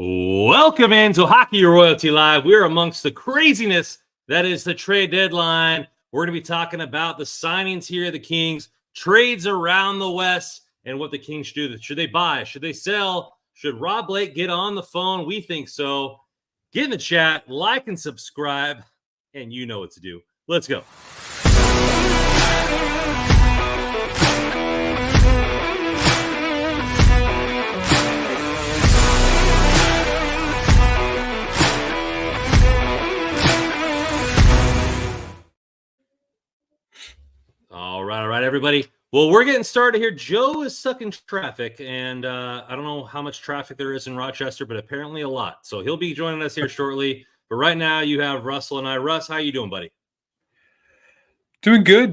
Welcome into Hockey Royalty Live. We're amongst the craziness that is the trade deadline. We're going to be talking about the signings here of the Kings, trades around the West, and what the Kings should do. Should they buy? Should they sell? Should Rob Blake get on the phone? We think so. Get in the chat, like and subscribe, and you know what to do. Let's go. All right, everybody. Well, we're getting started here. Joe is stuck in traffic, and I don't know how much traffic there is in Rochester, but apparently a lot. So he'll be joining us here shortly. But right now, you have Russell and I. Russ, how you doing, buddy? Doing good.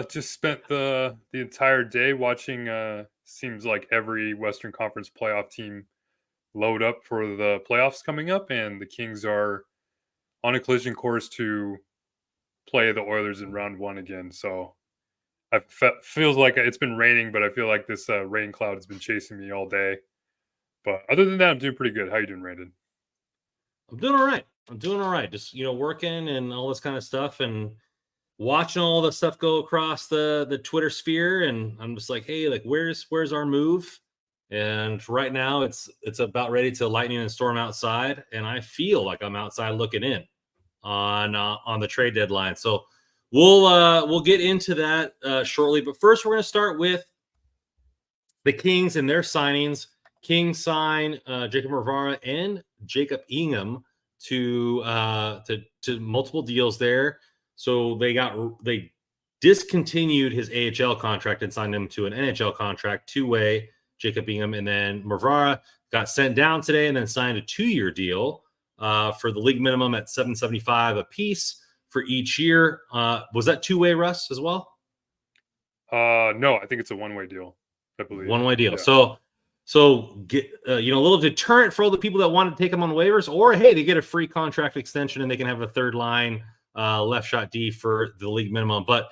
Just spent the entire day watching. Seems like every Western Conference playoff team load up for the playoffs coming up, and the Kings are on a collision course to play the Oilers in round one again. So feels like it's been raining, but I feel like this rain cloud has been chasing me all day. But other than that, I'm doing pretty good. How you doing, Brandon? I'm doing all right. Just working and all this kind of stuff, and watching all the stuff go across the Twitter sphere. And I'm just like, hey, like where's our move? And right now, it's about ready to lightning and storm outside, and I feel like I'm outside looking in on the trade deadline. So we'll get into that shortly. But first, we're going to start with the Kings and their signings. Kings sign Jacob Marvara and Jacob Ingham to multiple deals there. So they discontinued his AHL contract and signed him to an NHL contract, two-way, Jacob Ingham, and then Marvara got sent down today and then signed a 2-year deal for the league minimum at $775 a piece for each year. Was that two-way, Russ, as well? No, I think it's a one-way deal, I believe. One-way deal. Yeah. So get a little deterrent for all the people that want to take them on waivers, or hey, they get a free contract extension and they can have a third line left shot D for the league minimum. But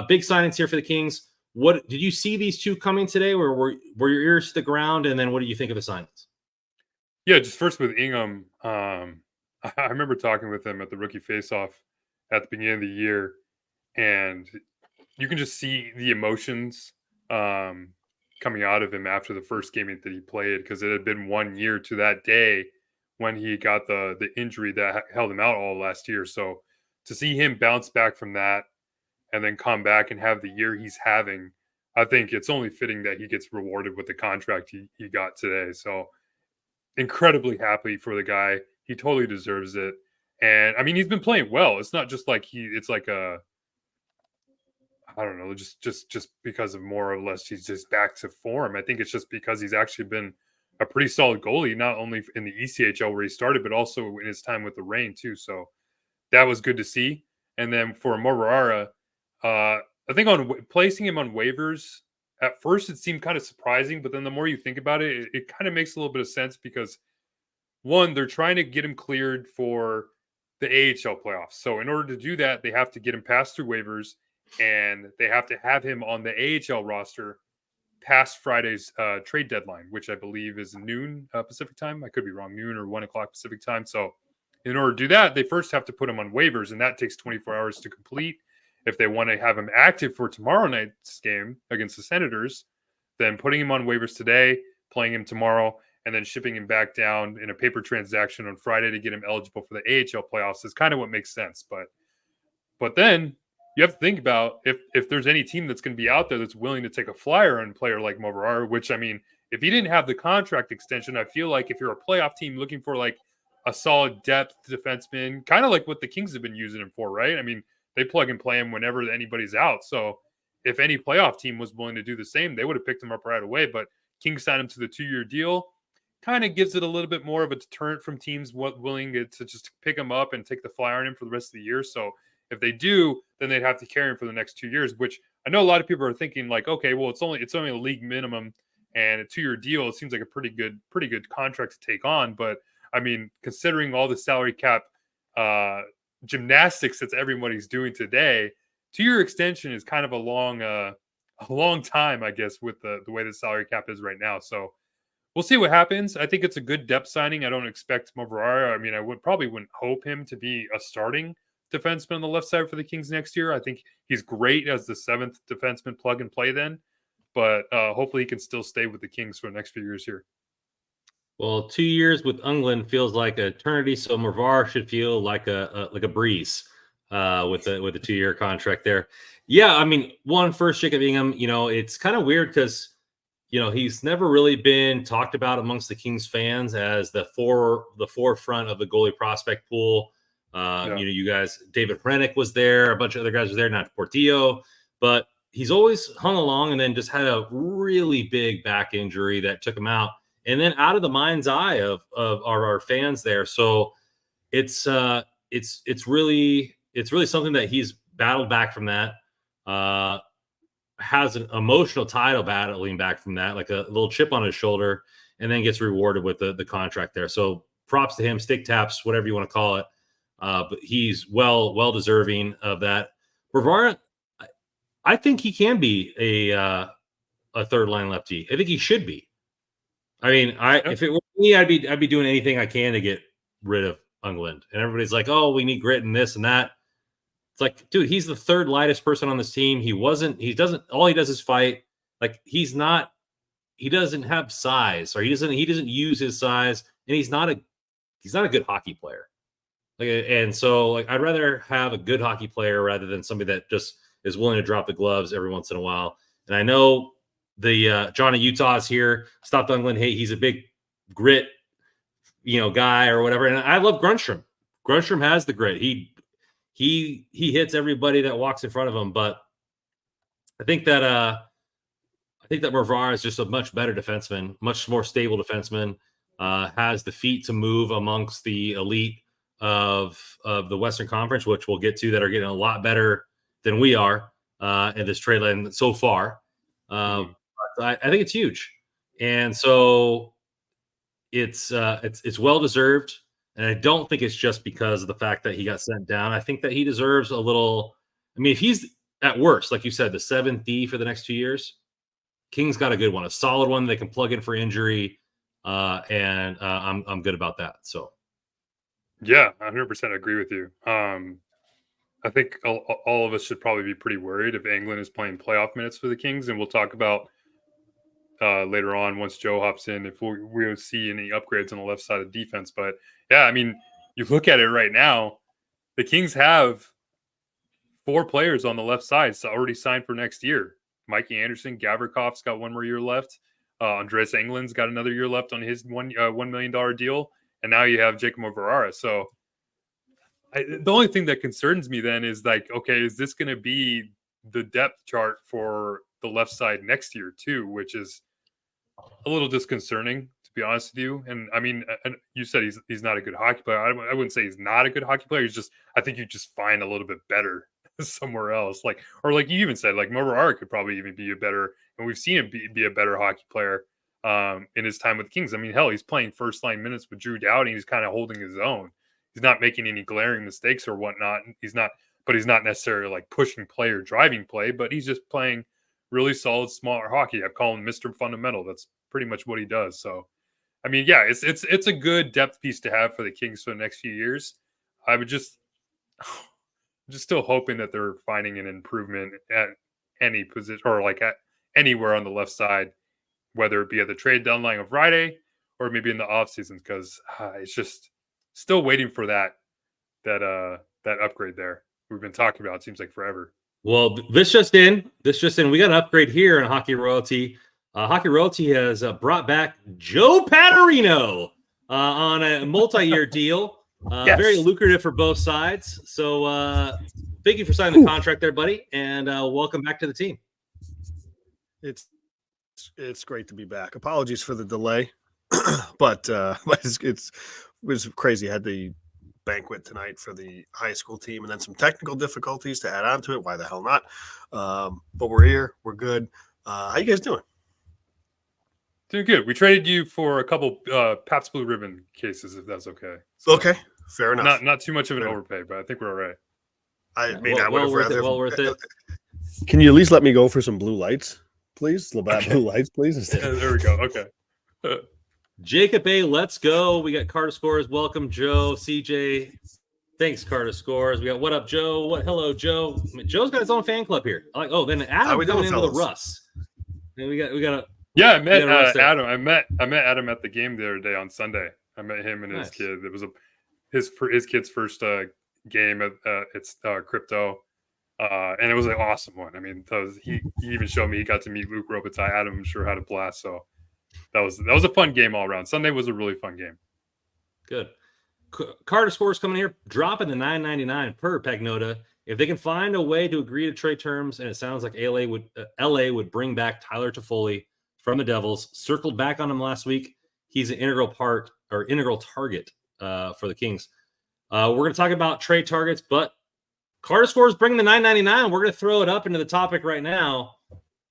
big signings here for the Kings. What did you see these two coming today, or were your ears to the ground? And then what do you think of the signings? Yeah, just first with Ingham, I remember talking with him at the rookie faceoff at the beginning of the year, and you can just see the emotions coming out of him after the first game that he played, because it had been 1 year to that day when he got the injury that held him out all last year. So to see him bounce back from that and then come back and have the year he's having, I think it's only fitting that he gets rewarded with the contract he got today. So incredibly happy for the guy. He totally deserves it. And I mean, he's been playing well. It's not just like it's like I don't know, just because of more or less he's just back to form. I think it's just because he's actually been a pretty solid goalie, not only in the ECHL where he started, but also in his time with the Reign too. So that was good to see. And then for Marvara, I think on placing him on waivers, at first it seemed kind of surprising, but then the more you think about it, it kind of makes a little bit of sense, because one, they're trying to get him cleared for the AHL playoffs. So in order to do that, they have to get him passed through waivers, and they have to have him on the AHL roster past Friday's trade deadline, which I believe is noon Pacific time. I could be wrong, noon or 1 o'clock Pacific time. So in order to do that, they first have to put him on waivers, and that takes 24 hours to complete. If they want to have him active for tomorrow night's game against the Senators, then putting him on waivers today, playing him tomorrow, and then shipping him back down in a paper transaction on Friday to get him eligible for the AHL playoffs is kind of what makes sense. But then you have to think about if there's any team that's going to be out there that's willing to take a flyer on a player like Marvara, which, I mean, if he didn't have the contract extension, I feel like if you're a playoff team looking for like a solid depth defenseman, kind of like what the Kings have been using him for, right? I mean, they plug and play him whenever anybody's out. So if any playoff team was willing to do the same, they would have picked him up right away. But Kings signed him to the 2-year deal. Kind of gives it a little bit more of a deterrent from teams willing to just pick him up and take the flyer on him for the rest of the year. So if they do, then they'd have to carry him for the next 2 years, which I know a lot of people are thinking like, okay, well, it's only a league minimum and a 2-year deal. It seems like a pretty good contract to take on. But I mean, considering all the salary cap gymnastics that everybody's doing today, 2-year extension is kind of a long time, I guess, with the way the salary cap is right now. So we'll see what happens. I think it's a good depth signing. I don't expect Moverara. I mean, I wouldn't hope him to be a starting defenseman on the left side for the Kings next year. I think he's great as the 7th defenseman plug and play then, but hopefully he can still stay with the Kings for the next few years here. Well, 2 years with England feels like an eternity, so Mervar should feel like a breeze with the 2-year contract there. Yeah, I mean, first Jacob Ingham, it's kind of weird because he's never really been talked about amongst the Kings fans as the forefront of the goalie prospect pool. You guys, David Hrenak was there, a bunch of other guys were there, not Portillo, but he's always hung along and then just had a really big back injury that took him out. And then out of the mind's eye of our fans there. So it's really something that he's battled back from that. Has an emotional title battling back from that, like a little chip on his shoulder, and then gets rewarded with the contract there. So props to him, stick taps, whatever you want to call it. But he's well deserving of that. Brevard, I think he can be a third line lefty. I think he should be. I mean, if it were me, I'd be doing anything I can to get rid of England. And everybody's like, "Oh, we need grit and this and that." It's like, dude, he's the third lightest person on this team. All he does is fight. Like he doesn't have size, or he doesn't use his size, and he's not a good hockey player. And so I'd rather have a good hockey player rather than somebody that just is willing to drop the gloves every once in a while. And I know the Johnny Utah is here. Stopped England. Hey, he's a big grit, guy or whatever. And I love Grunstrom. Grunstrom has the grit. He hits everybody that walks in front of him. But I think that Mervar is just a much better defenseman, much more stable defenseman. Has the feet to move amongst the elite of the Western Conference, which we'll get to, that are getting a lot better than we are in this trade line so far. I think it's huge, and so it's well deserved. And I don't think it's just because of the fact that he got sent down. I think that he deserves a little. I mean, if he's at worst, like you said, the 7th D for the next 2 years, King's got a good one, a solid one they can plug in for injury, and I'm good about that. So, yeah, 100% agree with you. I think all of us should probably be pretty worried if England is playing playoff minutes for the Kings, and we'll talk about later on once Joe hops in if we'll see any upgrades on the left side of defense. But yeah, I mean, you look at it right now, the Kings have 4 players on the left side already signed for next year. Mikey Anderson, Gavrikoff's got 1 more year left. Andreas Englund's got another year left on his $1 million deal. And now you have Jacob Moverara. So the only thing that concerns me then is okay, is this going to be the depth chart for the left side next year too, which is a little disconcerting, to be honest with you. And I mean, you said he's not a good hockey player. I wouldn't say he's not a good hockey player. I think you just find a little bit better somewhere else. Or like you even said, Moverara could probably even be and we've seen him be a better hockey player in his time with the Kings. I mean, hell, he's playing first line minutes with Drew Doughty. He's kind of holding his own. He's not making any glaring mistakes or whatnot. He's not necessarily pushing play or driving play, but he's just playing really solid, smaller hockey. I call him Mr. Fundamental. That's pretty much what he does. So, I mean, yeah, it's a good depth piece to have for the Kings for the next few years. I would just still hoping that they're finding an improvement at any position or at anywhere on the left side, whether it be at the trade deadline of Friday or maybe in the off season, because it's just still waiting for that upgrade there. We've been talking about, it seems like forever. Well, this just in. We got an upgrade here in Hockey Royalty. Hockey Royalty has brought back Joe Paterino on a multi-year deal. Yes. Very lucrative for both sides. So thank you for signing the contract there, buddy, and welcome back to the team. It's great to be back. Apologies for the delay, but it was crazy. I had the banquet tonight for the high school team and then some technical difficulties to add on to it. Why the hell not? But we're here. We're good. How you guys doing? Doing good. We traded you for a couple Pabst Blue Ribbon cases, if that's okay. So okay, fair enough. Not too much of an overpay, but I think we're all right. I mean, I would have rather. Well worth it. Can you at least let me go for some blue lights, please? Labatt blue lights, please. There we go. Okay. Jacob A, let's go. We got Carter Scores. Welcome, Joe. CJ, thanks, Carter Scores. We got what up, Joe? Hello, Joe. I mean, Joe's got his own fan club here. Then How we Adam doing, coming in with a fellas? Russ. And we got a Yeah, I met got a Russ there. Adam. I met Adam at the game the other day on Sunday. I met him and his Nice. kid. It was his kid's first game at it's crypto, and it was an awesome one. I mean, he even showed me he got to meet Luke Robitaille. Adam, I'm sure, had a blast. So that was a fun game all around. Sunday was a really fun game. Good. Carter Scores coming here, dropping the $9.99 per Pagnota. If they can find a way to agree to trade terms, and it sounds like LA would bring back Tyler Toffoli from the Devils. Circled back on him last week. He's an integral target for the Kings. We're going to talk about trade targets, but Carter Scores bringing the $9.99. We're going to throw it up into the topic right now.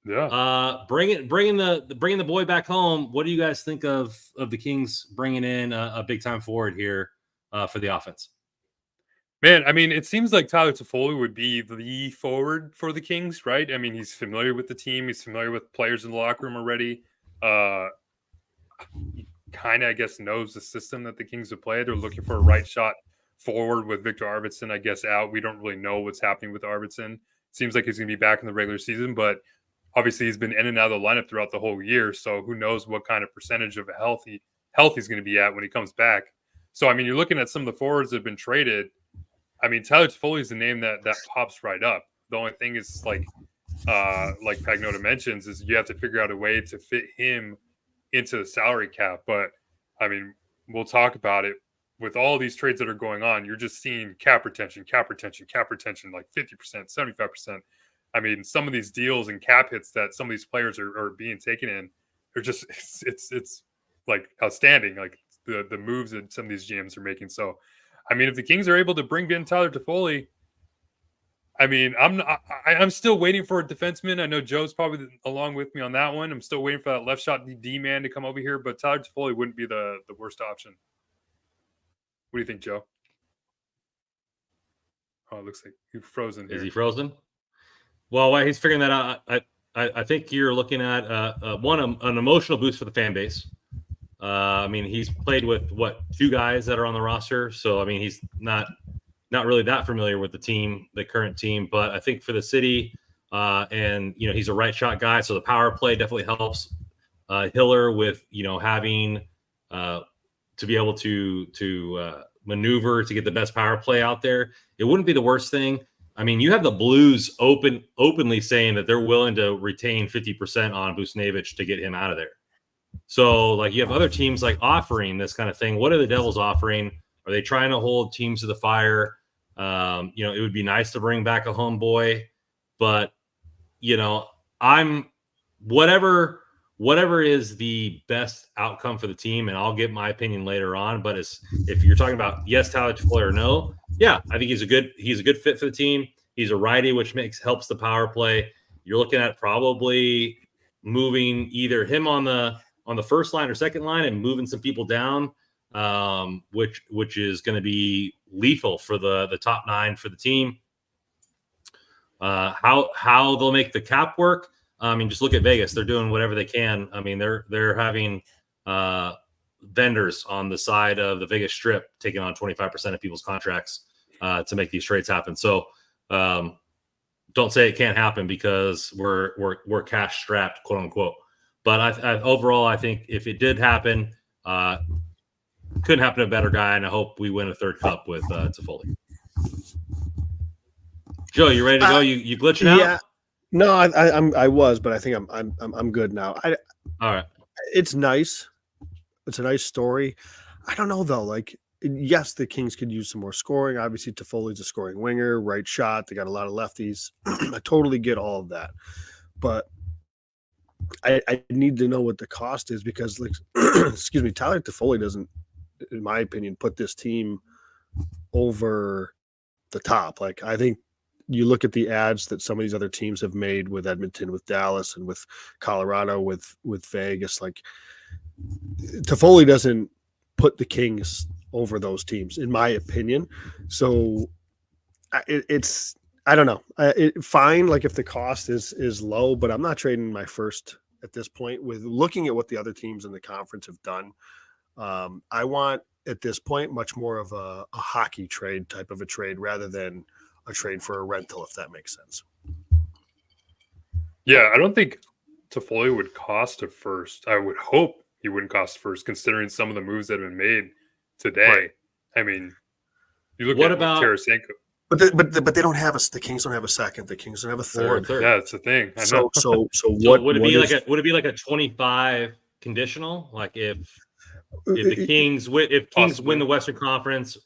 Yeah. Bringing the boy back home. What do you guys think of the Kings bringing in a big time forward here for the offense? Man, I mean, it seems like Tyler Toffoli would be the forward for the Kings, right? I mean, he's familiar with the team. He's familiar with players in the locker room already. He kind of, I guess, knows the system that the Kings would play. They're looking for a right shot forward with Victor Arvidsson, I guess, out. We don't really know what's happening with Arvidsson. Seems like he's going to be back in the regular season, but obviously he's been in and out of the lineup throughout the whole year. So who knows what kind of percentage of health he's going to be at when he comes back. So, I mean, you're looking at some of the forwards that have been traded. I mean, Tyler Toffoli is the name that pops right up. The only thing is, like Pagnota mentions, is you have to figure out a way to fit him into the salary cap. But, I mean, we'll talk about it. With all these trades that are going on, you're just seeing cap retention, like 50%, 75%. I mean, some of these deals and cap hits that some of these players are being taken in are just, it's like outstanding. Like the moves that some of these GMs are making. So, I mean, if the Kings are able to bring in Tyler Toffoli, I mean, I'm still waiting for a defenseman. I know Joe's probably along with me on that one. I'm still waiting for that left shot D man to come over here, but Tyler Toffoli wouldn't be the worst option. What do you think, Joe? Oh, it looks like he's frozen here. Is he frozen? Well, while he's figuring that out, I think you're looking at an emotional boost for the fan base. I mean, he's played with two guys that are on the roster, so I mean, he's not really that familiar with the current team. But I think for the city, and he's a right shot guy, so the power play definitely helps Hiller with having to be able to maneuver to get the best power play out there. It wouldn't be the worst thing. I mean, you have the Blues openly saying that they're willing to retain 50% on Buchnevich to get him out of there. So, like, you have other teams like offering this kind of thing. What are the Devils offering? Are they trying to hold teams to the fire? It would be nice to bring back a homeboy, but I'm whatever is the best outcome for the team, and I'll give my opinion later on. But if you're talking about yes, Tyler Toffoli or no, yeah, I think he's a good fit for the team. He's a righty, which helps the power play. You're looking at probably moving either him on the first line or second line and moving some people down, which is going to be lethal for the top nine for the team. How they'll make the cap work. I mean, just look at Vegas. They're doing whatever they can. I mean, they're having vendors on the side of the Vegas Strip taking on 25% of people's contracts to make these trades happen. So don't say it can't happen because we're cash strapped, quote unquote. But overall, I think if it did happen, couldn't happen to a better guy, and I hope we win a third cup with Toffoli. Joe, you ready to go? You glitching out? Yeah. No, I was, but I think I'm good now. All right. It's nice. It's a nice story. I don't know though. Like, yes, the Kings could use some more scoring. Obviously, Toffoli's a scoring winger, right shot. They got a lot of lefties. I totally get all of that, but I need to know what the cost is because, like, excuse me, Tyler Toffoli doesn't, in my opinion, put this team over the top. Like, I think you look at the ads that some of these other teams have made with Edmonton, with Dallas, and with Colorado, with Vegas. Like, Toffoli doesn't put the Kings over those teams, in my opinion. So it's I don't know. Fine, like if the cost is low, but I'm not trading my first at this point. With looking at what the other teams in the conference have done, I want at this point much more of a hockey trade type of a trade rather than a trade for a rental, if that makes sense. Yeah, I don't think Toffoli would cost a first. I would hope he wouldn't cost first, considering some of the moves that have been made today. Right. I mean, you look What at about- Tarasenko. But they don't have the Kings don't have a second. The Kings don't have a third. Yeah, that's the thing. I So know. so So what would it what be is- like would it be like a 25 conditional? Like if the Kings win Possibly. the Western Conference,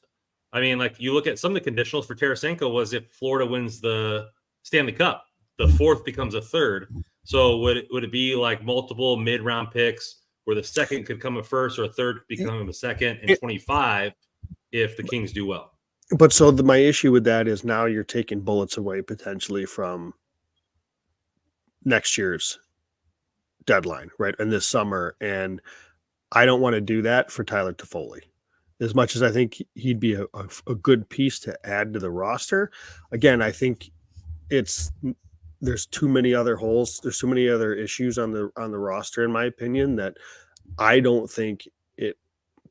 I mean, like you look at some of the conditionals for Tarasenko was if Florida wins the Stanley Cup, the fourth becomes a third. So would it be like multiple mid-round picks where the second could come a first or a third could become a second and 25 if the Kings do well? But so my issue with that is now you're taking bullets away potentially from next year's deadline, right? And this summer. And I don't want to do that for Tyler Toffoli. As much as I think he'd be a good piece to add to the roster. Again, I think there's too many other holes. There's too many other issues on the roster, in my opinion, that I don't think it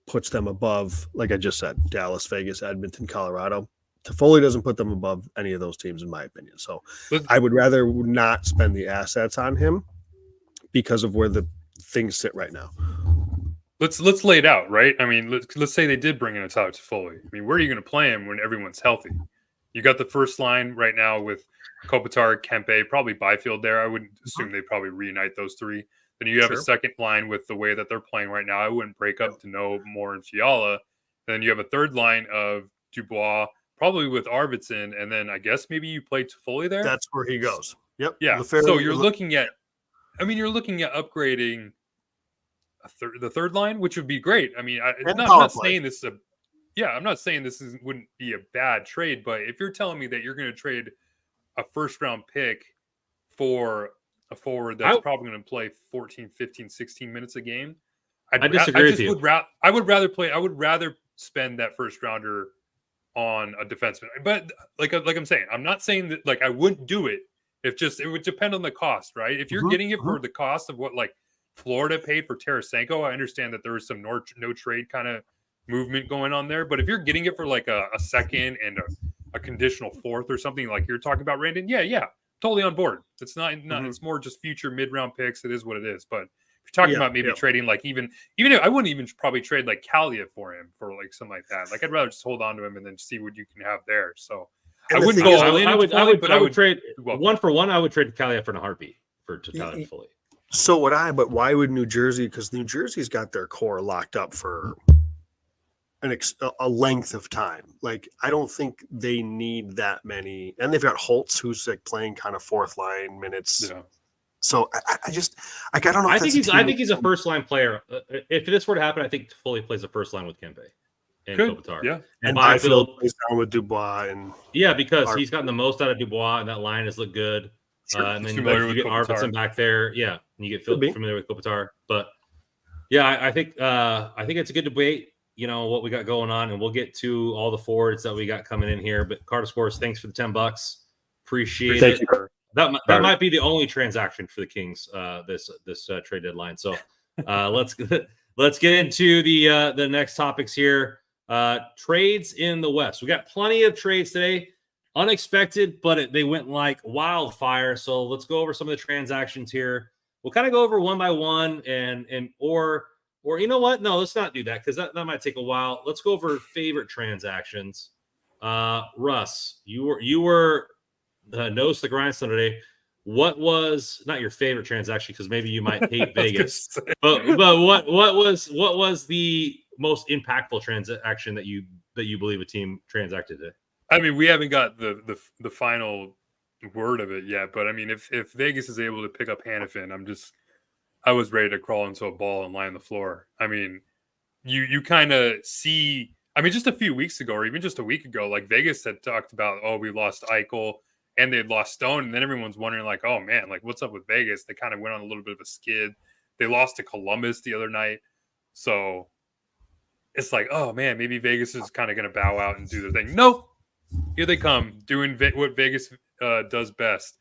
puts them above, like I just said, Dallas, Vegas, Edmonton, Colorado. Toffoli doesn't put them above any of those teams, in my opinion. So I would rather not spend the assets on him because of where the things sit right now. Let's lay it out, right? I mean, let's say they did bring in a Tyler Toffoli. I mean, where are you going to play him when everyone's healthy? You got the first line right now with Kopitar, Kempe, probably Byfield there. I would assume they probably reunite those three. Then you have a second line with the way that they're playing right now. I wouldn't break up to no more in Fiala. And then you have a third line of Dubois, probably with Arvidsson, and then I guess maybe you play Toffoli there. That's where he goes. Yep. Yeah. So you're looking at upgrading the third line, which would be great. I mean, I'm not saying this is I'm not saying this wouldn't be a bad trade, but if you're telling me that you're going to trade a first round pick for a forward that's probably going to play 14, 15, 16 minutes a game, I disagree with you. I would rather spend that first rounder on a defenseman. But like I'm saying, I'm not saying that like I wouldn't do it. It would depend on the cost, right? If you're getting it for the cost of what like Florida paid for Tarasenko, I understand that there was some no trade kind of movement going on there. But if you're getting it for like a second and a conditional fourth or something like you're talking about, Brandon, yeah, totally on board. It's not it's more just future mid-round picks. It is what it is. But if you're talking about maybe trading like even if I wouldn't even probably trade like Kalia for him for like something like that. Like I'd rather just hold on to him and then see what you can have there. So I wouldn't go all in. I would trade one for one. I would trade Kalia for a heartbeat for Tyler Toffoli. So would I, but why would New Jersey? Because New Jersey's got their core locked up for a length of time. Like, I don't think they need that many. And they've got Holtz, who's like playing kind of fourth line minutes. Yeah. So I just, like, I don't know. I think he's a first line player. If this were to happen, I think Foley plays the first line with Kempe and Kopitar. Yeah. And Byfield plays down with Dubois. And because he's gotten the most out of Dubois, and that line has looked good. Sure. And then you get Arvidsson back there. Yeah. And you get familiar with Kopitar. But yeah, I think it's a good debate. You know what we got going on, and we'll get to all the forwards that we got coming in here. But Carter Sports, thanks for the $10. Appreciate it. You. That might be the only transaction for the Kings this trade deadline. So let's get into the next topics here. Trades in the West. We got plenty of trades today. Unexpected, but they went like wildfire. So let's go over some of the transactions here. We'll kind of go over one by one, or you know what? No, let's not do that because that might take a while. Let's go over favorite transactions. Russ, you were the nose to the grindstone today. What was not your favorite transaction? Because maybe you might hate Vegas, but what was the most impactful transaction that you believe a team transacted today? I mean, we haven't got the final word of it yet, but I mean, if Vegas is able to pick up Hannafin, I was ready to crawl into a ball and lie on the floor. I mean, you kind of see. I mean, just a few weeks ago, or even just a week ago, like Vegas had talked about, oh, we lost Eichel and they had lost Stone, and then everyone's wondering, like, oh man, like what's up with Vegas? They kind of went on a little bit of a skid. They lost to Columbus the other night, so it's like, oh man, maybe Vegas is kind of going to bow out and do their thing. Nope, here they come doing what Vegas does best.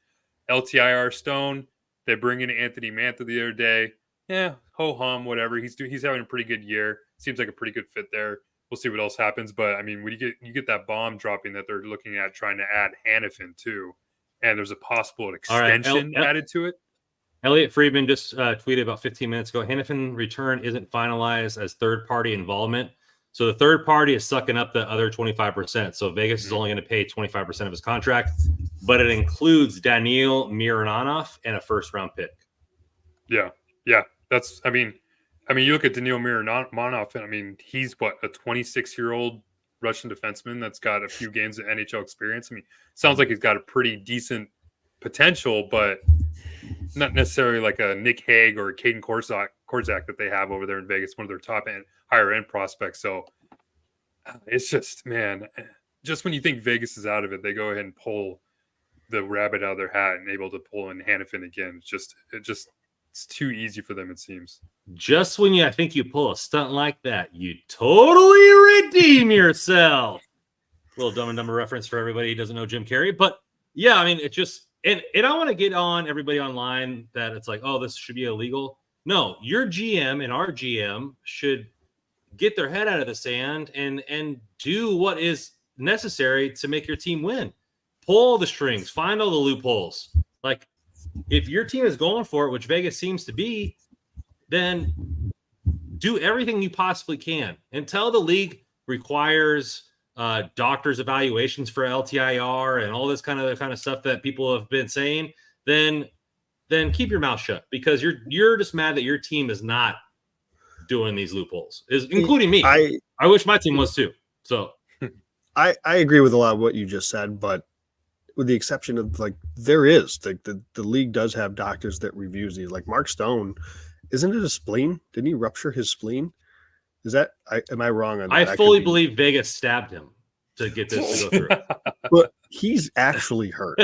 LTIR Stone. They bring in Anthony Mantha the other day. Yeah, ho hum, whatever. He's having a pretty good year. Seems like a pretty good fit there. We'll see what else happens. But I mean, when you get that bomb dropping that they're looking at trying to add Hannafin too, and there's a possible All right. extension added to it. Elliot Friedman just tweeted about 15 minutes ago. Hannafin return isn't finalized as third-party involvement. So the third party is sucking up the other 25%. So Vegas is only going to pay 25% of his contract, but it includes Daniil Mironov and a first-round pick. Yeah. That's. I mean, you look at Daniil Mironov, and I mean, he's what, a 26-year-old Russian defenseman that's got a few games of NHL experience. I mean, sounds like he's got a pretty decent potential, but not necessarily like a Nick Hague or a Caden Korzak that they have over there in Vegas, one of their top end, higher end prospects. So it's just, man, just when you think Vegas is out of it, they go ahead and pull the rabbit out of their hat and able to pull in Hannafin again. It's too easy for them, it seems. Just when I think you pull a stunt like that, you totally redeem yourself. Little Dumb and Dumber reference for everybody who doesn't know Jim Carrey. But yeah, I mean, it just, and I want to get on everybody online that it's like, oh, this should be illegal. No, your GM and our GM should get their head out of the sand and do what is necessary to make your team win. Pull the strings, find all the loopholes. Like, if your team is going for it, which Vegas seems to be, then do everything you possibly can. Until the league requires doctors' evaluations for LTIR and all this kind of stuff that people have been saying, then keep your mouth shut, because you're just mad that your team is not doing these loopholes, including me. I wish my team was too. So I agree with a lot of what you just said, but with the exception of, like, there is the league does have doctors that reviews these. Like Mark Stone, isn't it a spleen? Didn't he rupture his spleen? Is that, am I wrong on that? I fully believe Vegas stabbed him to get this to go through. But he's actually hurt.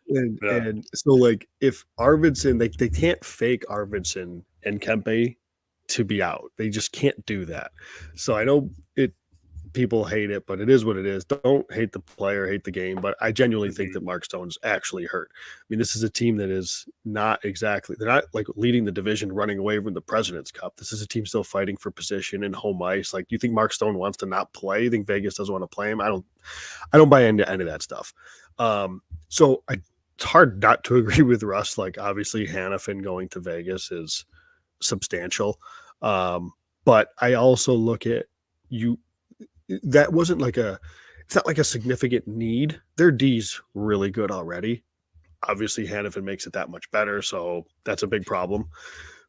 And so, like, if Arvidsson, they can't fake Arvidsson and Kempe to be out. They just can't do that. So I know people hate it, but it is what it is. Don't hate the player, hate the game. But I genuinely think that Mark Stone's actually hurt. I mean, this is a team that is not exactly, they're not like leading the division, running away from the President's Cup. This is a team still fighting for position and home ice. Like, do you think Mark Stone wants to not play? You think Vegas doesn't want to play him? I don't buy into any of that stuff. So it's hard not to agree with Russ. Like, obviously Hannafin going to Vegas is substantial. But I also look at that wasn't like it's not like a significant need. Their D's really good already. Obviously Hannafin makes it that much better. So that's a big problem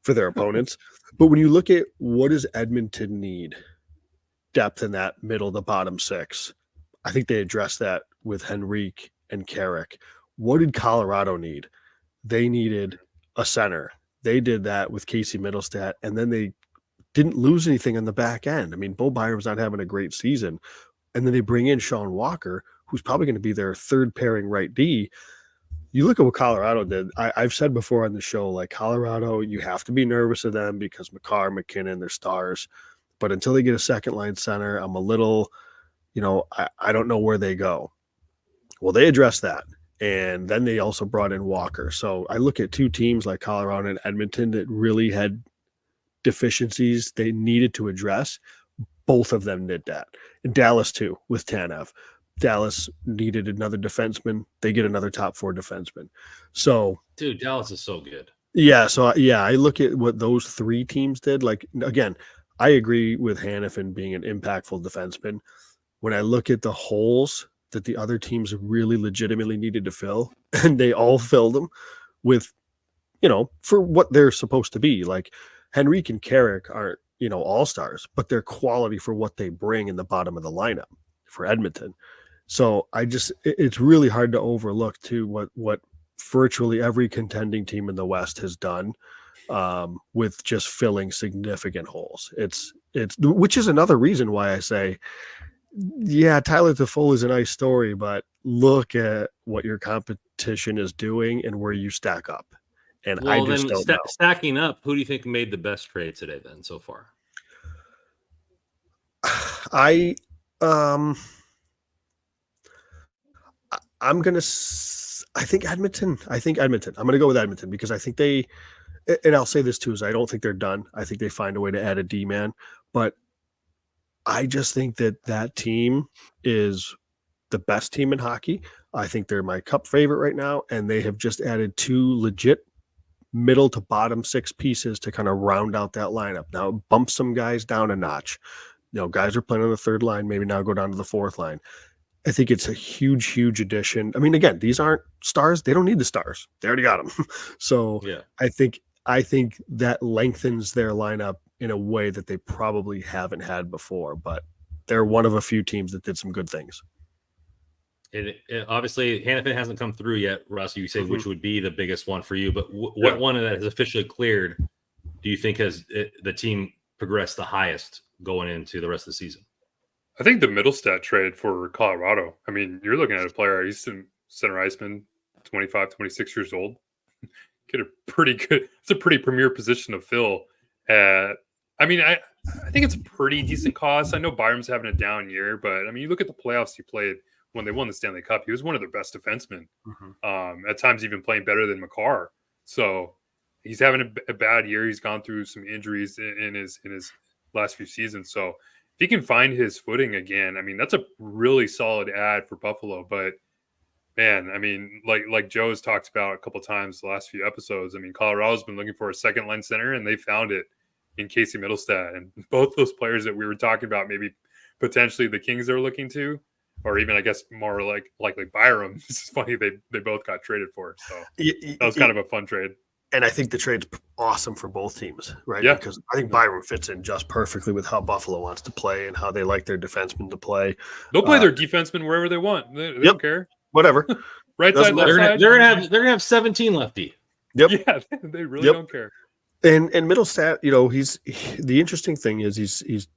for their opponents. But when you look at what does Edmonton need, depth in that middle to bottom six, I think they addressed that with Henrique and Carrick. What did Colorado need? They needed a center. They did that with Casey Middlestat, and then they didn't lose anything on the back end. I mean, Bo Byram's not having a great season. And then they bring in Sean Walker, who's probably going to be their third pairing right D. You look at what Colorado did. I've said before on the show, like, Colorado, you have to be nervous of them because McCarr, McKinnon, they're stars. But until they get a second line center, I'm a little, I don't know where they go. Well, they addressed that. And then they also brought in Walker. So I look at two teams like Colorado and Edmonton that really had deficiencies they needed to address. Both of them did that. And Dallas too, with Tanev. Dallas needed another defenseman. They get another top four defenseman. So, dude, Dallas is so good. Yeah. So yeah, I look at what those three teams did. Like, again, I agree with Hannafin being an impactful defenseman. When I look at the holes that the other teams really legitimately needed to fill, and they all filled them with, for what they're supposed to be. Like, Henrique and Carrick aren't, all-stars, but they're quality for what they bring in the bottom of the lineup for Edmonton. So it's really hard to overlook too what virtually every contending team in the West has done with just filling significant holes. It's which is another reason why I say, yeah, Tyler Toffoli is a nice story, but look at what your competition is doing and where you stack up. And I just don't know. Stacking up, who do you think made the best trade today then so far? I'm gonna. I think Edmonton. I'm gonna go with Edmonton because I think they. And I'll say this too: is I don't think they're done. I think they find a way to add a D-man, but I just think that team is the best team in hockey. I think they're my cup favorite right now, and they have just added 2 legit middle to bottom 6 pieces to kind of round out that lineup. Now bump some guys down a notch. Guys are playing on the 3rd line, maybe now go down to the 4th line. I think it's a huge addition. I mean, again, these aren't stars. They don't need the stars. They already got them. So Yeah. I think that lengthens their lineup in a way that they probably haven't had before, but they're one of a few teams that did some good things. It obviously Hannafin hasn't come through yet, Russ. You say which would be the biggest one for you, but what one that has officially cleared do you think has the team progressed the highest going into the rest of the season? I think the Middlestat trade for Colorado. I mean, you're looking at a player, he's in center iceman, 25, 26 years old. Get a pretty good, it's a pretty premier position to fill. I mean, I think it's a pretty decent cost. I know Byram's having a down year, but I mean, you look at the playoffs he played when they won the Stanley Cup. He was one of their best defensemen. At times, even playing better than Makar. So he's having a bad year. He's gone through some injuries in his last few seasons. So if he can find his footing again, I mean, that's a really solid ad for Buffalo. But man, I mean, like Joe's talked about a couple times the last few episodes. I mean, Colorado's been looking for a second line center, and they found it in Casey Middlestat. And both those players that we were talking about, maybe potentially the Kings are looking to, or even I guess more likely Byram. This is funny they both got traded for. So that was kind of a fun trade. And I think the trade's awesome for both teams, right? Yeah. Because I think Byram fits in just perfectly with how Buffalo wants to play and how they like their defensemen to play. They'll play their defensemen wherever they want. They don't care. Whatever. Right side, left side. They're gonna have 17 lefty. Yep. Yeah, they really don't care. And Middlestat, the interesting thing is he's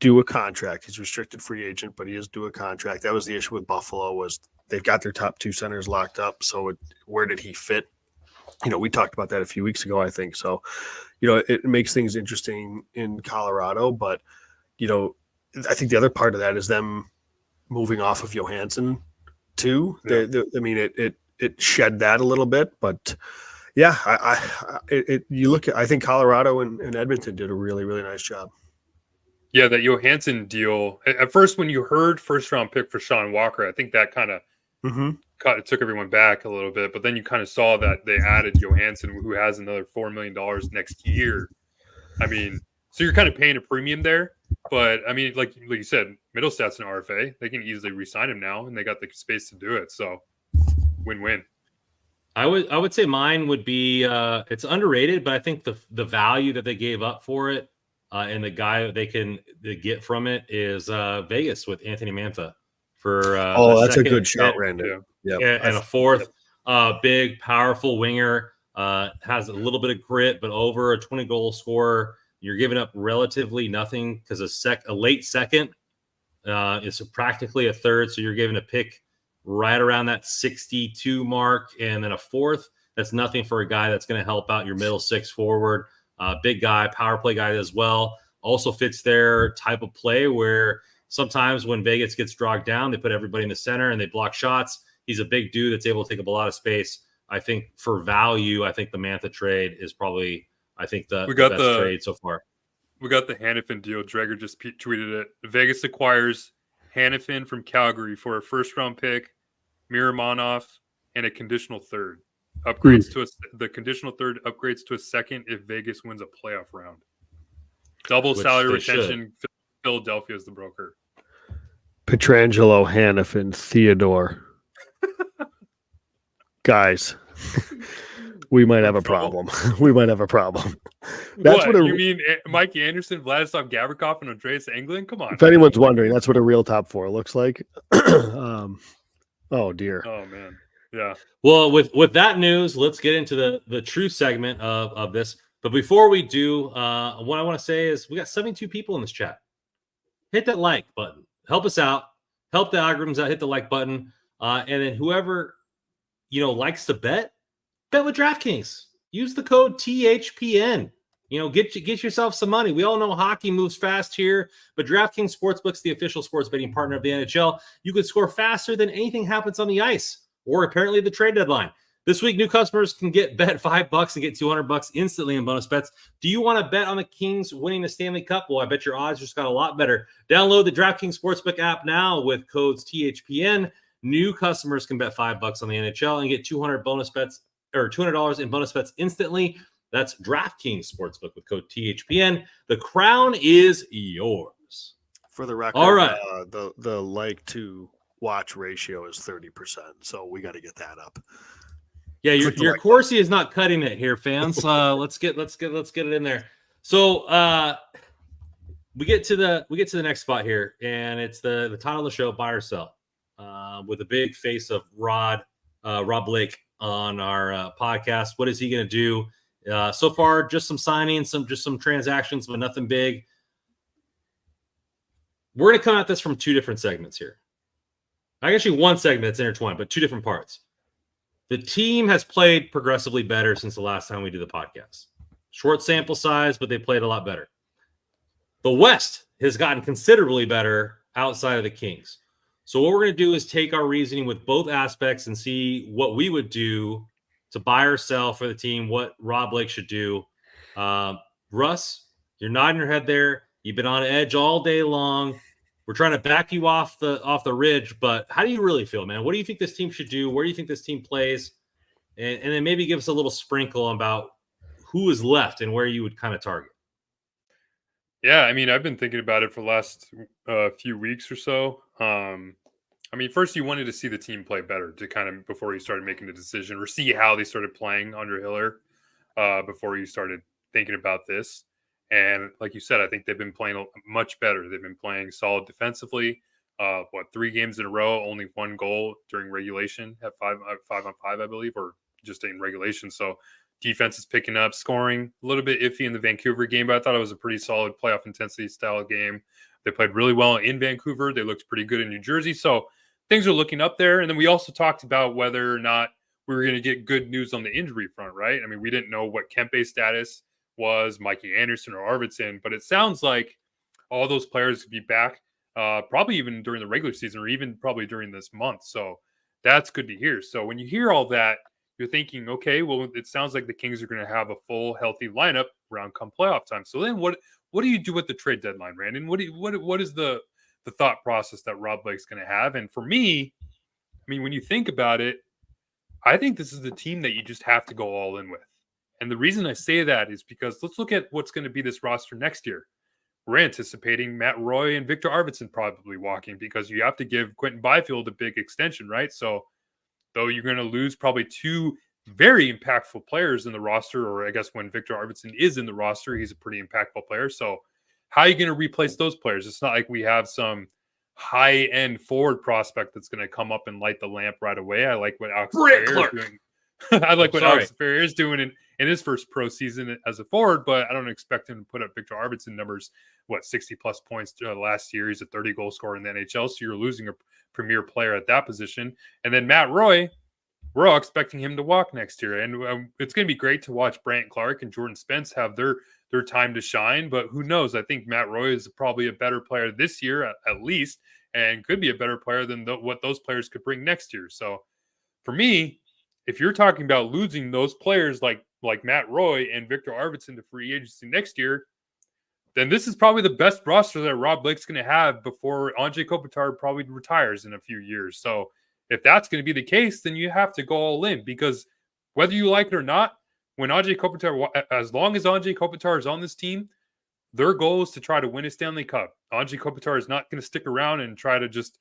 due a contract. He's restricted free agent, but he is due a contract. That was the issue with Buffalo, was they've got their top 2 centers locked up. So where did he fit? We talked about that a few weeks ago, I think. So, it makes things interesting in Colorado, but, I think the other part of that is them moving off of Johansson too. Yeah. I mean, it shed that a little bit, but yeah, I think Colorado and Edmonton did a really, really nice job. Yeah, that Johansson deal. At first, when you heard first round pick for Sean Walker, I think that kind of took everyone back a little bit. But then you kind of saw that they added Johansson, who has another $4 million next year. I mean, so you're kind of paying a premium there. But I mean, like you said, Middlestat's an RFA. They can easily re-sign him now, and they got the space to do it. So win-win. I would say mine would be it's underrated, but I think the value that they gave up for it and the guy that they can get from it is Vegas with Anthony Mantha for that's a good shot, Randy. Yeah, and a 4th big, powerful winger, has a little bit of grit, but over a 20-goal scorer. You're giving up relatively nothing because a late second is practically a 3rd, so you're giving a pick right around that 62 mark, and then a 4th. That's nothing for a guy that's going to help out your middle 6 forward. Big guy, power play guy as well. Also fits their type of play where sometimes when Vegas gets dragged down, they put everybody in the center and they block shots. He's a big dude that's able to take up a lot of space. I think for value, I think the Mantha trade is probably, the best trade so far. We got the Hannafin deal. Dreger just tweeted it. Vegas acquires Hannafin from Calgary for a 1st-round pick, Miramonov, and a conditional 3rd. The conditional 3rd upgrades to a 2nd if Vegas wins a playoff round. Double salary retention. Philadelphia is the broker. Pietrangelo, Hannafin, Theodore. Guys, we might have a problem. That's what you mean Mikey Anderson, Vladislav Gavrikov, and Andreas Englund? Come on. If anyone's wondering, that's what a real top 4 looks like. Oh dear. Oh man. Yeah. Well, with that news, let's get into the true segment of this. But before we do, what I want to say is we got 72 people in this chat. Hit that like button. Help us out. Help the algorithms out. Hit the like button. And then whoever likes to bet with DraftKings. Use the code THPN. Get yourself some money. We all know hockey moves fast here, but DraftKings Sportsbook's the official sports betting partner of the NHL. You could score faster than anything happens on the ice. or apparently the trade deadline. This week, new customers can bet $5 and get $200 instantly in bonus bets. Do you want to bet on the Kings winning the Stanley Cup? Well, I bet your odds just got a lot better. Download the DraftKings Sportsbook app now with codes THPN. New customers can bet $5 on the NHL and get $200 in bonus bets instantly. That's DraftKings Sportsbook with code THPN. The crown is yours. For the record, all right. The like to watch ratio is 30%, so we got to get that up. Yeah, your Corsi is not cutting it here, fans. Let's get it in there. So we get to the next spot here, and it's the title of the show, Buy or Sell, with a big face of Rob Blake on our podcast. What is he going to do? So far, just some signings, some transactions, but nothing big. We're going to come at this from two different segments here. Actually, one segment that's intertwined, but two different parts. The team has played progressively better since the last time we did the podcast. Short sample size, but they played a lot better. The West has gotten considerably better outside of the Kings. So what we're going to do is take our reasoning with both aspects and see what we would do to buy or sell for the team, what Rob Blake should do. Russ, you're nodding your head there. You've been on edge all day long. We're trying to back you off the ridge, but how do you really feel, man? What do you think this team should do? Where do you think this team plays? And then maybe give us a little sprinkle about who is left and where you would kind of target. Yeah, I mean, I've been thinking about it for the last few weeks or so. I mean, first you wanted to see the team play better to kind of before you started making the decision, or see how they started playing under Hiller before you started thinking about this. And like you said, I think they've been playing much better. They've been playing solid defensively. 3 games in a row, only 1 goal during regulation at 5-on-5, I believe, or just in regulation. So defense is picking up, scoring a little bit iffy in the Vancouver game, but I thought it was a pretty solid playoff intensity style game. They played really well in Vancouver. They looked pretty good in New Jersey. So things are looking up there. And then we also talked about whether or not we were going to get good news on the injury front, right? I mean, we didn't know what Kempe's status was, Mikey Anderson or Arvidsson, but it sounds like all those players could be back probably even during the regular season or even probably during this month. So that's good to hear. So when you hear all that, you're thinking, okay, well, it sounds like the Kings are going to have a full, healthy lineup around come playoff time. So then what do you do with the trade deadline, Brandon? What is the thought process that Rob Blake's going to have? And for me, I mean, when you think about it, I think this is the team that you just have to go all in with. And the reason I say that is because let's look at what's going to be this roster next year. We're anticipating Matt Roy and Victor Arvidsson probably walking because you have to give Quentin Byfield a big extension, right? So though you're going to lose probably 2 very impactful players in the roster, or I guess when Victor Arvidsson is in the roster, he's a pretty impactful player. So how are you going to replace those players? It's not like we have some high-end forward prospect that's going to come up and light the lamp right away. I like what Alex Ferrier is doing. I like what Alex Ferrier is doing in his first pro season as a forward, but I don't expect him to put up Victor Arvidsson numbers, 60-plus points last year. He's a 30-goal scorer in the NHL, so you're losing a premier player at that position. And then Matt Roy, we're all expecting him to walk next year. And it's going to be great to watch Brant Clark and Jordan Spence have their time to shine, but who knows? I think Matt Roy is probably a better player this year, at least, and could be a better player than what those players could bring next year. So for me, if you're talking about losing those players like Matt Roy and Victor Arvidsson to free agency next year, then this is probably the best roster that Rob Blake's going to have before Anze Kopitar probably retires in a few years. So if that's going to be the case, then you have to go all in, because whether you like it or not, when Anze Kopitar, as long as Anze Kopitar is on this team, their goal is to try to win a Stanley Cup. Anze Kopitar is not going to stick around and try to just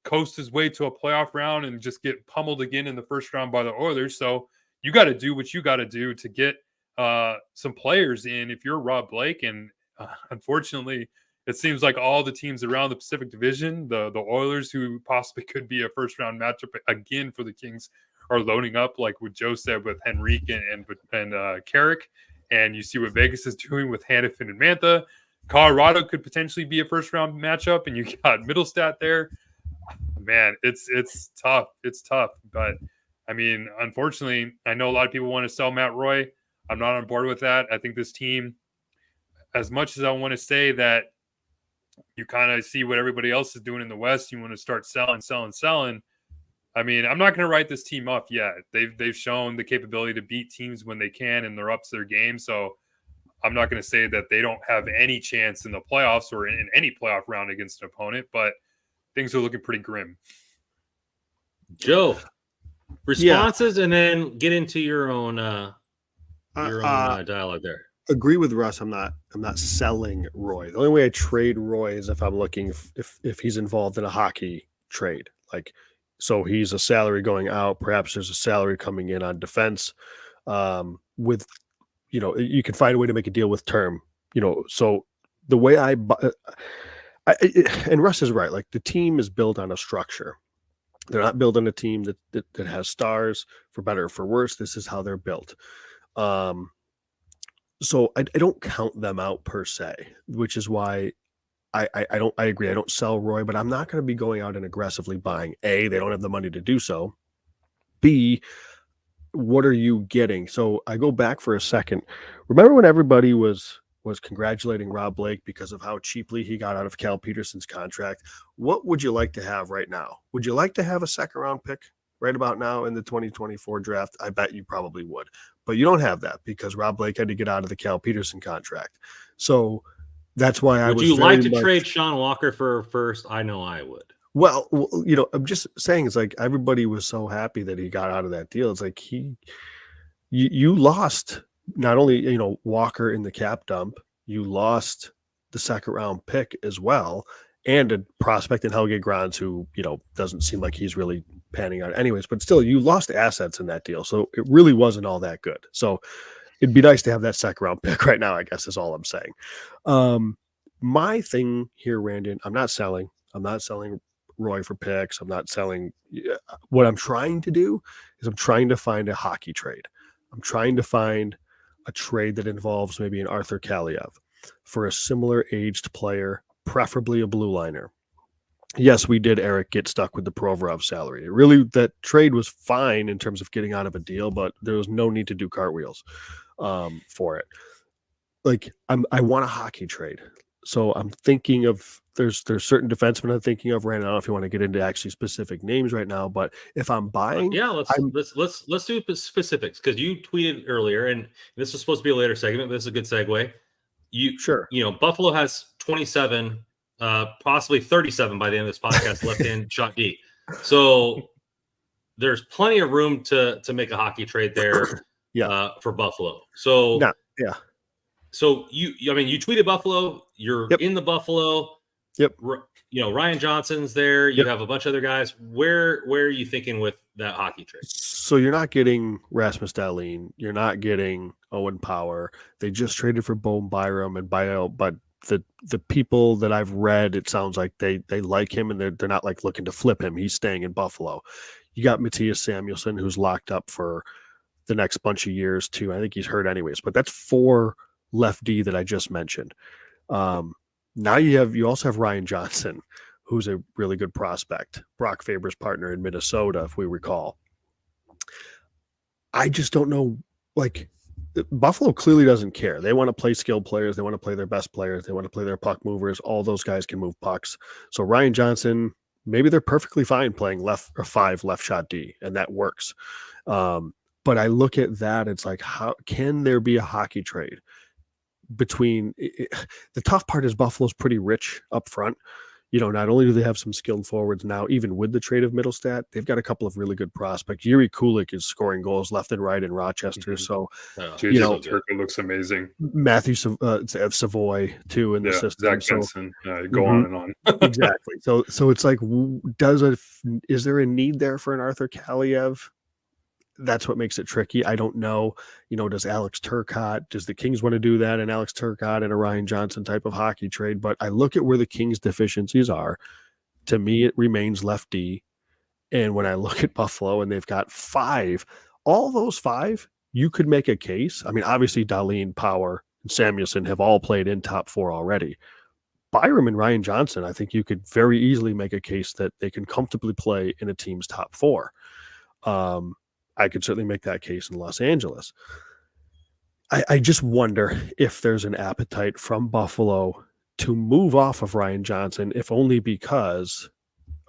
coast his way to a playoff round and just get pummeled again in the first round by the Oilers. So you got to do what you got to do to get some players in if you're Rob Blake. And unfortunately, it seems like all the teams around the Pacific Division, the Oilers, who possibly could be a first-round matchup again for the Kings, are loading up, like what Joe said, with Henrique and Carrick. And you see what Vegas is doing with Hannafin and Mantha. Colorado could potentially be a first-round matchup, and you got Middlestat there. Man, it's tough. It's tough. But, I mean, unfortunately, I know a lot of people want to sell Matt Roy. I'm not on board with that. I think this team, as much as I want to say that you kind of see what everybody else is doing in the West, you want to start selling. I mean, I'm not going to write this team off yet. They've shown the capability to beat teams when they can, and they're up to their game. So I'm not going to say that they don't have any chance in the playoffs or in any playoff round against an opponent, but things are looking pretty grim. Joe, responses, and then get into your own dialogue there. Agree with Russ. I'm not selling Roy. The only way I trade Roy is if I'm looking if he's involved in a hockey trade. Like, so he's a salary going out. Perhaps there's a salary coming in on defense. With, you can find a way to make a deal with term. So the way and Russ is right. Like, the team is built on a structure. They're not building a team that has stars, for better or for worse. This is how they're built. So I don't count them out per se, which is why I agree. I don't sell Roy, but I'm not going to be going out and aggressively buying. A, they don't have the money to do so. B, what are you getting? So I go back for a second. Remember when everybody was congratulating Rob Blake because of how cheaply he got out of Cal Peterson's contract? What would you like to have right now? Would you like to have a second round pick right about now in the 2024 draft? I bet you probably would. But you don't have that because Rob Blake had to get out of the Cal Peterson contract. So that's why I was. Would you like to trade Sean Walker for first? I know I would. Well, I'm just saying, it's like everybody was so happy that he got out of that deal. It's like you lost not only, Walker in the cap dump, you lost the second round pick as well, and a prospect in Helge Grans who, doesn't seem like he's really panning out anyways, but still you lost assets in that deal. So it really wasn't all that good. So it'd be nice to have that second round pick right now, I guess is all I'm saying. My thing here, Randon, I'm not selling Roy for picks. I'm not selling. What I'm trying to do is I'm trying to find a hockey trade. I'm trying to find a trade that involves maybe an Arthur Kaliev for a similar aged player, preferably a blue liner. Yes, we did, Eric, get stuck with the Provorov salary. Really, that trade was fine in terms of getting out of a deal, but there was no need to do cartwheels for it. Like, I want a hockey trade. So I'm thinking of there's certain defensemen I'm thinking of right now. If you want to get into actually specific names right now, but if I'm buying, let's do specifics, because you tweeted earlier, and this was supposed to be a later segment. But this is a good segue. Buffalo has 27, possibly 37 by the end of this podcast left-hand shot D. So there's plenty of room to make a hockey trade there. For Buffalo. So yeah. So you tweeted Buffalo. You're in the Buffalo. Yep. Ryan Johnson's there. You have a bunch of other guys. Where are you thinking with that hockey trade? So you're not getting Rasmus Dahlin. You're not getting Owen Power. They just traded for Bo Byram and Bio, but the people that I've read, it sounds like they like him and they're not like looking to flip him. He's staying in Buffalo. You got Matthias Samuelsson, who's locked up for the next bunch of years too. I think he's hurt anyways, but that's 4 left D that I just mentioned. Now you also have Ryan Johnson, who's a really good prospect, Brock Faber's partner in Minnesota, if we recall. I just don't know. Like, Buffalo clearly doesn't care. They want to play skilled players. They want to play their best players. They want to play their puck movers. All those guys can move pucks. So Ryan Johnson, maybe they're perfectly fine playing left or 5 left shot D, and that works. But I look at that, it's like, how can there be a hockey trade between the tough part is Buffalo's pretty rich up front. Not only do they have some skilled forwards now, even with the trade of Middlestat, they've got a couple of really good prospects. Yuri Kulik is scoring goals left and right in Rochester. So, Turco looks amazing. Matthew Savoy too in the system. Zach Benson, go on and on. Exactly. So it's like, is there a need there for an Arthur Kaliev? That's what makes it tricky. I don't know. Does the Kings want to do that? And Alex Turcotte and a Ryan Johnson type of hockey trade? But I look at where the Kings' deficiencies are. To me, it remains left D. And when I look at Buffalo and they've got 5, all those 5, you could make a case. I mean, obviously Dahlin, Power, and Samuelsson have all played in top 4 already. Byram and Ryan Johnson, I think you could very easily make a case that they can comfortably play in a team's top 4. I could certainly make that case in Los Angeles. I just wonder if there's an appetite from Buffalo to move off of Ryan Johnson, if only because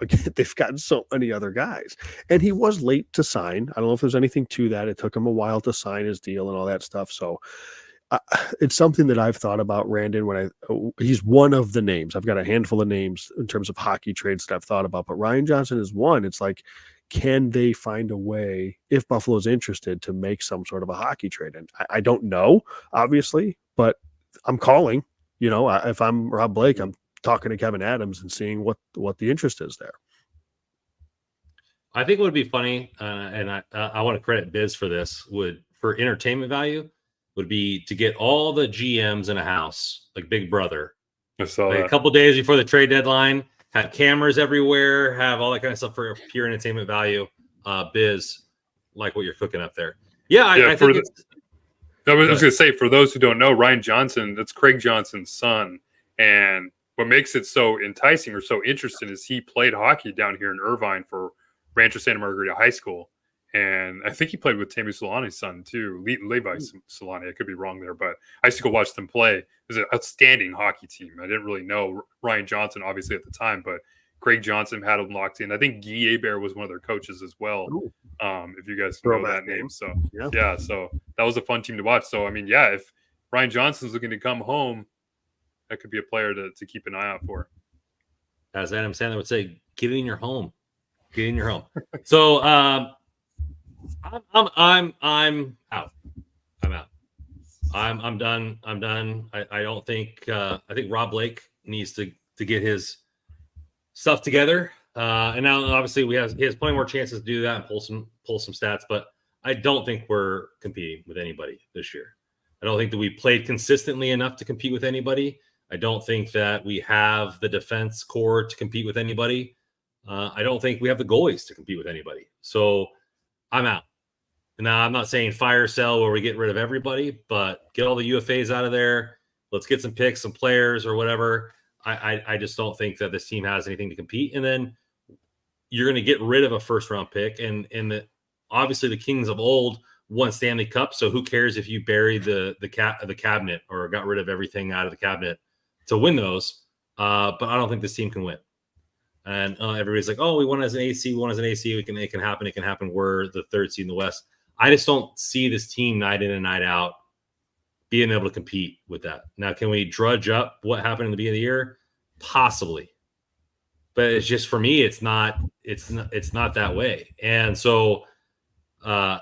again, they've gotten so many other guys. And he was late to sign. I don't know if there's anything to that. It took him a while to sign his deal and all that stuff. So it's something that I've thought about, Randon, he's one of the names. I've got a handful of names in terms of hockey trades that I've thought about, but Ryan Johnson is one. It's like, can they find a way, if Buffalo's interested, to make some sort of a hockey trade? And I don't know, obviously, but I'm calling. If I'm Rob Blake, I'm talking to Kevin Adams and seeing what the interest is there. I think what would be funny, and I want to credit Biz for this, for entertainment value, would be to get all the GMs in a house, like Big Brother, I saw like that. a couple days before the trade deadline, have cameras everywhere, have all that kind of stuff for pure entertainment value. Biz, like what you're cooking up there. Yeah, I think I was going to say, for those who don't know, Ryan Johnson, that's Craig Johnson's son. And what makes it so enticing or so interesting is he played hockey down here in Irvine for Rancho Santa Margarita High School. And I think he played with Tammy Solani's son, too, Levi Solani. I could be wrong there, but I used to go watch them play. It was an outstanding hockey team. I didn't really know Ryan Johnson, obviously, at the time, but Craig Johnson had him locked in. I think Guy Hebert was one of their coaches as well, if you guys know that name. So, yeah, so that was a fun team to watch. So, I mean, yeah, if Ryan Johnson's looking to come home, that could be a player to keep an eye out for. As Adam Sandler would say, get in your home. Get in your home. So, I'm out. I'm out. I'm done. I'm done. I don't think I think Rob Blake needs to get his stuff together. And now obviously he has plenty more chances to do that and pull some stats, but I don't think we're competing with anybody this year. I don't think that we played consistently enough to compete with anybody. I don't think that we have the defense core to compete with anybody. I don't think we have the goalies to compete with anybody. So I'm out. Now, I'm not saying fire sell where we get rid of everybody, but get all the UFAs out of there. Let's get some picks, some players or whatever. I just don't think that this team has anything to compete. And then you're going to get rid of a first-round pick. And obviously the Kings of old won Stanley Cup, so who cares if you buried the cabinet or got rid of everything out of the cabinet to win those. But I don't think this team can win. And everybody's like, oh, we won as an AC. It can happen. We're the third seed in the West. I just don't see this team night in and night out being able to compete with that. Now, can we drudge up what happened in the beginning of the year? Possibly. But it's just, for me, it's not that way. And so, I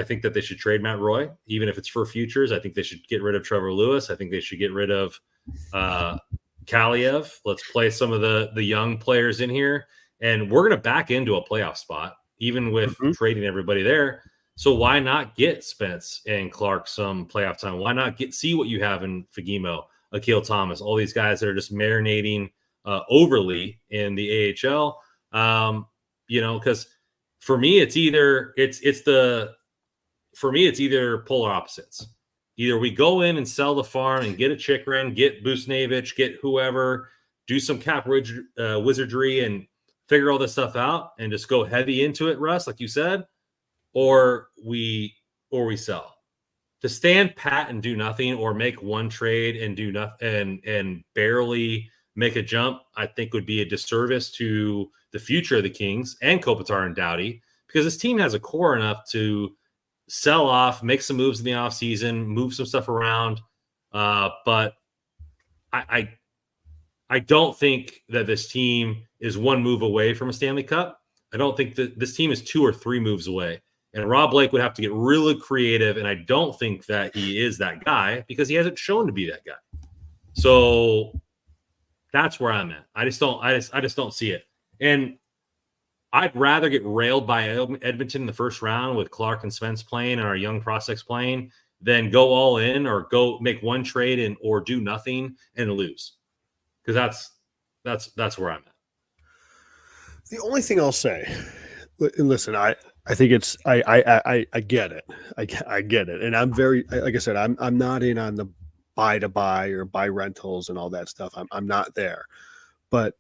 think that they should trade Matt Roy, even if it's for futures. I think they should get rid of Trevor Lewis. I think they should get rid of Kaliev. Let's play some of the young players in here. And we're going to back into a playoff spot, even with trading everybody there. So why not get Spence and Clark some playoff time? Why not see what you have in Fagemo, Akil Thomas, all these guys that are just marinating overly in the AHL? Because for me, it's either polar opposites. Either we go in and sell the farm and get a Chikrin, get Busnevich, get whoever, do some cap wizardry and figure all this stuff out and just go heavy into it, Russ, like you said, or we sell. To stand pat and do nothing, or make one trade and do nothing and barely make a jump, I think would be a disservice to the future of the Kings and Kopitar and Doughty, because this team has a core enough to sell off, make some moves in the offseason, move some stuff around. But I don't think that this team is one move away from a Stanley Cup. I don't think that this team is 2 or 3 moves away. And Rob Blake would have to get really creative, and I don't think that he is that guy because he hasn't shown to be that guy. So that's where I'm at. I just don't see it. And I'd rather get railed by Edmonton in the first round with Clark and Spence playing and our young prospects playing than go all in or go make one trade or do nothing and lose. Because that's where I'm at. The only thing I'll say, and listen, I think it's I get it. I get it. And I'm very, like I said, I'm not in on the buy to buy or buy rentals and all that stuff. I'm not there. But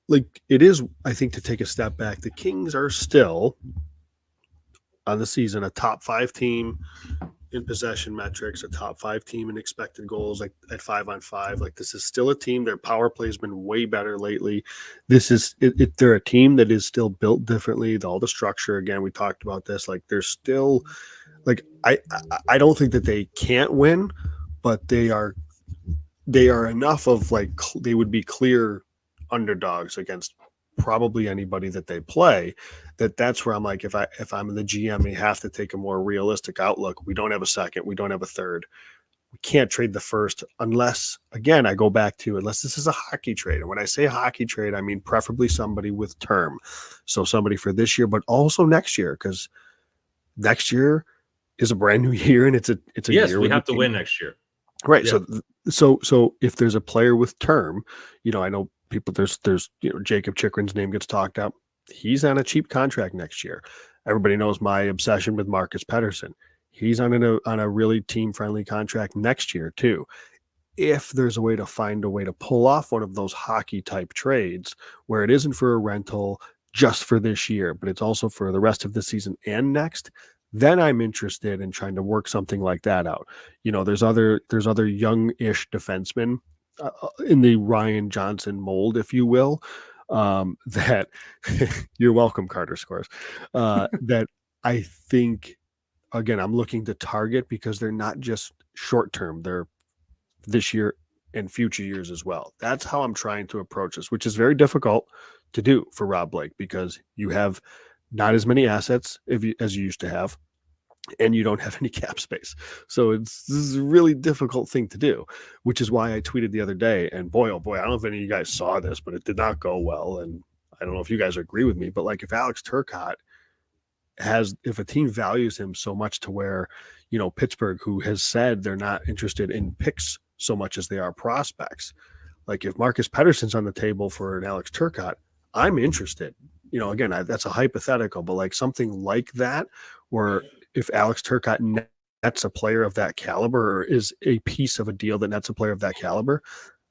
like, it is, I think, to take a step back, the Kings are still on the season, a top 5 team in possession metrics, a top 5 team in expected goals, like at 5-on-5. Like, this is still a team. Their power play has been way better lately. This is they're a team that is still built differently. All the structure, again, we talked about this. Like, they're still like, I don't think that they can't win, but they are enough of like they would be clear underdogs against probably anybody that they play. That's where I'm like, if I'm the GM, we have to take a more realistic outlook. We don't have a second, we don't have a third. We can't trade the first unless, again, I go back to, unless this is a hockey trade. And when I say hockey trade, I mean preferably somebody with term. So somebody for this year, but also next year, because next year is a brand new year, and it's a yes, year we have to win next year. Right. Yeah. So if there's a player with term, I know people, there's Jacob Chikrin's name gets talked up. He's on a cheap contract next year. Everybody knows my obsession with Marcus Pettersson. He's on a really team friendly contract next year too. If there's a way to find a way to pull off one of those hockey type trades where it isn't for a rental just for this year, but it's also for the rest of the season and next, then I'm interested in trying to work something like that out. There's other young-ish defensemen in the Ryan Johnson mold, if you will, that you're welcome, Carter Scores, that I think, again, I'm looking to target because they're not just short-term, they're this year and future years as well. That's how I'm trying to approach this, which is very difficult to do for Rob Blake because you have not as many assets as you used to have, and you don't have any cap space. So this is a really difficult thing to do, which is why I tweeted the other day, and boy, oh boy, I don't know if any of you guys saw this, but it did not go well. And I don't know if you guys agree with me, but like, if Alex Turcotte if a team values him so much to where, Pittsburgh, who has said they're not interested in picks so much as they are prospects, like if Marcus Pettersson's on the table for an Alex Turcotte, I'm interested. Again, that's a hypothetical, but like something like that, where if Alex Turcotte nets a player of that caliber, or is a piece of a deal that nets a player of that caliber,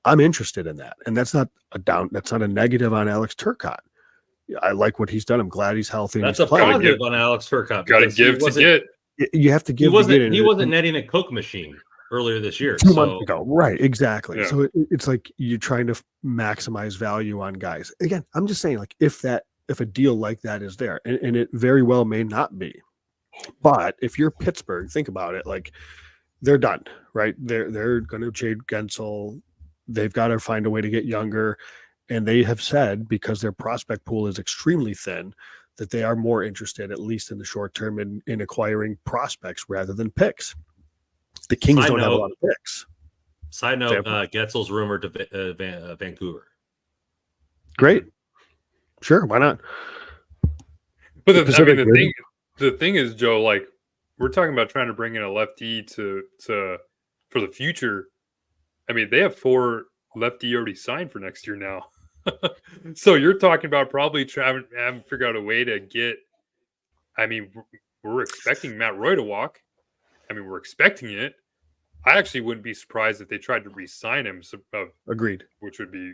I'm interested in that. And that's not a negative on Alex Turcotte. I like what he's done. I'm glad he's healthy. That's a positive on Alex Turcotte. Got to give to get. You have to give to get. He wasn't netting a Coke machine earlier this year. 2 months ago. Right, exactly. Yeah. So it's like you're trying to maximize value on guys. Again, I'm just saying, like, if a deal like that is there, and it very well may not be, but if you're Pittsburgh, think about it, like, they're done, right? They're going to trade Gensel. They've got to find a way to get younger. And they have said, because their prospect pool is extremely thin, that they are more interested, at least in the short term, in acquiring prospects rather than picks. The Kings don't have a lot of picks. Side note, Getzel's rumored to Vancouver. Great. Sure, why not? But the thing is, Joe, like, we're talking about trying to bring in a lefty to for the future. I mean, they have 4 lefty already signed for next year now. So you're talking about probably having to figure out a way to get. I mean, we're expecting Matt Roy to walk. I mean, we're expecting it. I actually wouldn't be surprised if they tried to re-sign him. Agreed. Which would be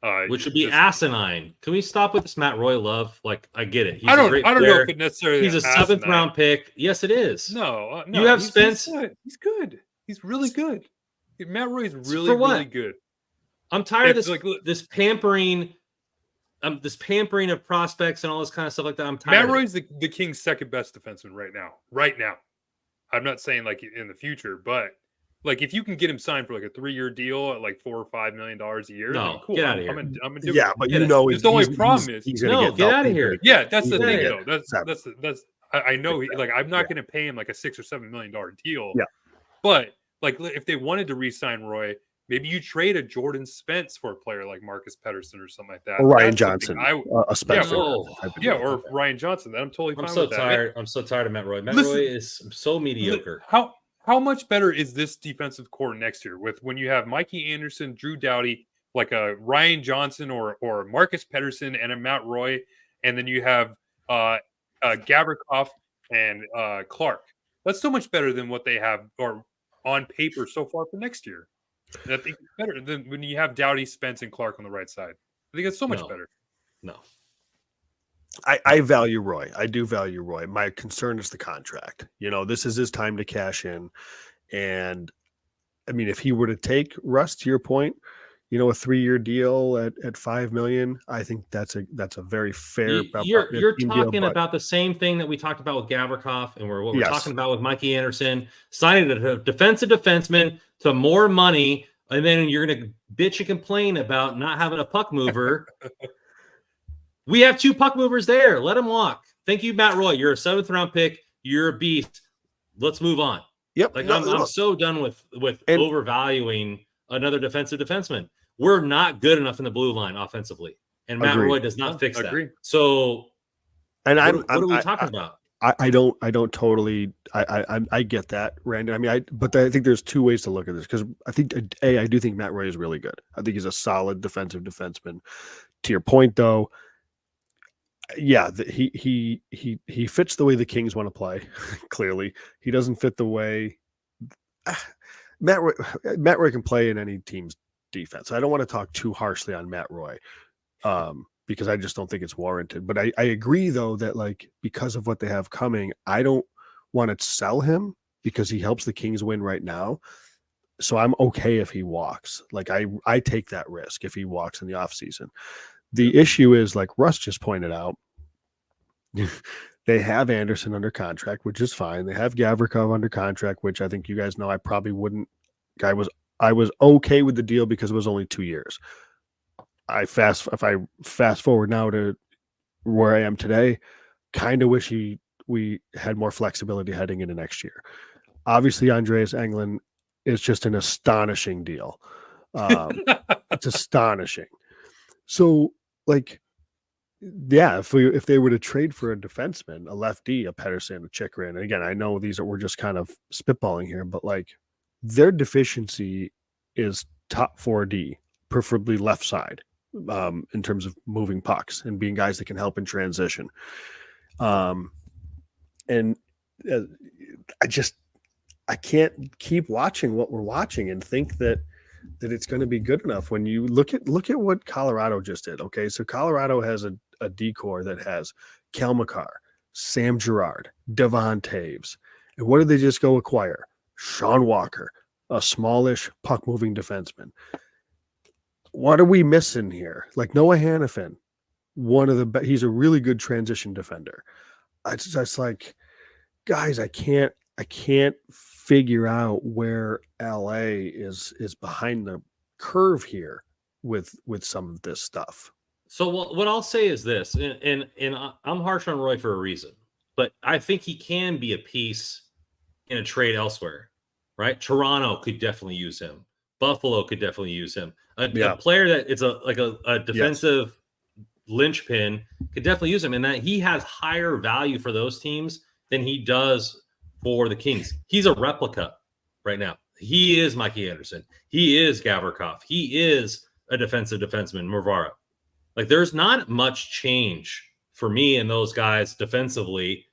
asinine. Can we stop with this Matt Roy love? Like, I get it. I don't know if it necessarily. He's a 7th round pick. Yes, it is. No. You have Spence. He's good. He's really good. Matt Roy is really good. I'm tired of this pampering. This pampering of prospects and all this kind of stuff like that. I'm tired. Matt Roy's the Kings' second best defenseman right now. Right now. I'm not saying like in the future, but like if you can get him signed for like a 3-year deal at like $4 or $5 million a year, no, cool. Get out of here. I'm yeah, but the only problem is he's get out of here. Yeah, that's the thing though. That's I know I'm not going to pay him like a $6 or $7 million deal. Yeah, but like if they wanted to re-sign Roy, maybe you trade a Jordan Spence for a player like Marcus Pettersson or something like that. Or Ryan Johnson. A Spence. Or Ryan Johnson. That I'm totally fine with that. I'm so tired of Matt Roy. Roy is so mediocre. How much better is this defensive core next year when you have Mikey Anderson, Drew Doughty, like a Ryan Johnson or Marcus Pettersson and a Matt Roy, and then you have Gavrikov and Clark. That's so much better than what they have or on paper so far for next year. And I think it's better than when you have Doughty, Spence, and Clark on the right side. I think it's so much better. No. I value Roy. I do value Roy. My concern is the contract. This is his time to cash in. And I mean, if he were to take Russ, to your point, a 3-year deal at $5 million, I think that's a very fair You're team deal. talking But about the same thing that we talked about with Gavrikov, and what we're yes, talking about with Mikey Anderson, signing a defensive defenseman to more money, and then you're going to bitch and complain about not having a puck mover. We have 2 puck movers there. Let him walk. Thank you, Matt Roy. You're a 7th round pick. You're a beast. Let's move on. yep. Like, No, I'm so done with And- overvaluing another defensive defenseman. We're not good enough in the blue line offensively, and Matt Agreed. Roy does not fix that. Agree. So, And what are we talking about? I don't totally. I get that, Randy. I mean, but I think there's 2 ways to look at this, because I think I do think Matt Roy is really good. I think he's a solid defensive defenseman. To your point, though, yeah, he fits the way the Kings want to play. Clearly, he doesn't fit the way Matt Roy can play in any team's defense. I don't want to talk too harshly on Matt Roy, because I just don't think it's warranted. But I agree, though, that like, because of what they have coming, I don't want to sell him because he helps the Kings win right now. So I'm okay if he walks. Like, I take that risk if he walks in the offseason. The issue is, like Russ just pointed out, they have Anderson under contract, which is fine. They have Gavrikov under contract, which I think you guys know I probably wouldn't. I was okay with the deal because it was only 2 years. If I fast forward now to where I am today, kind of wish we had more flexibility heading into next year. Obviously, Andreas Englund is just an astonishing deal. It's astonishing. So, like, yeah, if they were to trade for a defenseman, a lefty, a Pedersen, a Chikrin, and again, I know we're just kind of spitballing here, but like, their deficiency is top 4D, preferably left side, in terms of moving pucks and being guys that can help in transition. And I can't keep watching what we're watching and think that it's going to be good enough. When you look at what Colorado just did. Okay, so Colorado has a D-core that has Kel McCarr, Sam Girard, Devon Taves, and what did they just go acquire? Sean Walker, a smallish puck-moving defenseman. What are we missing here? Like Noah Hannafin, he's a really good transition defender. It's just like, guys, I can't figure out where LA is behind the curve here with some of this stuff. So what I'll say is this, and I'm harsh on Roy for a reason, but I think he can be a piece in a trade elsewhere, right? Toronto could definitely use him. Buffalo could definitely use him. A player that it's a defensive linchpin could definitely use him, and that he has higher value for those teams than he does for the Kings. He's a replica right now. He is Mikey Anderson. He is Gavrikov. He is a defensive defenseman, Mervara. Like, there's not much change for me and those guys defensively.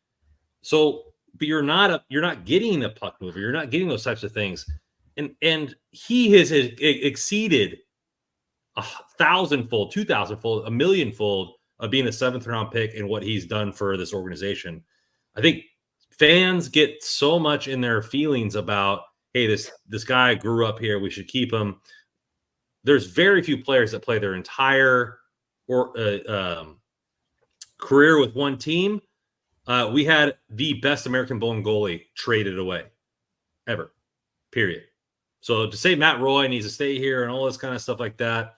So, but you're not getting a puck mover. You're not getting those types of things. And he has exceeded 1,000-fold, 2,000-fold, 1,000,000-fold of being a 7th round pick and what he's done for this organization. I think fans get so much in their feelings about, hey, this guy grew up here, we should keep him. There's very few players that play their entire career with one team. We had the best American-born goalie traded away ever, period. So to say Matt Roy needs to stay here and all this kind of stuff like that,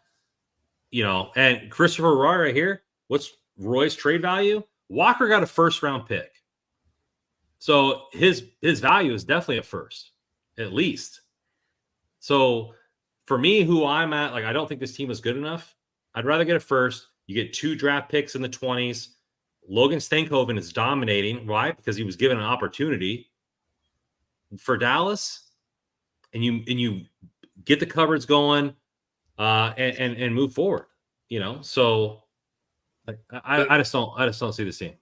and Christopher Roy right here, what's Roy's trade value? Walker got a 1st-round pick. So his value is definitely a 1st, at least. So for me, who I'm at, like, I don't think this team is good enough. I'd rather get a 1st. You get 2 draft picks in the 20s. Logan Stankoven is dominating. Why? Because he was given an opportunity for Dallas, and you get the coverage going, and move forward. So I just don't see this team.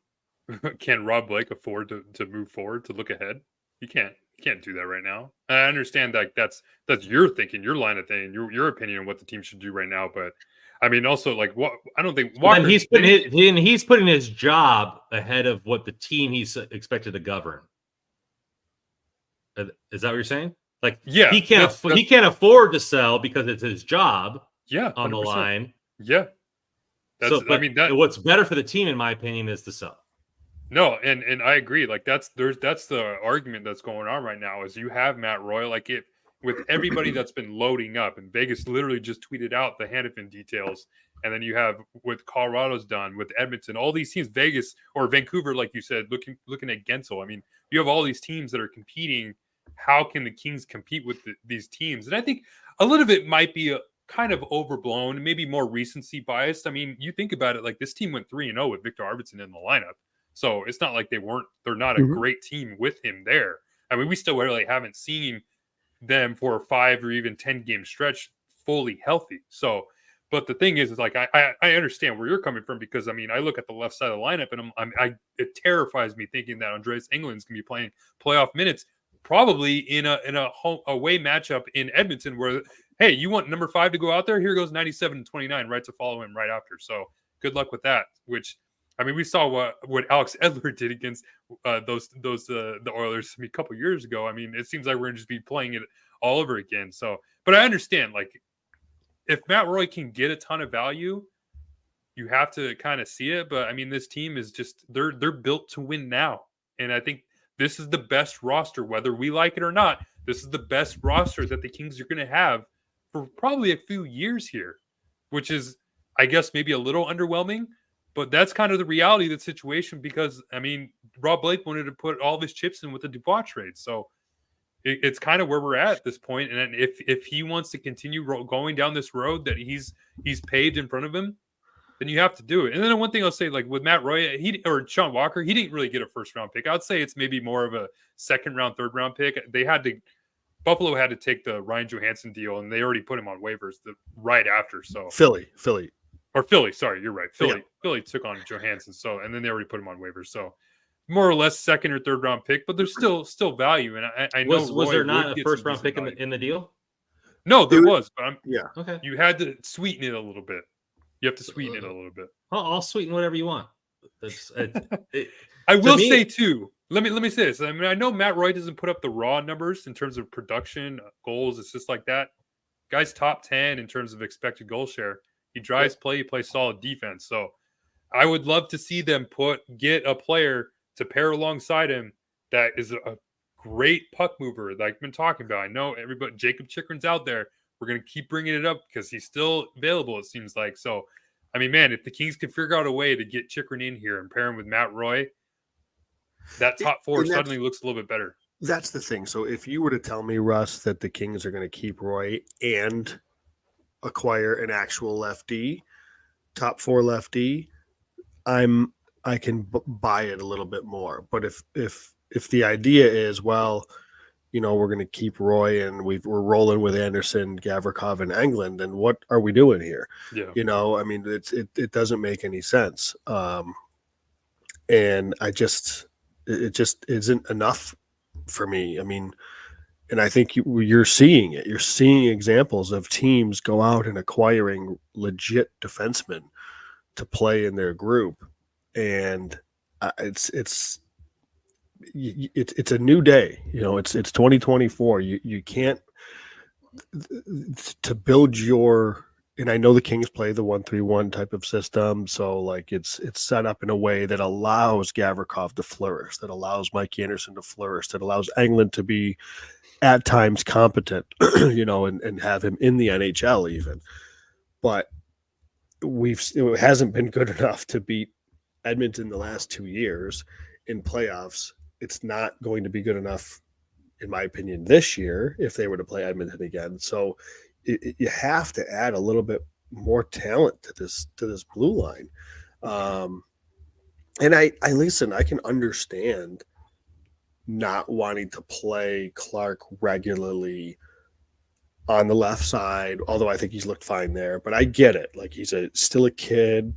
Can Rob Blake afford to move forward, to look ahead? He can't do that right now. I understand that that's your thinking, your line of thinking, your opinion on what the team should do right now. But I mean, also like what I don't think Then Walker. he's putting his job ahead of what the team he's expected to govern. Is that what you're saying? Like, Yeah, he can't afford to sell because it's his job yeah, on the 100%. line. Yeah, I mean, what's better for the team, in my opinion, is to sell. No, and I agree. Like that's the argument that's going on right now is you have Matt Roy, like it with everybody that's been loading up, and Vegas literally just tweeted out the Hannafin details, and then you have what Colorado's done with Edmonton, all these teams, Vegas or Vancouver, like you said, looking at Gensel. I mean, you have all these teams that are competing. How can the Kings compete with these teams? And I think a little bit might be a kind of overblown, maybe more recency biased. I mean, you think about it, like this team went 3-0 with Victor Arvidsson in the lineup. So it's not like they're not a great team with him there. I mean, we still really haven't seen them for a 5 or even 10 game stretch fully healthy. So, but the thing is like, I understand where you're coming from, because I mean, I look at the left side of the lineup and it terrifies me thinking that Andreas Englund's going to be playing playoff minutes, probably in a home away matchup in Edmonton where, hey, you want number 5 to go out there? Here goes 97-29 right to follow him right after. So good luck with that, which, I mean, we saw what Alex Edler did against the Oilers a couple years ago. I mean, it seems like we're going to just be playing it all over again. So, but I understand, like, if Matt Roy can get a ton of value, you have to kind of see it. But I mean, this team is just they're built to win now, and I think this is the best roster, whether we like it or not. This is the best roster that the Kings are going to have for probably a few years here, which is, I guess, maybe a little underwhelming. But that's kind of the reality of the situation, because, I mean, Rob Blake wanted to put all of his chips in with the Dubois trade. So it's kind of where we're at this point. And if he wants to continue going down this road that he's paved in front of him, then you have to do it. And then one thing I'll say, like with Matt Roy or Sean Walker, he didn't really get a first round pick. I'd say it's maybe more of a second round, third round pick. Buffalo had to take the Ryan Johansson deal, and they already put him on waivers right after. So Philly. Or Philly, sorry, you're right. Philly. Yeah. Philly took on Johansson, and then they already put him on waivers. So more or less second or third round pick, but there's still value. And I know was there not a first round pick in the deal? No, there was, but Okay. You had to sweeten it a little bit. You have to sweeten it a little bit. I'll sweeten whatever you want. I will say too. Let me say this. I mean, I know Matt Roy doesn't put up the raw numbers in terms of production, goals, it's just like that. Guy's top 10 in terms of expected goal share. He drives play. He plays solid defense. So I would love to see them get a player to pair alongside him that is a great puck mover that I've been talking about. I know everybody, Jacob Chikrin's out there. We're going to keep bringing it up because he's still available, it seems like. So, I mean, man, if the Kings could figure out a way to get Chikrin in here and pair him with Matt Roy, that top 4 suddenly looks a little bit better. That's the thing. So if you were to tell me, Russ, that the Kings are going to keep Roy and acquire an actual lefty, top 4 lefty, I can buy it a little bit more. But if the idea is, well, you know, we're going to keep Roy and we're rolling with Anderson, Gavrikov, and Englund, then what are we doing here? Yeah. You know, I mean, it doesn't make any sense. And it just isn't enough for me. I mean, and I think you're seeing it. You're seeing examples of teams go out and acquiring legit defensemen to play in their group, and it's a new day. You know, it's 2024. You can't to build your. And I know the Kings play the 1-3-1 type of system, so like it's set up in a way that allows Gavrikov to flourish, that allows Mike Anderson to flourish, that allows Englund to be at times competent, you know, and have him in the NHL even. But it hasn't been good enough to beat Edmonton the last 2 years in playoffs. It's not going to be good enough, in my opinion, this year if they were to play Edmonton again. So you have to add a little bit more talent to this blue line. And I listen, I can understand not wanting to play Clark regularly on the left side, although I think he's looked fine there, but I get it. Like, he's still a kid.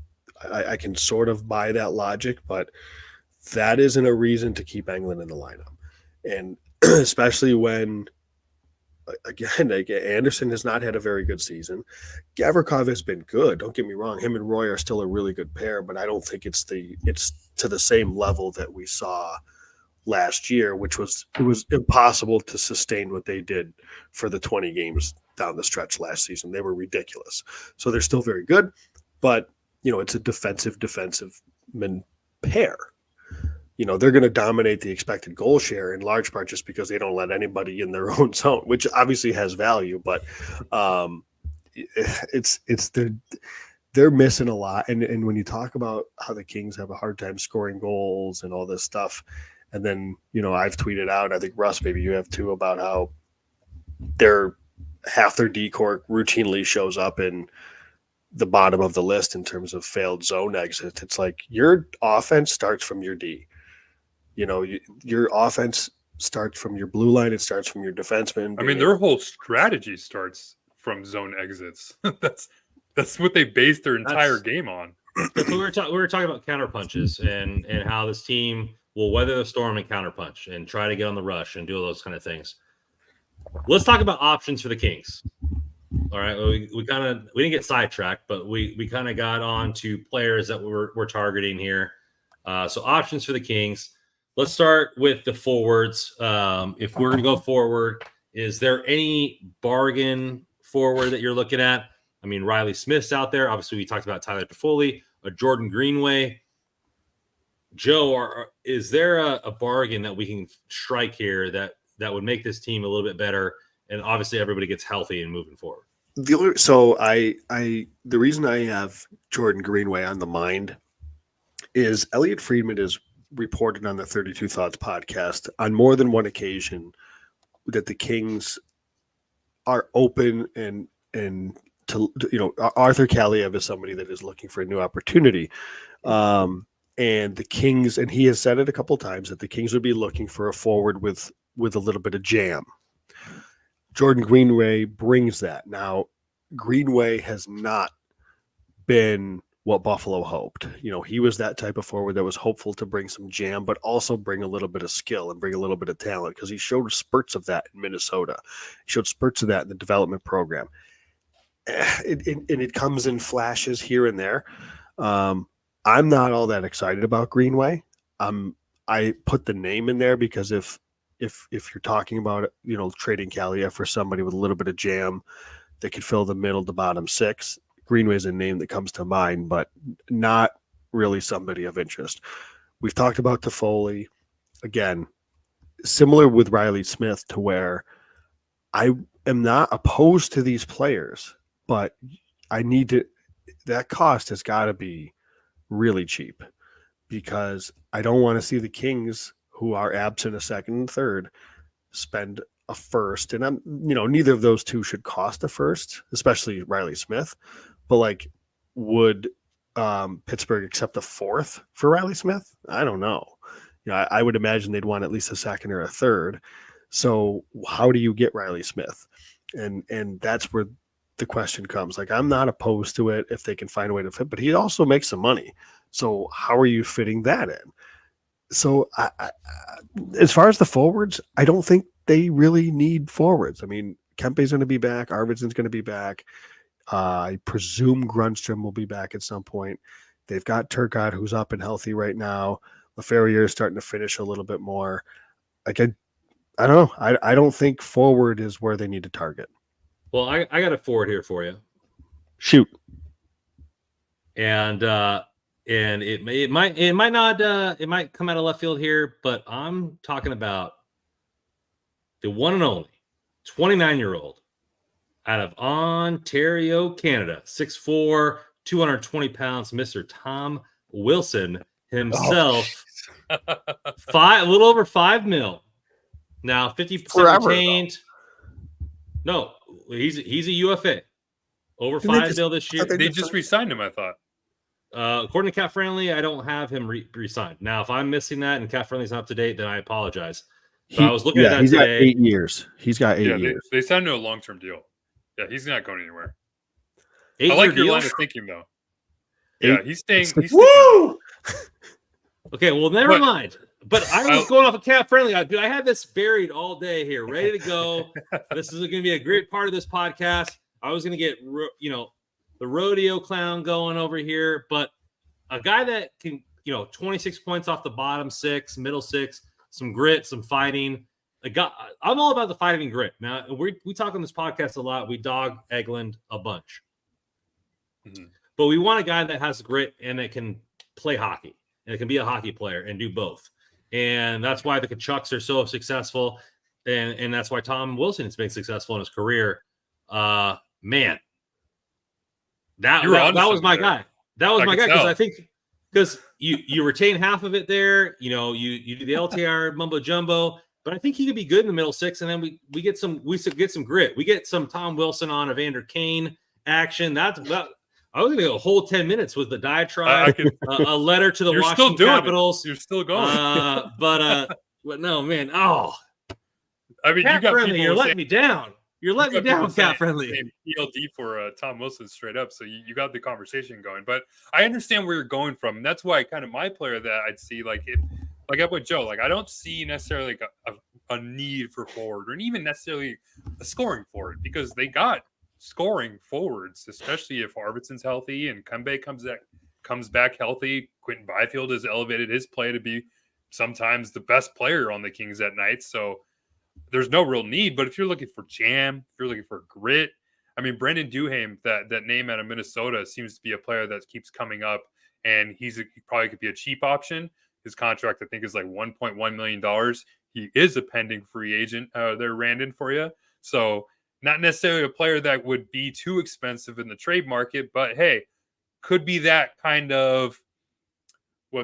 I can sort of buy that logic, but that isn't a reason to keep Englund in the lineup. And especially when again, like Anderson has not had a very good season. Gavrikov has been good. Don't get me wrong. Him and Roy are still a really good pair, but I don't think it's to the same level that we saw last year, which was impossible to sustain what they did for the 20 games down the stretch last season. They were ridiculous. So they're still very good, but it's a defensive pair. They're going to dominate the expected goal share in large part just because they don't let anybody in their own zone, which obviously has value, but they're missing a lot. And when you talk about how the Kings have a hard time scoring goals and all this stuff, and then, I've tweeted out, I think Russ, maybe you have too, about how half their D-cork routinely shows up in the bottom of the list in terms of failed zone exits. It's like your offense starts from your D. Your offense starts from your blue line. It starts from your defenseman. I mean, their whole strategy starts from zone exits. That's what they base their entire game on. That's what we were talking about counterpunches and how this team will weather the storm and counterpunch and try to get on the rush and do all those kind of things. Let's talk about options for the Kings. All right, we didn't get sidetracked, but we kind of got on to players that we're targeting here. So options for the Kings. Let's start with the forwards. If we're going to go forward, is there any bargain forward that you're looking at? I mean, Riley Smith's out there. Obviously, we talked about Tyler Toffoli, a Jordan Greenway. Joe, is there a bargain that we can strike here that would make this team a little bit better? And obviously, everybody gets healthy and moving forward. The reason I have Jordan Greenway on the mind is Elliot Friedman is reported on the 32 Thoughts podcast on more than one occasion that the Kings are open and to Arthur Kaliev is somebody that is looking for a new opportunity. And the Kings, and he has said it a couple of times, that the Kings would be looking for a forward with a little bit of jam. Jordan Greenway brings that. Now, Greenway has not been what Buffalo hoped. He was that type of forward that was hopeful to bring some jam, but also bring a little bit of skill and bring a little bit of talent, because he showed spurts of that in Minnesota. He showed spurts of that in the development program. It comes in flashes here and there. I'm not all that excited about Greenway. I put the name in there because if you're talking about trading Kaliev for somebody with a little bit of jam that could fill the middle to bottom six, Greenway is a name that comes to mind, but not really somebody of interest. We've talked about Toffoli. Again, similar with Riley Smith, to where I am not opposed to these players, but that cost has got to be really cheap, because I don't want to see the Kings, who are absent a second and third, spend a first. And neither of those two should cost a first, especially Riley Smith. But would Pittsburgh accept a fourth for Riley Smith? I don't know. I would imagine they'd want at least a second or a third. So how do you get Riley Smith? And that's where the question comes. I'm not opposed to it if they can find a way to fit, but he also makes some money. So how are you fitting that in? So as far as the forwards, I don't think they really need forwards. I mean, Kempe's going to be back. Arvidsson's going to be back. I presume Grunstrom will be back at some point. They've got Turcotte, who's up and healthy right now. LaFerriere is starting to finish a little bit more. I don't know. I don't think forward is where they need to target. Well, I got a forward here for you. Shoot. And it might come out of left field here, but I'm talking about the one and only 29-year-old out of Ontario, Canada, 6'4", 220 pounds, Mr. Tom Wilson himself. A little over $5 million. Now 50% retained. No, he's a UFA. Over $5 million this year. They just re-signed him, I thought. According to Cap Friendly, I don't have him re-signed. Now, if I'm missing that and Cap Friendly's not up to date, then I apologize. I was looking at that today. Got 8 years. He's got 8 years. They signed him to a long-term deal. Yeah, he's not going anywhere. I 8-year like your deal? line of thinking, though. Yeah, he's staying. Woo! Okay, well, never mind. But I was going off a Cap Friendly. I had this buried all day here, ready to go. This is going to be a great part of this podcast. I was going to get, the rodeo clown going over here, but a guy that can, 26 points off the bottom six, middle six, some grit, some fighting. I'm all about the fighting and grit. Now, we talk on this podcast a lot. We dog Egeland a bunch. Mm-hmm. But we want a guy that has grit and that can play hockey. And it can be a hockey player and do both. And that's why the Kachucks are so successful. And that's why Tom Wilson has been successful in his career. Man. That was my guy. That was my guy. Because I think you retain half of it there. You do the LTR mumbo jumbo. But I think he could be good in the middle six. And then we get some grit. We get some Tom Wilson on Evander Kane action. I was going to go a whole 10 minutes with the diatribe, a letter to the Washington Capitals. You're still going. But no, man. Oh, I mean, Cap Friendly, you're letting me down. You're letting me down, Cap Friendly. PLD for Tom Wilson straight up. So you got the conversation going. But I understand where you're going from. And that's why kind of my player that I'd see, like up with Joe, like I don't see necessarily like a need for forward or even necessarily a scoring forward because they got scoring forwards, especially if Arvidsson's healthy and Kembe comes back healthy. Quentin Byfield has elevated his play to be sometimes the best player on the Kings at night. So there's no real need. But if you're looking for jam, if you're looking for grit, I mean, Brendan Duhaime, that name out of Minnesota seems to be a player that keeps coming up, and he probably could be a cheap option. His contract, I think, is like $1.1 million. He is a pending free agent. They're Randon for you. So not necessarily a player that would be too expensive in the trade market, but hey, could be that kind of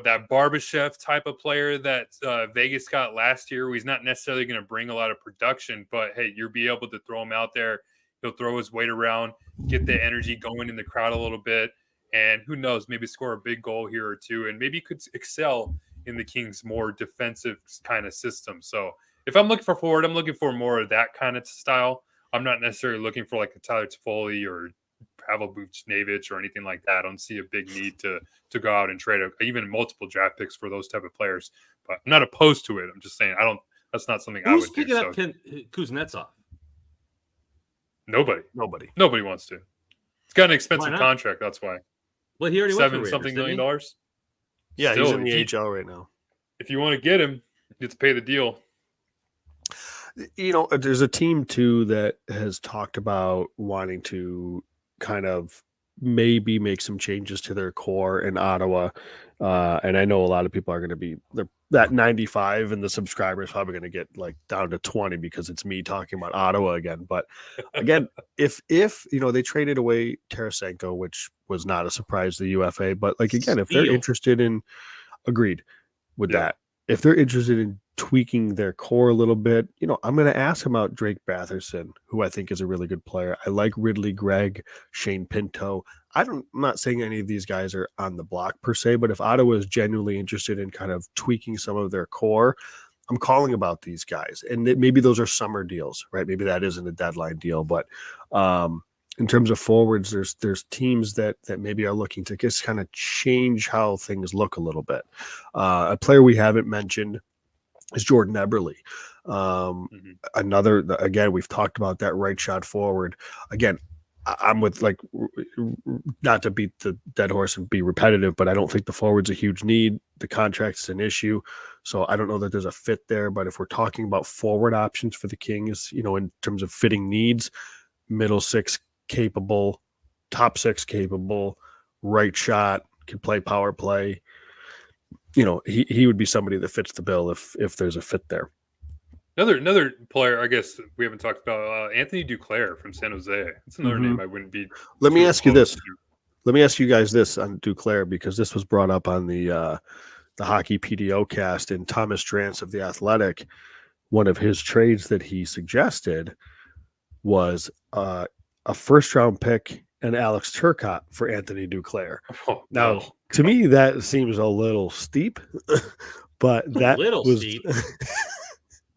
that Barbashev type of player that Vegas got last year. Where he's not necessarily going to bring a lot of production, but hey, you'll be able to throw him out there. He'll throw his weight around, get the energy going in the crowd a little bit, and who knows, maybe score a big goal here or two, and maybe could excel in the Kings' more defensive kind of system. So if I'm looking for forward, I'm looking for more of that kind of style. I'm not necessarily looking for like a Tyler Toffoli or Pavel Buchnevich or anything like that. I don't see a big need to go out and trade even multiple draft picks for those type of players. But I'm not opposed to it. I'm just saying that's not something I would do. Who's picking up Kuznetsov? Nobody wants to. It's got an expensive contract. That's why. Well, he already went $7-something million. Yeah, still, he's in the AHL right now. If you want to get him, you have to pay the deal. There's a team too that has talked about wanting to kind of maybe make some changes to their core in Ottawa. And I know a lot of people are going to be that 95 and the subscribers probably going to get like down to 20 because it's me talking about Ottawa again. But again, if they traded away Tarasenko, which was not a surprise to the UFA, but like, again, if they're interested in agreed with that, if they're interested in tweaking their core a little bit, I'm going to ask about Drake Batherson, who I think is a really good player. I like Ridley Gregg, Shane Pinto. I'm not saying any of these guys are on the block per se, but if Ottawa is genuinely interested in kind of tweaking some of their core, I'm calling about these guys. And maybe those are summer deals, right? Maybe that isn't a deadline deal, but in terms of forwards, there's teams that maybe are looking to just kind of change how things look a little bit. A player we haven't mentioned is Jordan Eberle. Another, again, we've talked about that right shot forward. Again, I'm with, like, not to beat the dead horse and be repetitive, but I don't think the forward's a huge need. The contract's an issue. So I don't know that there's a fit there. But if we're talking about forward options for the Kings, in terms of fitting needs, middle six capable, top six capable, right shot, can play power play. He would be somebody that fits the bill if there's a fit there. Another player, I guess we haven't talked about, Anthony Duclair from San Jose. It's another name I wouldn't be. Let me ask you this. Let me ask you guys this on Duclair, because this was brought up on the Hockey PDO cast, and Thomas Drance of The Athletic. One of his trades that he suggested was a first-round pick and Alex Turcotte for Anthony Duclair. Oh, now, no. To me, that seems a little steep, but that was steep.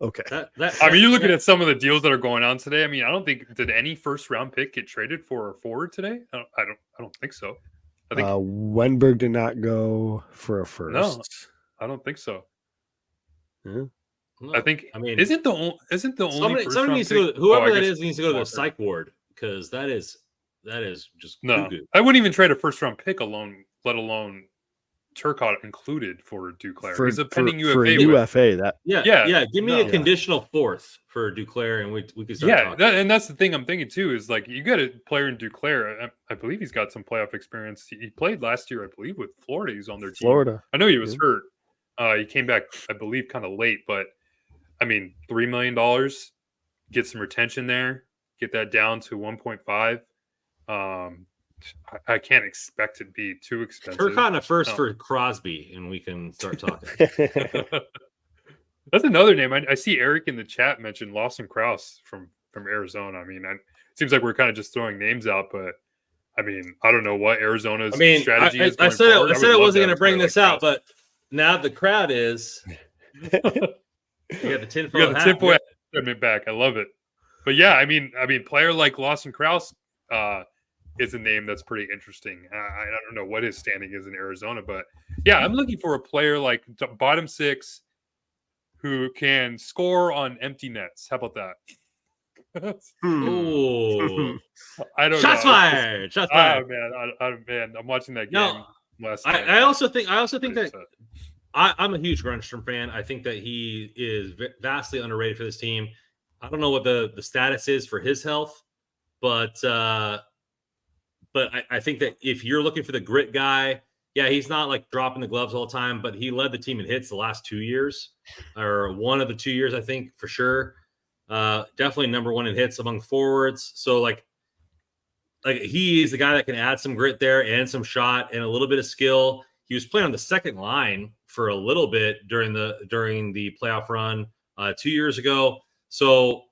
Okay. I mean, you're looking at some of the deals that are going on today. I mean, I don't think did any first-round pick get traded for a forward today. I don't think so. I think Wenberg did not go for a first. No, I don't think so. Yeah. No, I think. I mean, isn't the only somebody first round needs to pick? go. Whoever I that guess is needs to go to the Walker. psych ward because that is just No, cuckoo. I wouldn't even trade a first round pick alone, let alone Turcotte included for Duclair. He's a pending for a UFA. UFA. That Yeah. Give me a no. conditional fourth for Duclair, and we can start Yeah, talking. and that's the thing I'm thinking too is like you got a player in Duclair. I believe he's got some playoff experience. He played last year, I believe, with Florida. He's on their team. Florida. I know he was Yeah. hurt. He came back, I believe, kind of late, but I mean, $3 million, get some retention there, get that down to 1.5. I can't expect it to be too expensive. Turcotte in a first for Crosby, and we can start talking. That's another name. I see Eric in the chat mentioned Lawson Krause from Arizona. I mean, it seems like we're kind of just throwing names out, but I mean, I don't know what Arizona's strategy is. I said forward. I said I wasn't going to have a bring player this like out, Krause. but now the crowd is. You got the tinfoil We got the hat. tinfoil hat segment back. I love it. But yeah, I mean, player like Lawson Krause is a name that's pretty interesting. I don't know what his standing is in Arizona, but yeah, I'm looking for a player like bottom six who can score on empty nets. How about that? Oh, I don't shots know. fired! Shots fired! Man, I'm watching that game No, last night. I also think that upset. I'm a huge Grunstrom fan. I think that he is vastly underrated for this team. I don't know what the status is for his health, but I think that if you're looking for the grit guy, yeah, he's not like dropping the gloves all the time, but he led the team in hits the last 2 years, or one of the 2 years, I think, for sure. Definitely number one in hits among forwards. So like he is the guy that can add some grit there and some shot and a little bit of skill. He was playing on the second line for a little bit during the playoff run 2 years ago. So,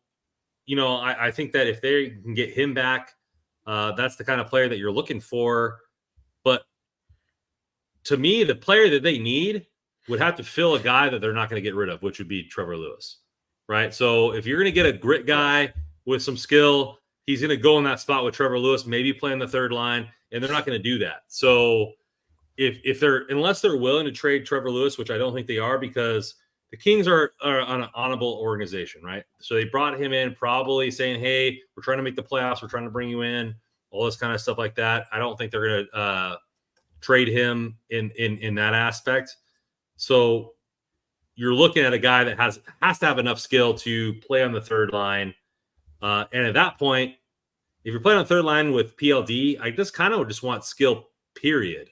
I think that if they can get him back, that's the kind of player that you're looking for. But to me, the player that they need would have to fill a guy that they're not going to get rid of, which would be Trevor Lewis, right? So if you're going to get a grit guy with some skill, he's going to go in that spot with Trevor Lewis, maybe play in the third line, and they're not going to do that. So unless they're willing to trade Trevor Lewis, which I don't think they are, because the Kings are an honorable organization, right? So they brought him in probably saying, hey, we're trying to make the playoffs. We're trying to bring you in, all this kind of stuff like that. I don't think they're going to trade him in that aspect. So you're looking at a guy that has to have enough skill to play on the third line. And at that point, if you're playing on the third line with PLD, I just kind of just want skill, period.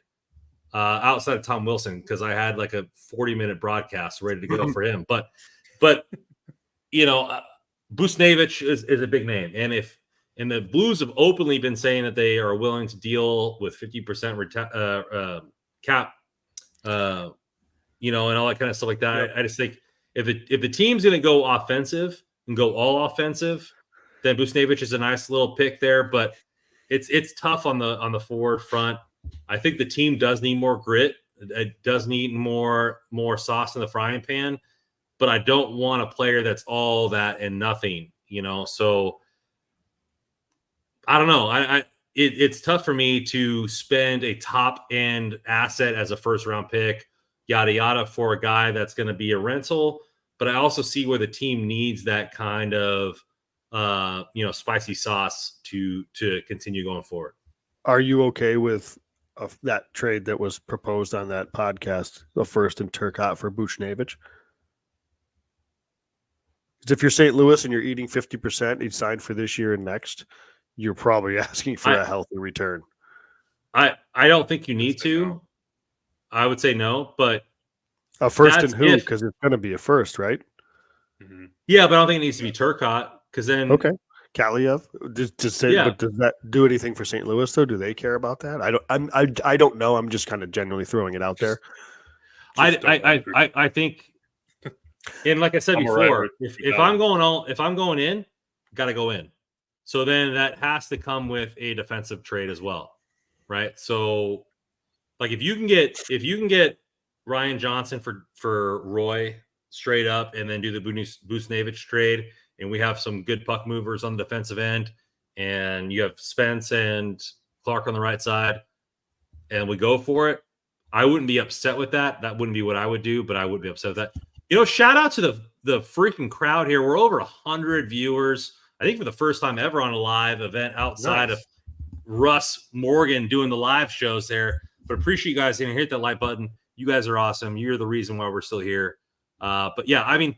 Outside of Tom Wilson, because I had like a 40-minute broadcast ready to go for him. But Busnevich is a big name. And the Blues have openly been saying that they are willing to deal with 50% cap, and all that kind of stuff like that. Yep. I just think if the team's going to go offensive and go all offensive, then Busnevich is a nice little pick there. But it's tough on the forward front. I think the team does need more grit. It does need more sauce in the frying pan, but I don't want a player that's all that and nothing, So I don't know. It's tough for me to spend a top end asset as a first round pick, yada yada, for a guy that's going to be a rental. But I also see where the team needs that kind of spicy sauce to continue going forward. Are you okay with that trade that was proposed on that podcast, the first in Turcotte for Buchnevich? Because if you're St. Louis and you're eating 50%, he's signed for this year and next, you're probably asking for a healthy return. I don't think you need to. No. I would say no, but A first and who? Because it's going to be a first, right? Mm-hmm. Yeah, but I don't think it needs to be Turcotte, because then Kaliev. But does that do anything for St. Louis though? Do they care about that? I don't know. I'm just kind of generally throwing it out there. I think, and like I said before, if I'm going in, got to go in. So then that has to come with a defensive trade as well, right? So, like if you can get Ryan Johnson for Roy straight up, and then do the Busnevich trade, and we have some good puck movers on the defensive end, and you have Spence and Clark on the right side, and we go for it, I wouldn't be upset with that. That wouldn't be what I would do, but I would be upset with that. Shout out to the freaking crowd here. We're over 100 viewers. I think for the first time ever on a live event outside of Russ Morgan doing the live shows there. But appreciate you guys and hit that like button. You guys are awesome. You're the reason why we're still here. But yeah, I mean,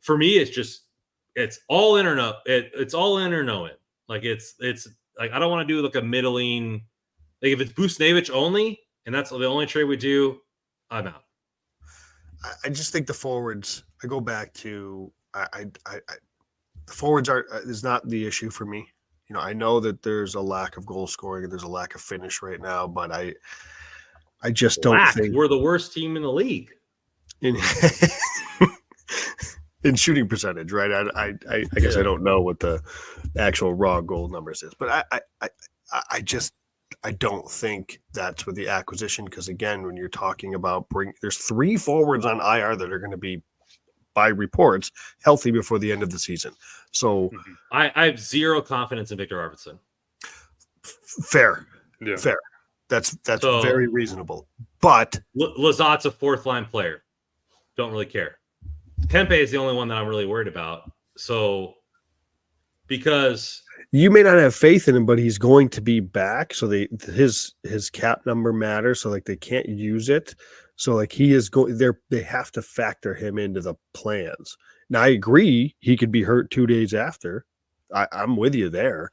for me, it's all in or no. It's all in or no in. Like it's like I don't want to do like a middling. Like if it's Busnevich only, and that's the only trade we do, I'm out. I just think the forwards. I go back to the forwards is not the issue for me. I know that there's a lack of goal scoring and there's a lack of finish right now, but I just don't think we're the worst team in the league in in shooting percentage, right? I guess I don't know what the actual raw goal numbers is, but I don't think that's with the acquisition, because again, when you're talking about there's 3 forwards on IR that are going to be, by reports, healthy before the end of the season. So I have zero confidence in Victor Arvidsson. Fair. That's very reasonable. But Lazat's a 4th line player. Don't really care. Kempe is the only one that I'm really worried about. So because you may not have faith in him, but he's going to be back. So his cap number matters. So like they can't use it. So like he is going there. They have to factor him into the plans. Now I agree he could be hurt 2 days after. I'm with you there,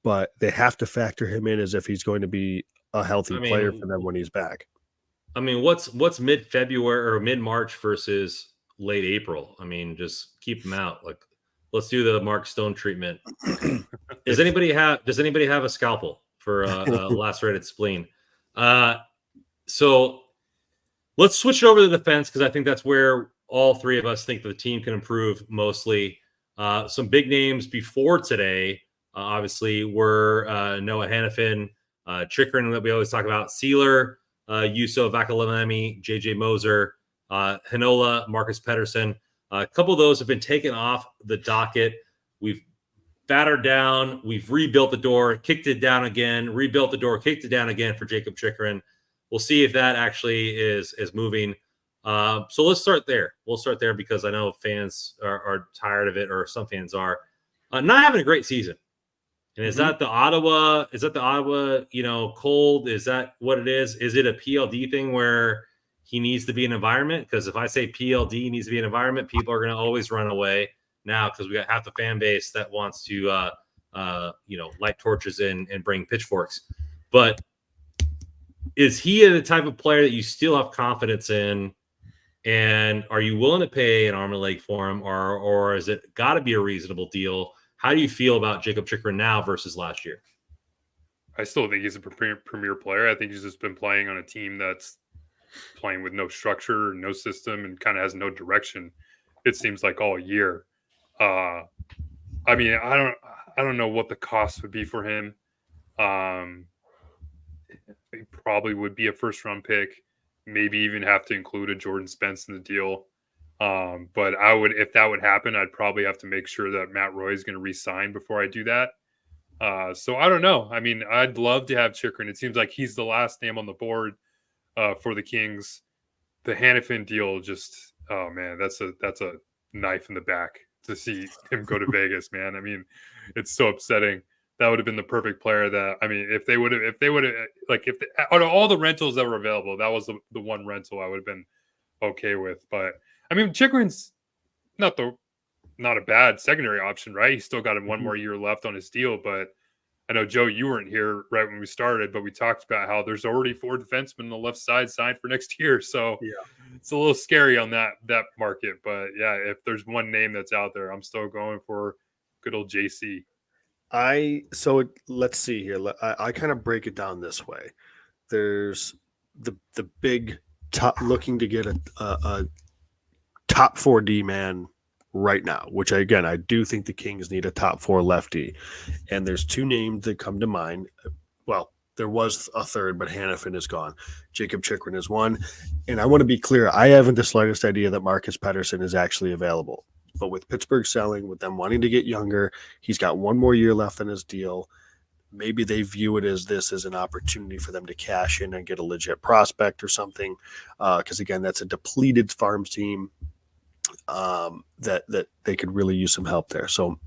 but they have to factor him in as if he's going to be a healthy player for them when he's back. I mean, what's mid-February or mid-March versus late April? I mean, just keep him out. Like, let's do the Mark Stone treatment. Does anybody have a scalpel for a lacerated spleen? So let's switch it over to the defense, because I think that's where all 3 of us think the team can improve mostly. Some big names before today, obviously, were Noah Hannafin, Chikrin that we always talk about, Sealer, Juuso Vakulamemi, JJ Moser, Hinola, Marcus Pettersson. A couple of those have been taken off the docket. We've battered down. We've rebuilt the door, kicked it down again, rebuilt the door, kicked it down again for Jacob Chikrin. We'll see if that actually is moving. So let's start there. We'll start there because I know fans are tired of it, or some fans are. Not having a great season. And is that the Ottawa? Is that the Ottawa, cold? Is that what it is? Is it a PLD thing where he needs to be an environment? Because if I say PLD needs to be an environment, people are going to always run away now, because we got half the fan base that wants to, light torches and bring pitchforks. But is he the type of player that you still have confidence in? And are you willing to pay an arm and a leg for him, or is it got to be a reasonable deal? How do you feel about Jacob Chikrin now versus last year? I still think he's a premier player. I think he's just been playing on a team that's playing with no structure, no system, and kind of has no direction, it seems like, all year. I mean, I don't know what the cost would be for him. He probably would be a 1st-round pick, maybe even have to include a Jordan Spence in the deal. But if that would happen, I'd probably have to make sure that Matt Roy is going to re-sign before I do that. So I don't know. I mean, I'd love to have Chikrin. It seems like he's the last name on the board for the Kings. The Hannafin deal, just, oh man, that's a knife in the back to see him go to Vegas, man. I mean, it's so upsetting. That would have been the perfect player that, I mean, if they would have, out of all the rentals that were available, that was the one rental I would have been okay with. But I mean, Chikrin's not a bad secondary option, right? He's still got 1 more year left on his deal. But I know, Joe, you weren't here right when we started, but we talked about how there's already 4 defensemen on the left side signed for next year. So it's a little scary on that market. But yeah, if there's one name that's out there, I'm still going for good old JC. Let's see here. I kind of break it down this way. There's the big top, looking to get a top 4D man right now, which I do think the Kings need a top 4 lefty. And there's 2 names that come to mind. Well, there was a third, but Hannafin is gone. Jacob Chikrin is one. And I want to be clear, I haven't the slightest idea that Marcus Pettersson is actually available. But with Pittsburgh selling, with them wanting to get younger, he's got 1 more year left on his deal. Maybe they view it as an opportunity for them to cash in and get a legit prospect or something. Because again, that's a depleted farm team. that they could really use some help there. So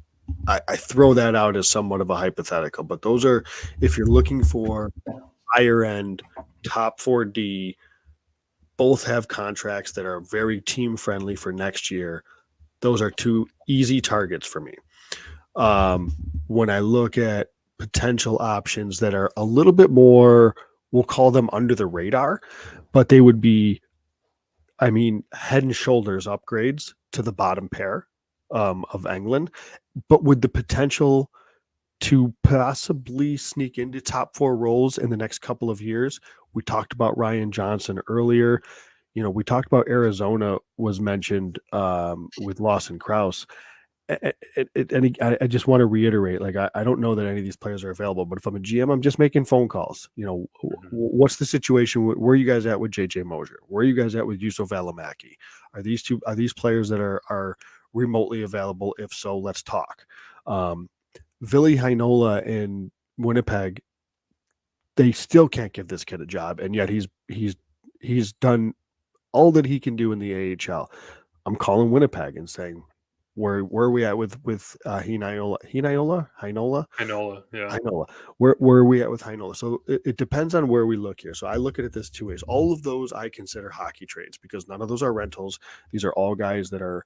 I throw that out as somewhat of a hypothetical, but those are, if you're looking for higher end top 4D, both have contracts that are very team friendly for next year. Those are two easy targets for me. When I look at potential options that are a little bit more, we'll call them under the radar, but they would be, I mean, head and shoulders upgrades to the bottom pair of England, but with the potential to possibly sneak into top 4 roles in the next couple of years. We talked about Ryan Johnson earlier. We talked about Arizona was mentioned with Lawson Krause. And I just want to reiterate, like, I don't know that any of these players are available, but if I'm a GM, I'm just making phone calls. What's the situation? Where are you guys at with JJ Mosier? Where are you guys at with Yusuf Alamaki? Are these players that are remotely available? If so, let's talk. Ville Heinola in Winnipeg, they still can't give this kid a job, and yet he's done all that he can do in the AHL. I'm calling Winnipeg and saying, where are we at with Heinola? Yeah. Heinola. Where are we at with Heinola? So it depends on where we look here. So I look at it this two ways. All of those I consider hockey trades because none of those are rentals. These are all guys that are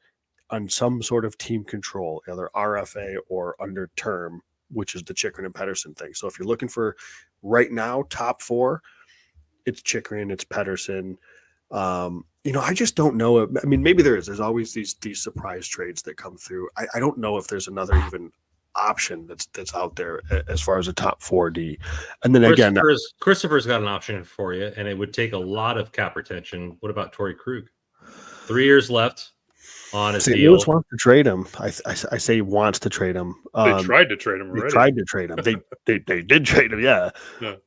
on some sort of team control, either RFA or under term, which is the Chychrun and Pettersson thing. So if you're looking for right now top 4, it's Chychrun, it's Pettersson. I just don't know. I mean, maybe there's always these surprise trades that come through. I don't know if there's another even option that's out there as far as a top 4D. And then again, Christopher's got an option for you, and it would take a lot of cap retention. What about Torrey Krug? 3 years left on his deal. Louis wants to trade him. I say he wants to trade him. They tried to trade him already. They tried to trade him. They did trade him. Yeah.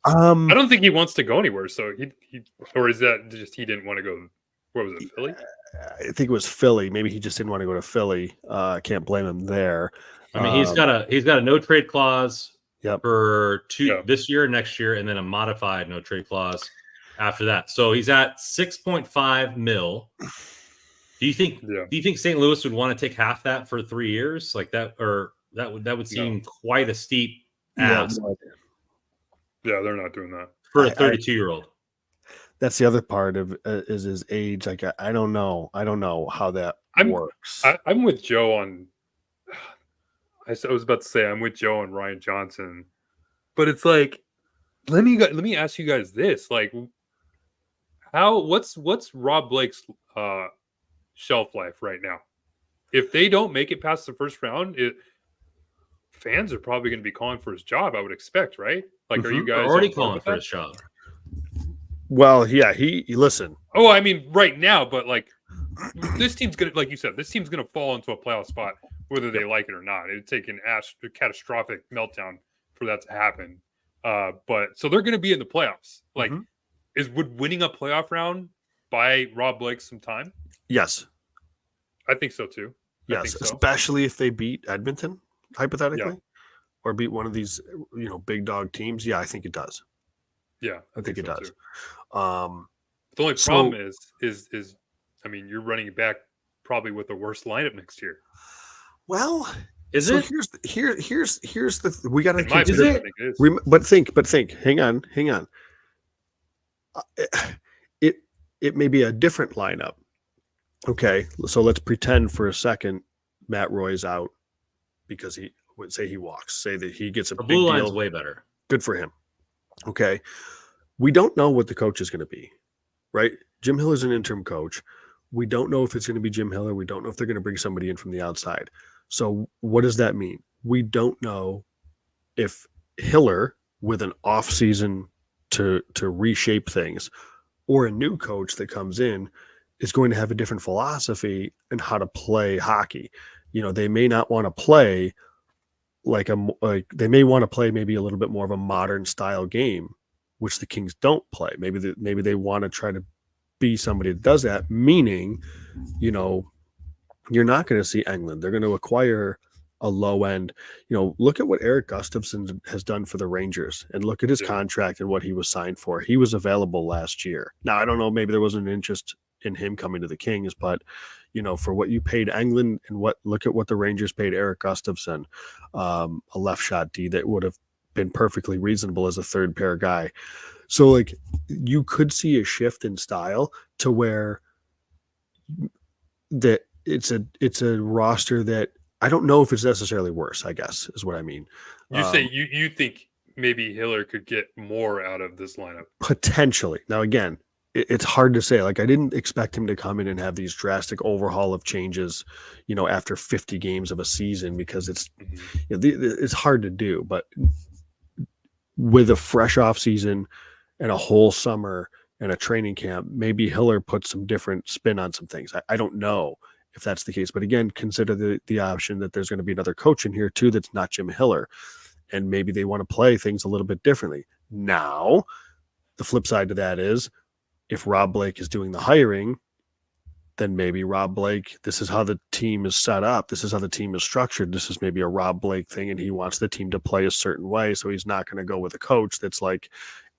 I don't think he wants to go anywhere. So he or is that just he didn't want to go? What was it, Philly? I think it was Philly. Maybe he just didn't want to go to Philly. Can't blame him there. I mean, he's got a no trade clause for this year, next year, and then a modified no trade clause after that. So he's at $6.5 million. Do you think St. Louis would want to take half that for 3 years like that, or that would seem quite a steep ask? Yeah, they're not doing that for a 32-year-old. That's the other part of is his age. Like I don't know how that works. I'm with Joe on. I was about to say I'm with Joe and Ryan Johnson, but it's like, let me ask you guys this: like, what's Rob Blake's shelf life right now? If they don't make it past the first round, fans are probably going to be calling for his job. I would expect, right? Like, are you guys already calling for his job? Well, yeah, he listen. Oh, I mean, right now, but like, this team's gonna, like you said, this team's gonna fall into a playoff spot, whether they like it or not. It'd take a catastrophic meltdown for that to happen. But so they're gonna be in the playoffs. Like, would winning a playoff round buy Rob Blake some time? Yes, I think so too. Yes, especially if they beat Edmonton, hypothetically, or beat one of these, big dog teams. Yeah, I think it does. Yeah, I think it does. The only problem is, I mean, you're running back probably with the worst lineup next year. Well, is it? Here's the we got to consider. But think. Hang on. It may be a different lineup. Okay, so let's pretend for a second Matt Roy's out because he would say he walks. Say that he gets a big blue line's deal. Way better. Good for him. Okay. We don't know what the coach is going to be, right? Jim Hill is an interim coach. We don't know if it's going to be Jim Hill, or we don't know if they're going to bring somebody in from the outside. So what does that mean? We don't know if Hiller, with an off season to reshape things, or a new coach that comes in is going to have a different philosophy in how to play hockey. They may not want to play they may want to play maybe a little bit more of a modern style game, which the Kings don't play. Maybe they want to try to be somebody that does that, meaning, you're not going to see England. They're going to acquire a low end. Look at what Eric Gustafsson has done for the Rangers and look at his contract and what he was signed for. He was available last year. Now, I don't know, maybe there wasn't an interest in him coming to the Kings, but for what you paid Englund and look at what the Rangers paid Eric Gustafsson, a left shot D that would have been perfectly reasonable as a third pair guy. So like you could see a shift in style to where that it's a roster that I don't know if it's necessarily worse, I guess is what I mean. You say you think maybe Hiller could get more out of this lineup? Potentially. Now, again, it's hard to say. Like, I didn't expect him to come in and have these drastic overhaul of changes, after 50 games of a season, because it's it's hard to do. But with a fresh off season and a whole summer and a training camp, maybe Hiller puts some different spin on some things. I don't know if that's the case. But again, consider the option that there's going to be another coach in here too that's not Jim Hiller. And maybe they want to play things a little bit differently. Now, the flip side to that is if Rob Blake is doing the hiring, then maybe Rob Blake, this is how the team is set up. This is how the team is structured. This is maybe a Rob Blake thing, and he wants the team to play a certain way. So he's not going to go with a coach that's like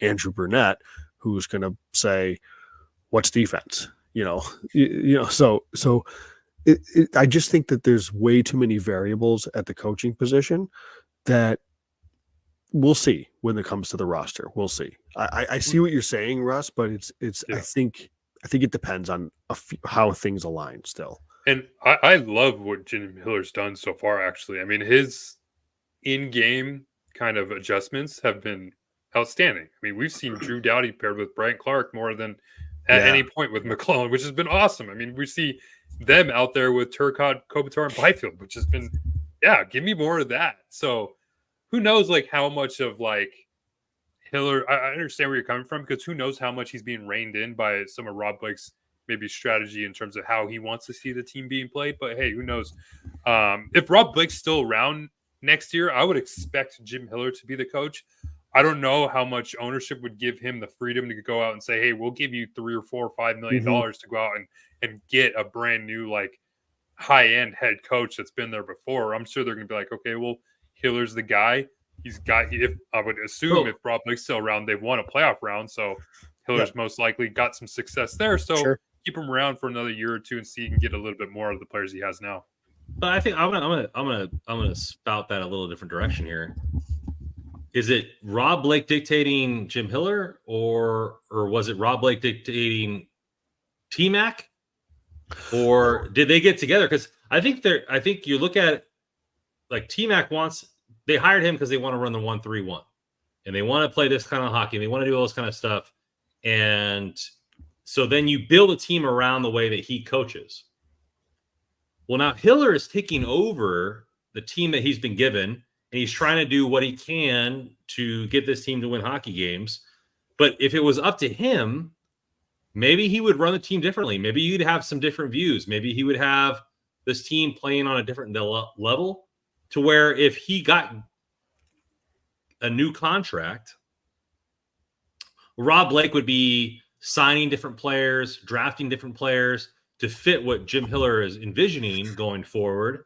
Andrew Burnett, who's going to say, what's defense? So I just think that there's way too many variables at the coaching position that we'll see when it comes to the roster. We'll see. I see what you're saying, Russ, but it's I think it depends on how things align still. And I love what Jim Hiller's done so far, actually. I mean, his in-game kind of adjustments have been outstanding. I mean, we've seen Drew Doughty paired with Brian Clark more than at any point with McClellan, which has been awesome. I mean, we see them out there with Turcotte, Kopitar, and Byfield, which has been, give me more of that. So who knows, like, how much of, like, Hiller, I understand where you're coming from, because who knows how much he's being reined in by some of Rob Blake's maybe strategy in terms of how he wants to see the team being played. But hey, who knows? If Rob Blake's still around next year, I would expect Jim Hiller to be the coach. I don't know how much ownership would give him the freedom to go out and say, hey, we'll give you $3 or $4 or $5 million to go out and get a brand new, like, high-end head coach that's been there before. I'm sure they're going to be like, okay, well, Hiller's the guy. I would assume if Rob Blake's still around, they've won a playoff round. So Hiller's most likely got some success there. So keep him around for another year or two and see if he can get a little bit more of the players he has now. But I think I'm gonna spout that a little different direction here. Is it Rob Blake dictating Jim Hiller, or was it Rob Blake dictating T-Mac, or did they get together? Because I think you look at it, like, T-Mac they hired him because they want to run the 1-3-1, and they want to play this kind of hockey, and they want to do all this kind of stuff. And so then you build a team around the way that he coaches. Well, now Hiller is taking over the team that he's been given, and he's trying to do what he can to get this team to win hockey games. But if it was up to him, maybe he would run the team differently. Maybe you'd have some different views. Maybe he would have this team playing on a different level, to where if he got a new contract, Rob Blake would be signing different players, drafting different players to fit what Jim Hiller is envisioning going forward,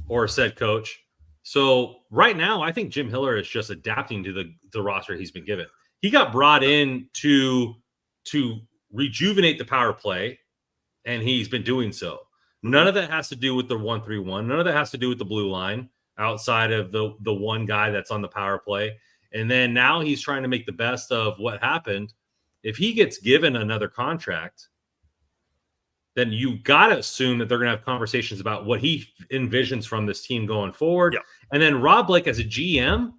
or said coach. So right now, I think Jim Hiller is just adapting to the roster he's been given. He got brought in to rejuvenate the power play, and he's been doing so. None of that has to do with the 1-3-1. None of that has to do with the blue line outside of the one guy that's on the power play. And then now he's trying to make the best of what happened. If he gets given another contract, then you got to assume that they're going to have conversations about what he envisions from this team going forward. Yeah. And then Rob Blake, as a GM,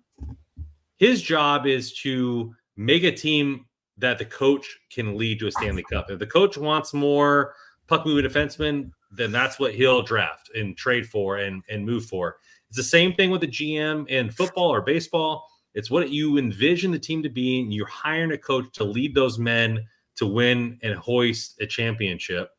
his job is to make a team that the coach can lead to a Stanley Cup. If the coach wants more puck-moving defensemen, then that's what he'll draft and trade for and move for. It's the same thing with the GM in football or baseball. It's what you envision the team to be, and you're hiring a coach to lead those men to win and hoist a championship.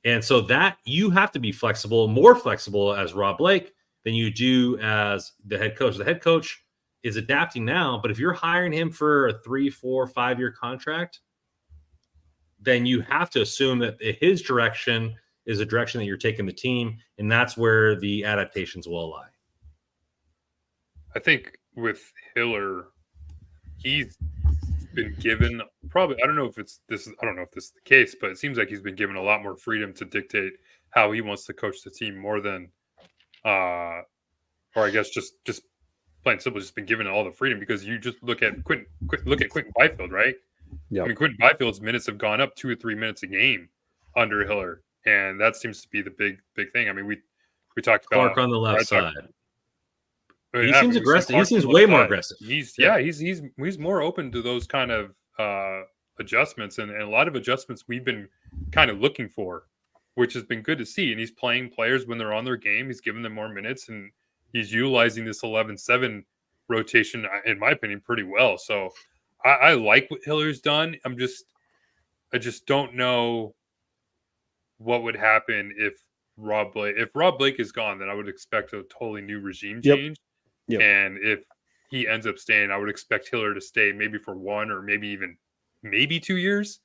And so that you have to be flexible, more flexible as Rob Blake than you do as the head coach. The head coach is adapting now, but if you're hiring him for a 3, 4, 5-year contract, then you have to assume that his direction is a direction that you're taking the team, and that's where the adaptations will lie. I think with Hiller, he's been given probably, I don't know if this is the case, but it seems like he's been given a lot more freedom to dictate how he wants to coach the team more than or I guess just plain simple, just been given all the freedom, because you just look at Quentin Byfield, right? Yeah. I mean, Quentin Byfield's minutes have gone up 2 or 3 minutes a game under Hiller, and that seems to be the big thing. I mean, we talked Clark about on the left side. He seems aggressive. He seems way more aggressive. He's more open to those kind of adjustments, and a lot of adjustments we've been kind of looking for, which has been good to see. And he's playing players when they're on their game. He's giving them more minutes, and he's utilizing this 11-7 rotation, in my opinion, pretty well. So I like what Hiller's done. I just don't know what would happen if Rob Blake is gone. Then I would expect a totally new regime change. Yep. And if he ends up staying, I would expect Hiller to stay maybe for 1 or maybe 2 years,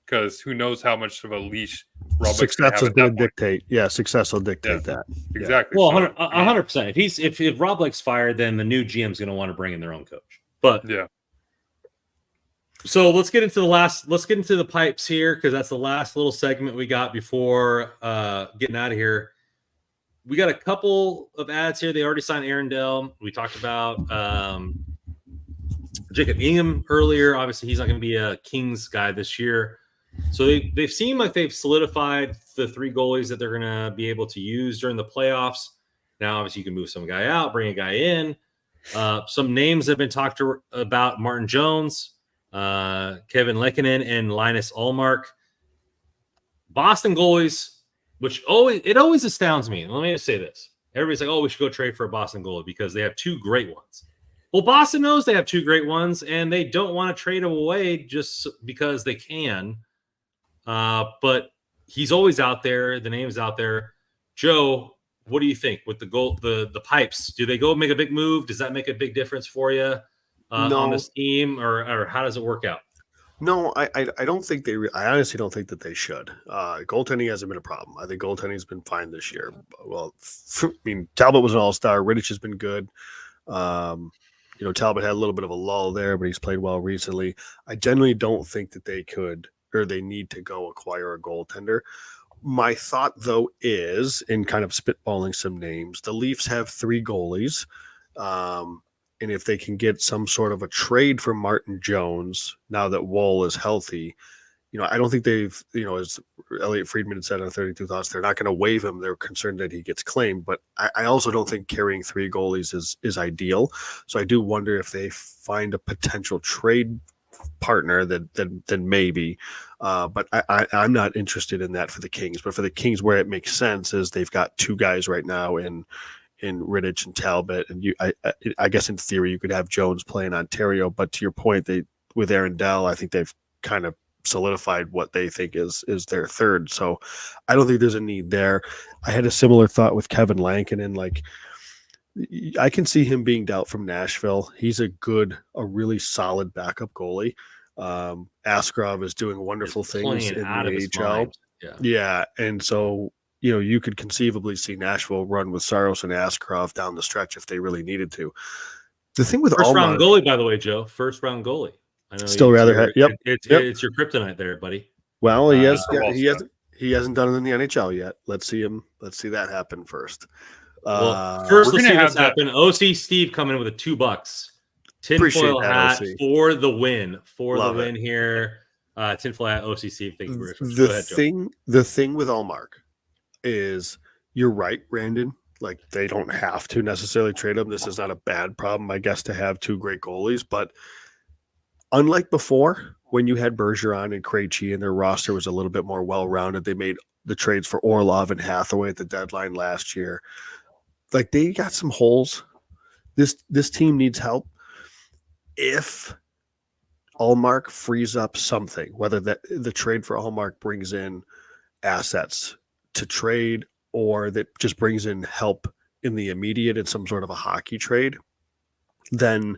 because who knows how much of a leash Rob Blake's going to have at that point. Dictate. Yeah, success will dictate that. Exactly. Well, 100%. If Rob Blake's fired, then the new GM's going to want to bring in their own coach. But yeah. So let's get into the pipes here, because that's the last little segment we got before getting out of here. We got a couple of ads here. They already signed Aaron Dell. We talked about Jacob Ingham earlier. Obviously, he's not going to be a Kings guy this year. So they seem like they've solidified the 3 goalies that they're going to be able to use during the playoffs. Now, obviously, you can move some guy out, bring a guy in. Some names have been talked about: Martin Jones, Kevin Lehkonen, and Linus Ullmark. Boston goalies, which always astounds me. Let me just say this. Everybody's like, oh, we should go trade for a Boston goalie because they have 2 great ones. Well, Boston knows they have 2 great ones, and they don't want to trade them away just because they can. But he's always out there. The name's out there. Joe, what do you think with the pipes? Do they go make a big move? Does that make a big difference for you on this team, or how does it work out? No, I don't think I honestly don't think that they should. Goaltending hasn't been a problem. I think goaltending's been fine this year. Well, I mean, Talbot was an all-star. Rittich has been good. Talbot had a little bit of a lull there, but he's played well recently. I generally don't think that they could, or they need to go acquire a goaltender. My thought, though, is, in kind of spitballing some names, the Leafs have 3 goalies. And if they can get some sort of a trade for Martin Jones, now that Woll is healthy, I don't think they've, as Elliot Friedman had said on 32 Thoughts, they're not going to waive him. They're concerned that he gets claimed. But I also don't think carrying 3 goalies is ideal. So I do wonder if they find a potential trade partner then maybe. But I'm not interested in that for the Kings. But for the Kings, where it makes sense is they've got 2 guys right now in Rittich and Talbot, and I guess in theory you could have Jones play in Ontario, but to your point, with Aaron Dell, I think they've kind of solidified what they think is their third. So I don't think there's a need there. I had a similar thought with Kevin Lankinen. Like, I can see him being dealt from Nashville. He's a really solid backup goalie. Askarov is doing wonderful things in the AHL. Yeah, and so you could conceivably see Nashville run with Saros and Askarov down the stretch if they really needed to. The thing with first round goalie, by the way, Joe, first round goalie. I know still rather. It's your kryptonite there, buddy. Well, he hasn't done it in the NHL yet. Let's see that happen first. First, let's see this happen. OC Steve coming in with a $2 tinfoil hat for the win. Love the win it. Here. Tinfoil hat, OC Steve. Thank you very much. The thing with Ullmark is, you're right, Brandon. Like, they don't have to necessarily trade him. This is not a bad problem, I guess, to have 2 great goalies. But unlike before, when you had Bergeron and Krejci and their roster was a little bit more well-rounded, they made the trades for Orlov and Hathaway at the deadline last year. Like, they got some holes. This team needs help. If Ullmark frees up something, whether the trade for Ullmark brings in assets to trade, or that just brings in help in the immediate in some sort of a hockey trade, then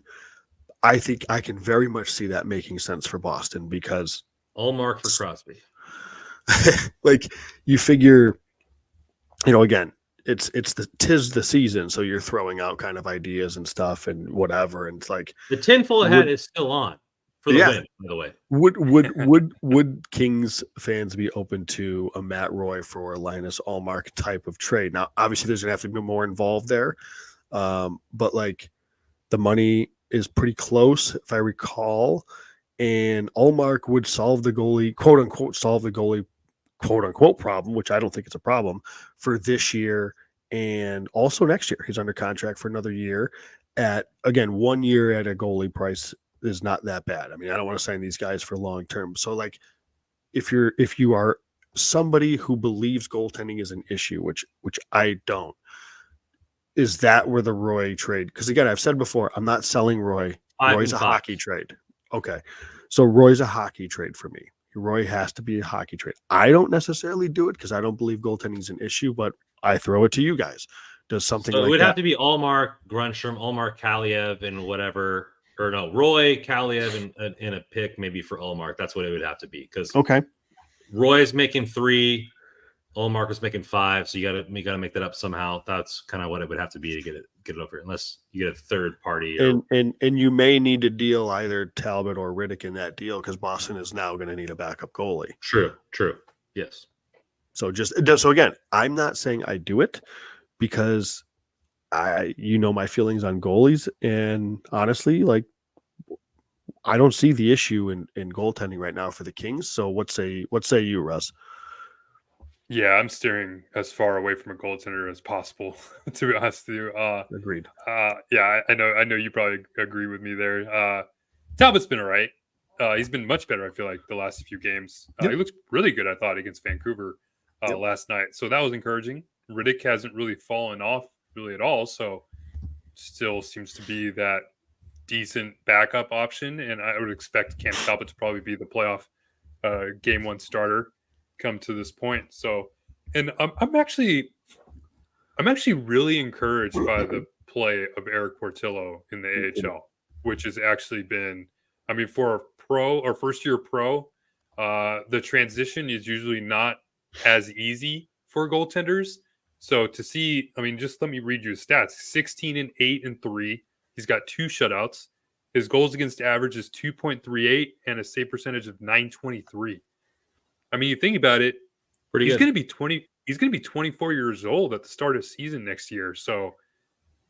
I think I can very much see that making sense for Boston, because Ullmark for Crosby. Like, you figure, again, tis the season, so you're throwing out kind of ideas and stuff and whatever, and it's like the tinfoil hat is still on. for the Yeah. win, by the way. Would Kings fans be open to a Matt Roy for Linus Allmark type of trade? Now, obviously, there's gonna have to be more involved there, but like the money is pretty close, if I recall, and Allmark would solve the goalie, quote unquote, solve the goalie, quote unquote, problem, which I don't think it's a problem for this year and also next year. He's under contract for another year at, again, 1 year at a goalie price is not that bad. I mean, I don't want to sign these guys for long term. So like if you are somebody who believes goaltending is an issue, which I don't, is that where the Roy trade? Because again, I've said before, I'm not selling Roy. 5 Roy's and a 5. hockey trade. Okay. So Roy's a hockey trade for me. Roy has to be a hockey trade. I don't necessarily do it because I don't believe goaltending is an issue, but I throw it to you guys. Does something So it like would that? have to be Allmark, Grunstrom, Allmark, Kaliev, and whatever, or no, Roy, Kaliev, and a pick maybe for Allmark. That's what it would have to be because Okay. Roy's making 3, Allmark is making 5, so you gotta make that up somehow. That's kind of what it would have to be to get it over, unless you get a third party. Or, And you may need to deal either Talbot or Riddick in that deal because Boston is now going to need a backup goalie. True, yes. So again, I'm not saying I do it because my feelings on goalies, and honestly, like I don't see the issue in goaltending right now for the Kings. So what say you, Russ? Yeah, I'm steering as far away from a goaltender as possible, to be honest with you. Agreed. Yeah, I know you probably agree with me there. Talbot's been all right. He's been much better, I feel like, the last few games. Yep. He looks really good, I thought, against Vancouver Yep. last night. So that was encouraging. Riddick hasn't really fallen off really at all. So still seems to be that decent backup option. And I would expect Cam Talbot to probably be the playoff game 1 starter come to this point. So, and I'm actually really encouraged by the play of Eric Portillo in the AHL, which has actually been, I mean, for a pro or first year pro, the transition is usually not as easy for goaltenders. So to see, I mean, just let me read you his stats: 16-8-3. He's got 2 shutouts. His goals against average is 2.38 and a save percentage of 923. I mean, you think about it, Pretty he's good. going to be 20. He's going to be 24 years old at the start of season next year. So,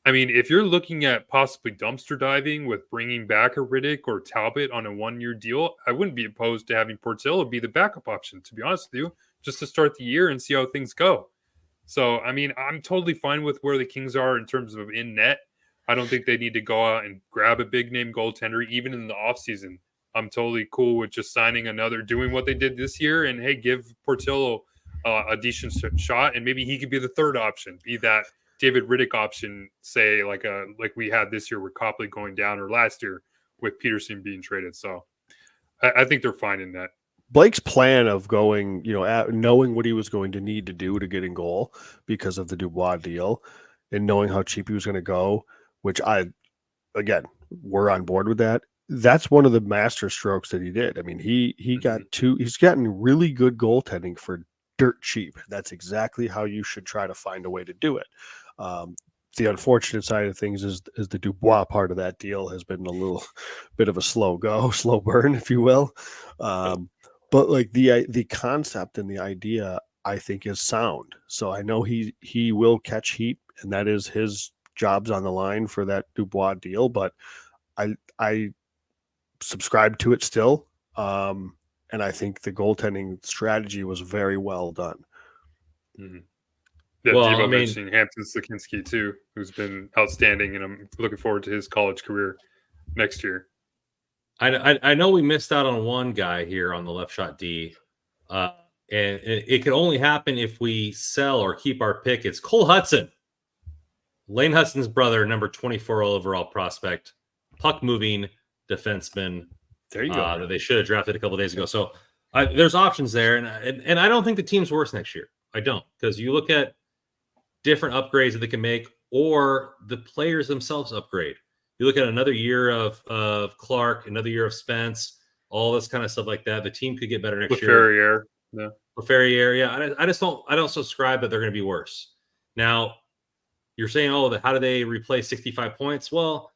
I mean, if you're looking at possibly dumpster diving with bringing back a Riddick or Talbot on a 1-year deal, I wouldn't be opposed to having Portillo be the backup option, to be honest with you, just to start the year and see how things go. So, I mean, I'm totally fine with where the Kings are in terms of in net. I don't think they need to go out and grab a big name goaltender, even in the offseason. I'm totally cool with just signing another, doing what they did this year, and hey, give Portillo a decent shot, and maybe he could be the third option, be that David Riddick option, say like we had this year with Copley going down, or last year with Peterson being traded. So I think they're fine in that. Blake's plan of going, knowing what he was going to need to do to get in goal because of the Dubois deal, and knowing how cheap he was going to go, which we're on board with that. That's one of the master strokes that he did. I mean, he's gotten really good goaltending for dirt cheap. That's exactly how you should try to find a way to do it. The unfortunate side of things is the Dubois part of that deal has been a little bit of a slow burn, if you will. But like the concept and the idea, I think, is sound. So I know he will catch heat, and that is his job's on the line for that Dubois deal. But I subscribe to it still, and I think the goaltending strategy was very well done. Mm-hmm. Yeah, Well, Devo I mean, mentioning Hampton Slakinski too, who's been outstanding, and I'm looking forward to his college career next year. I know we missed out on one guy here on the left shot D, and it can only happen if we sell or keep our pick. It's Cole Hudson, Lane Hudson's brother, number 24 overall prospect, puck moving defenseman. There you go. That they should have drafted a couple days ago. So there's options there, and I don't think the team's worse next year. I don't, because you look at different upgrades that they can make, or the players themselves upgrade. You look at another year of Clark, another year of Spence, all this kind of stuff like that. The team could get better next year. Ferrier, yeah. I don't subscribe that they're going to be worse. Now, you're saying, how do they replace 65 points? Well,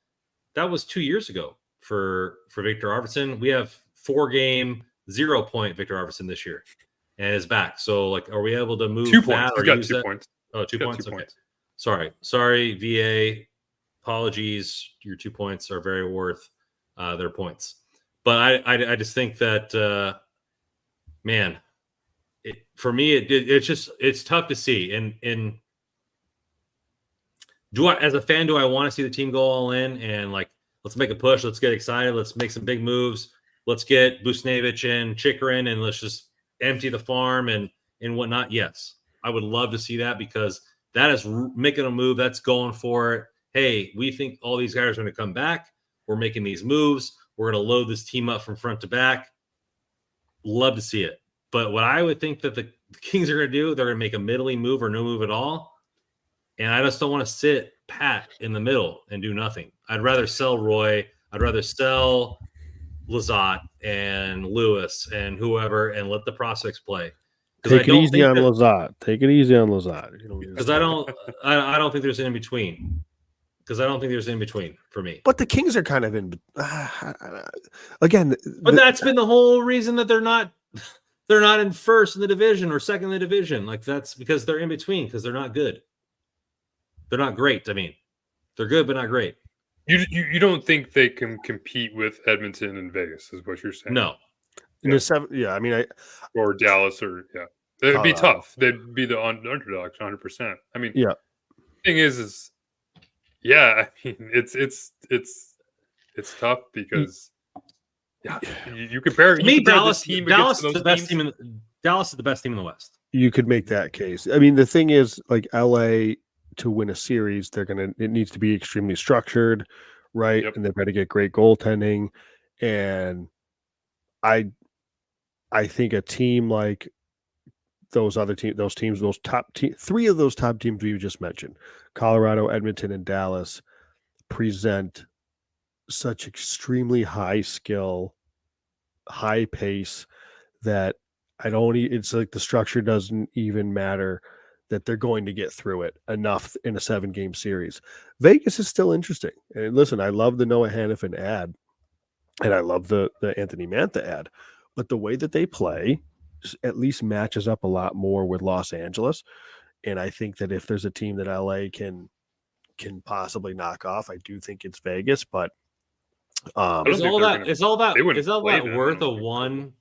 that was 2 years ago. for Victor Arvidsson. We have 4-game 0-point Victor Arvidsson this year, and is back. So like, are we able to move 2 that points. or He's got use 2 that? points. Oh, 2 He's got points. 2 Okay. points. Sorry, VA. Apologies. Your 2 points are very worth their points. But I just think that man, for me it's tough to see. And as a fan, do I want to see the team go all in and like, let's make a push, let's get excited, let's make some big moves, let's get Busnevich and Chikrin, and let's just empty the farm and whatnot? Yes, I would love to see that, because that is making a move. That's going for it. Hey, we think all these guys are going to come back. We're making these moves. We're going to load this team up from front to back. Love to see it. But what I would think that the Kings are going to do, they're going to make a middling move or no move at all. And I just don't want to sit pat in the middle and do nothing. I'd rather sell Roy. I'd rather sell Lizotte and Lewis and whoever and let the prospects play. Take it easy on Lizotte. Take it easy on Lizotte. Because I don't think there's an in-between. Because I don't think there's an in-between for me. But the Kings are kind of in again. But that's been the whole reason that they're not in first in the division or second in the division. Like, that's because they're in between, because they're not good. They're not great. I mean, they're good, but not great. You don't think they can compete with Edmonton and Vegas, is what you're saying? No. In the 7, yeah. I mean, or Dallas, or it'd be tough. They'd be the underdogs, 100%. I mean, yeah. Thing is, yeah. I mean, it's tough because you compare. To me, Dallas is the best team Dallas is the best team in the West. You could make that case. I mean, the thing is, like, LA, to win a series, it needs to be extremely structured, right? Yep. And they've got to get great goaltending. And I think a team like those top three of those top teams we just mentioned, Colorado, Edmonton, and Dallas, present such extremely high skill, high pace that it's like the structure doesn't even matter, that they're going to get through it enough in a 7-game series. Vegas is still interesting. And listen, I love the Noah Hannafin ad, and I love the Anthony Mantha ad, but the way that they play at least matches up a lot more with Los Angeles. And I think that if there's a team that LA can possibly knock off, I do think it's Vegas. But is all that worth a one?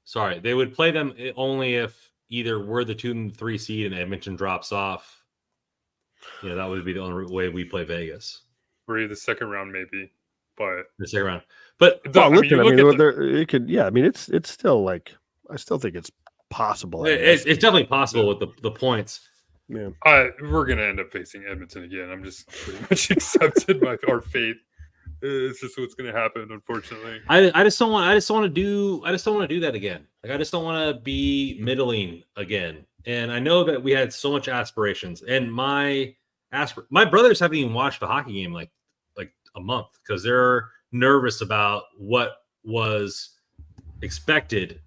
Sorry, they would play them only if either we're the 2 and 3 seed and Edmonton drops off. Yeah, that would be the only way we play Vegas. Or the second round, maybe. But the second round. But it could. Yeah, I mean, it's still like, I still think it's possible. It's definitely possible with the points. Yeah, we're gonna end up facing Edmonton again. I'm just pretty much accepted our fate. It's just what's going to happen, unfortunately. I just don't want to do that again. Like, I just don't want to be middling again. And I know that we had so much aspirations, and my brothers haven't even watched a hockey game like a month, because they're nervous about what was expected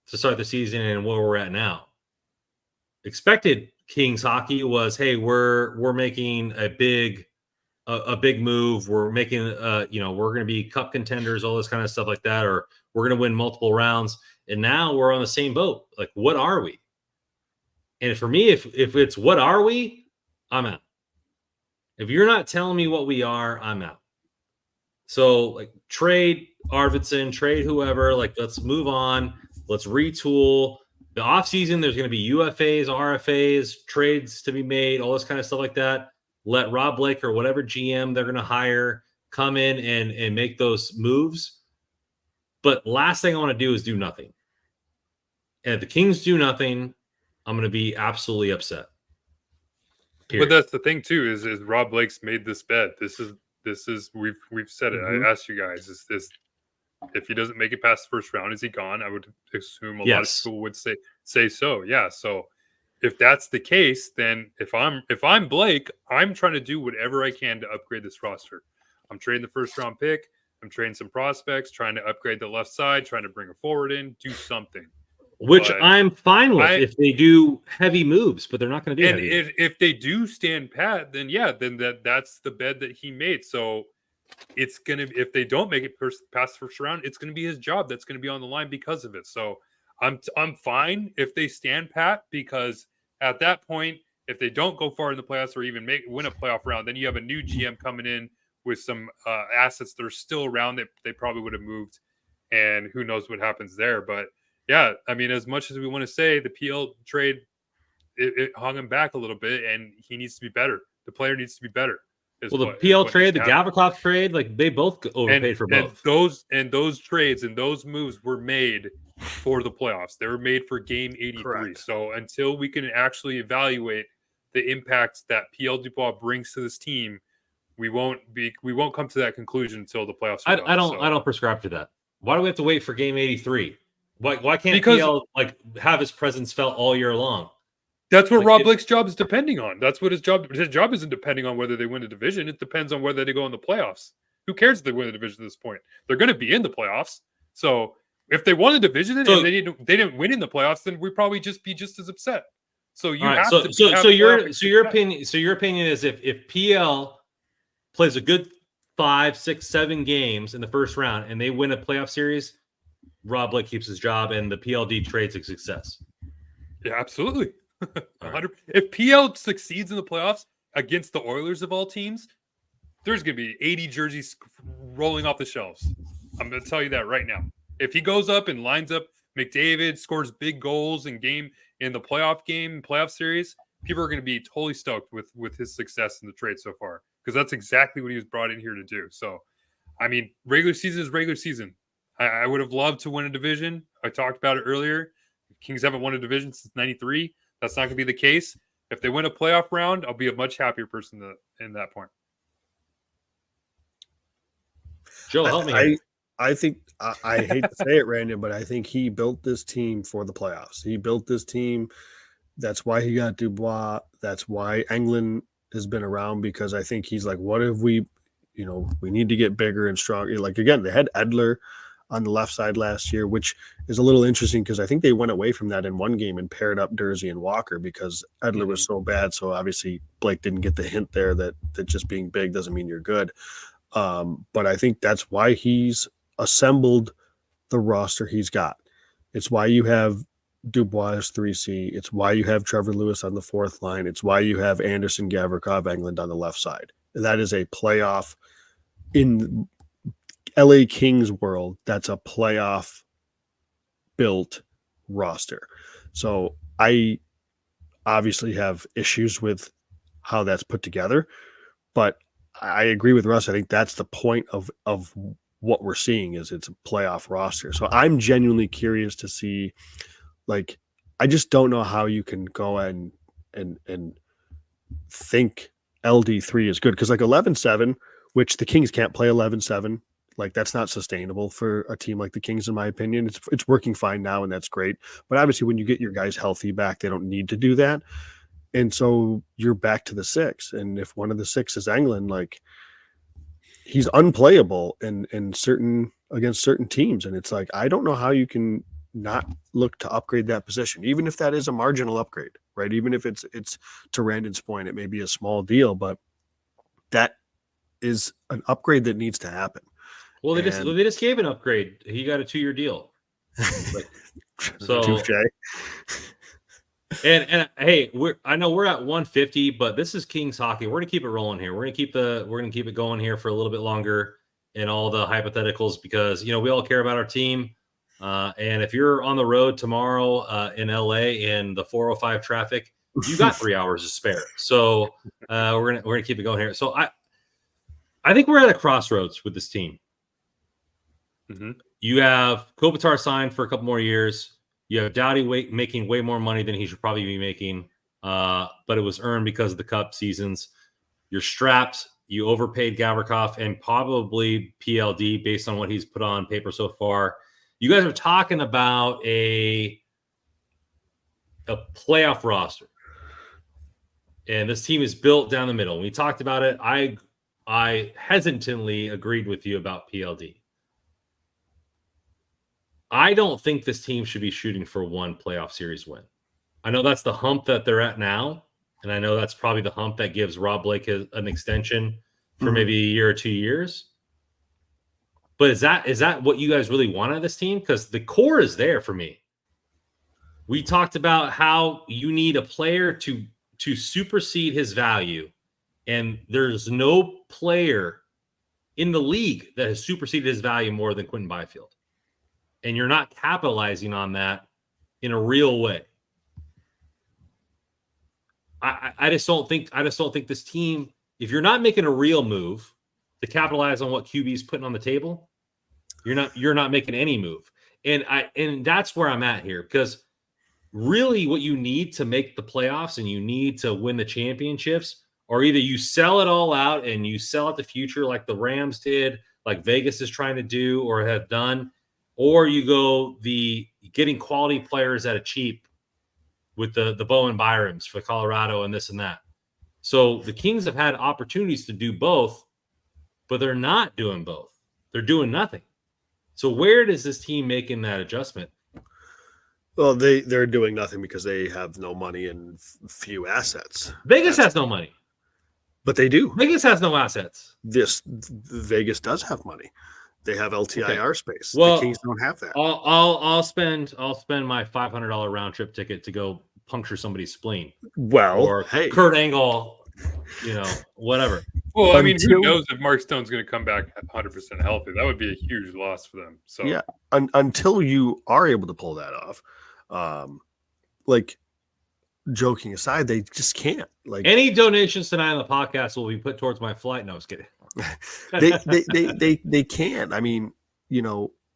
to start the season and where we're at now. Expected Kings hockey was, hey, we're making a big move. We're making, we're going to be cup contenders, all this kind of stuff like that, or we're going to win multiple rounds. And now we're on the same boat. Like, what are we? And for me, if it's what are we, I'm out. If you're not telling me what we are, I'm out. So, like, trade Arvidsson, trade whoever. Like, let's move on. Let's retool. The offseason, there's going to be UFAs, RFAs, trades to be made, all this kind of stuff like that. Let Rob Blake or whatever GM they're going to hire come in and make those moves. But last thing I want to do is do nothing. And if the Kings do nothing, I'm going to be absolutely upset. Period. But that's the thing too, is Rob Blake's made this bet. This is we've said it. Mm-hmm. I asked you guys, is this, if he doesn't make it past the first round, is he gone? I would assume a lot of people would say so. Yeah. So if that's the case, then if I'm Blake, I'm trying to do whatever I can to upgrade this roster. I'm trading the first round pick. I'm trading some prospects, trying to upgrade the left side, trying to bring a forward in, do something. Which I'm fine with if they do heavy moves, but they're not going to do heavy moves. If they do stand pat, then that's the bed that he made. So it's gonna, if they don't make it past the first round, it's gonna be his job that's gonna be on the line because of it. So I'm fine if they stand pat, because at that point, if they don't go far in the playoffs or even win a playoff round, then you have a new GM coming in with some assets that are still around that they probably would have moved, and who knows what happens there. But yeah, I mean, as much as we want to say the PL trade, it hung him back a little bit, and he needs to be better. The player needs to be better. Well, the PL trade, the Gavrikov trade, like they both overpaid for both. And those trades and those moves were made for the playoffs. They were made for game 83. Correct. So until we can actually evaluate the impact that PL Dubois brings to this team, we won't come to that conclusion until the playoffs. I don't prescribe to that. Why do we have to wait for game 83? Why can't PL like have his presence felt all year long? That's what Rob Blake's job is depending on. That's what his job isn't depending on whether they win a division. It depends on whether they go in the playoffs. Who cares if they win the division at this point? They're going to be in the playoffs. So if they won a division and they didn't win in the playoffs, then we'd probably just be just as upset. So you have to. So your opinion is if PL plays a good 5, 6, 7 games in the first round and they win a playoff series, Rob Blake keeps his job and the PLD trade's a success. Yeah, absolutely. 100. If PL succeeds in the playoffs against the Oilers of all teams, there's going to be 80 jerseys rolling off the shelves. I'm going to tell you that right now. If he goes up and lines up McDavid, scores big goals in the playoff series, people are going to be totally stoked with his success in the trade so far, because that's exactly what he was brought in here to do. So, I mean, regular season is regular season. I would have loved to win a division. I talked about it earlier. Kings haven't won a division since '93. That's not going to be the case. If they win a playoff round, I'll be a much happier person in that point. Joe, help me. I think I hate to say it, Randy, but I think he built this team for the playoffs. He built this team. That's why he got Dubois. That's why Englund has been around, because I think he's like, what if we need to get bigger and stronger? Like, again, they had Edler on the left side last year, which is a little interesting because I think they went away from that in one game and paired up Dursey and Walker because Edler was so bad. So obviously Blake didn't get the hint there that just being big doesn't mean you're good. But I think that's why he's assembled the roster he's got. It's why you have Dubois as 3C. It's why you have Trevor Lewis on the fourth line. It's why you have Anderson, Gavrikov, Englund on the left side. That is a playoff in LA Kings world. That's a playoff built roster. So I obviously have issues with how that's put together, but I agree with Russ. I think that's the point of what we're seeing is it's a playoff roster. So I'm genuinely curious to see, like, I just don't know how you can go and think LD3 is good. Cause like 11-7, which the Kings can't play 11-7. Like, that's not sustainable for a team like the Kings, in my opinion. It's working fine now, and that's great. But obviously, when you get your guys healthy back, they don't need to do that. And so you're back to the 6. And if one of the 6 is Englund, like, he's unplayable against certain teams. And it's like, I don't know how you can not look to upgrade that position, even if that is a marginal upgrade, right? Even if it's to Randon's point, it may be a small deal, but that is an upgrade that needs to happen. Well, they just gave an upgrade. He got a 2-year deal. So, and hey, I know we're at 150, but this is Kings hockey. We're gonna keep it rolling here. We're gonna keep it going here for a little bit longer in all the hypotheticals, because we all care about our team. And if you're on the road tomorrow in LA in the 405 traffic, you got 3 hours to spare. So we're gonna keep it going here. So I think we're at a crossroads with this team. Mm-hmm. You have Kopitar signed for a couple more years. You have Doughty making way more money than he should probably be making, but it was earned because of the cup seasons. You're strapped. You overpaid Gavrikov and probably PLD based on what he's put on paper so far. You guys are talking about a playoff roster, and this team is built down the middle. When we talked about it, I hesitantly agreed with you about PLD. I don't think this team should be shooting for one playoff series win. I know that's the hump that they're at now, and I know that's probably the hump that gives Rob Blake an extension for maybe a year or 2 years. But is that what you guys really want out of this team? Because the core is there for me. We talked about how you need a player to supersede his value, and there's no player in the league that has superseded his value more than Quentin Byfield. And you're not capitalizing on that in a real way. I just don't think this team, if you're not making a real move to capitalize on what QB is putting on the table, you're not making any move. And that's where I'm at here, because really what you need to make the playoffs and you need to win the championships, or either you sell it all out and you sell out the future like the Rams did, like Vegas is trying to do or have done, or you go the getting quality players at a cheap with the Bowen Byroms for Colorado and this and that. So the Kings have had opportunities to do both, but they're not doing both. They're doing nothing. So where does this team making that adjustment? Well, they're doing nothing because they have no money and few assets. Vegas has no money. But they do. Vegas has no assets. Vegas does have money. They have LTIR space. Well, the Kings don't have that. I'll spend my $500 round trip ticket to go puncture somebody's spleen. Well, or hey, Kurt Angle, whatever. Well, I mean, who knows if Mark Stone's going to come back 100% healthy? That would be a huge loss for them. So yeah, until you are able to pull that off, like joking aside, they just can't. Like any donations tonight on the podcast will be put towards my flight. No, I was kidding. they can't. I mean,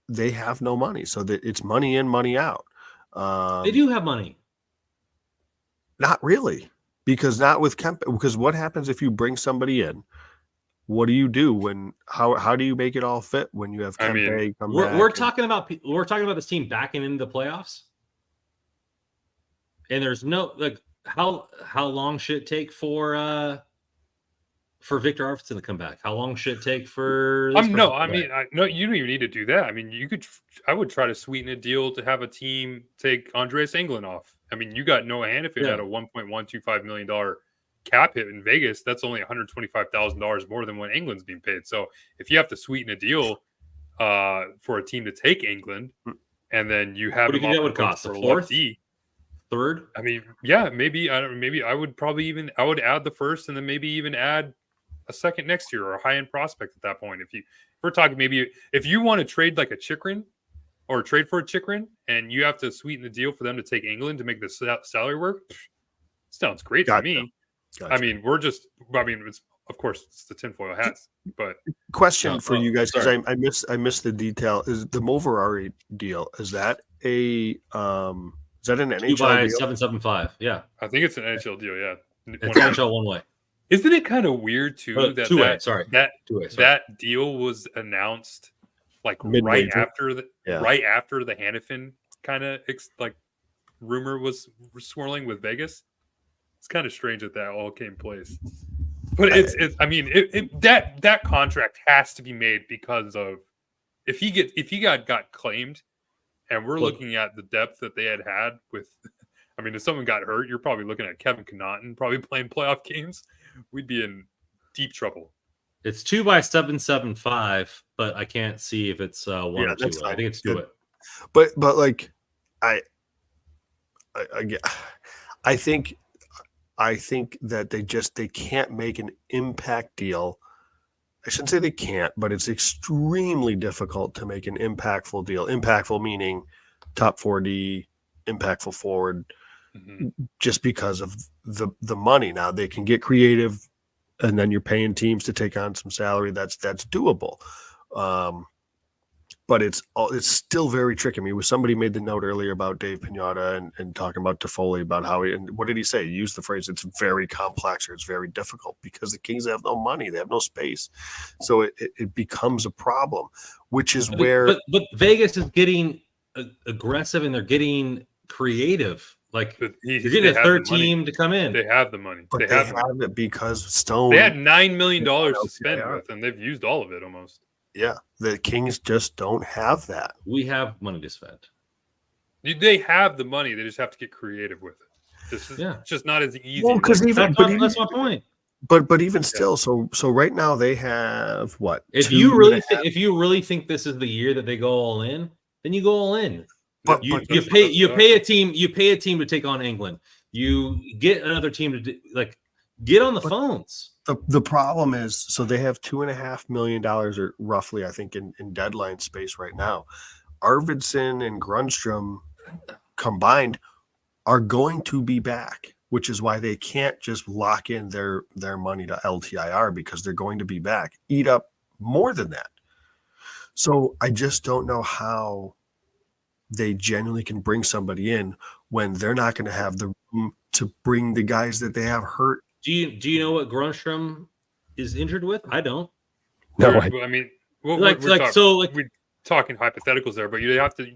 they have no money, so that it's money in, money out. They do have money. Not really, because not with Kempe. Because what happens if you bring somebody in? What do you do when? How do you make it all fit when you have Kempe come back? We're talking about this team backing into the playoffs, and there's no how long should it take for Victor Arvidsson to come back? How long should it take for? You don't even need to do that. I mean, I would try to sweeten a deal to have a team take Andreas Englund off. I mean, you got Noah Hannafin at a $1.125 million cap hit in Vegas. That's only $125,000 more than what England's being paid. So if you have to sweeten a deal for a team to take Englund, and then you have what do you think that would cost? A fourth, third? I mean, yeah, maybe I would add the first, and then maybe even add a second next year or a high-end prospect at that point. If we're talking, maybe if you want to trade like a Chikrin or trade for a Chikrin and you have to sweeten the deal for them to take England to make the salary work, sounds great to me. Gotcha. I mean, it's of course it's the tinfoil hats, but question for you guys, because I missed the detail. Is the Moverari deal, is that an NHL by deal? 775? Yeah, I think it's an NHL deal. Yeah, it's NHL one way. Isn't it kind of weird too that that deal was announced like right after the Hannafin kind of rumor was swirling with Vegas? It's kind of strange that all came place. But that contract has to be made because of if he got claimed, and we're looking at the depth that they had with. I mean, if someone got hurt, you're probably looking at Kevin Connaughton probably playing playoff games. We'd be in deep trouble. It's 2 by 775, but I can't see if it's one or two. I think it's two. But like I think that they can't make an impact deal. I shouldn't say they can't, but it's extremely difficult to make an impactful deal. Impactful meaning top 4D, impactful forward, just because of the money. Now they can get creative, and then you're paying teams to take on some salary. That's doable. But it's still very tricky. I mean, somebody made the note earlier about Dave Pignata and talking about Toffoli, about how and what did he say? He used the phrase, it's very complex or it's very difficult because the Kings have no money. They have no space. So it becomes a problem, which is where. But Vegas is getting aggressive and they're getting creative. Like you're getting a third team to come in. They have the money. But they have it because Stone. They had $9 million to spend with, and they've used all of it almost. Yeah, the Kings just don't have that. We have money to spend. They have the money. They just have to get creative with it. It's just not as easy. Well, because that's my point. But even still, so right now they have what? If you really think this is the year that they go all in, then you go all in. But you pay a team to take on England. You get another team to get on the phones. The problem is, so they have $2.5 million or roughly, I think, in deadline space right now. Arvidsson and Grundstrom combined are going to be back, which is why they can't just lock in their money to LTIR, because they're going to be back, eat up more than that. So I just don't know how they genuinely can bring somebody in when they're not going to have the room to bring the guys that they have hurt. Do you know what Grundstrom is injured with? I don't. No, I mean, we're talking hypotheticals there, but you have to.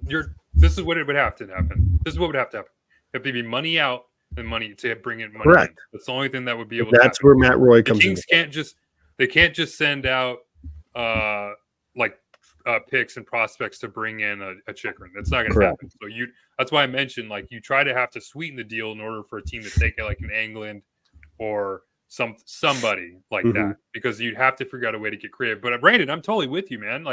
This is what it would have to happen. This is what would have to happen. It have to be money out and money to bring in money. Correct. In. That's the only thing that would be able. That's to happen. where Matt Roy comes in. The Kings can't just send out picks and prospects to bring in a Chikrin. That's not going to happen. So that's why I mentioned you try to have to sweeten the deal in order for a team to take it like an England or somebody like that, because you'd have to figure out a way to get creative. But Brandon, I'm totally with you, man.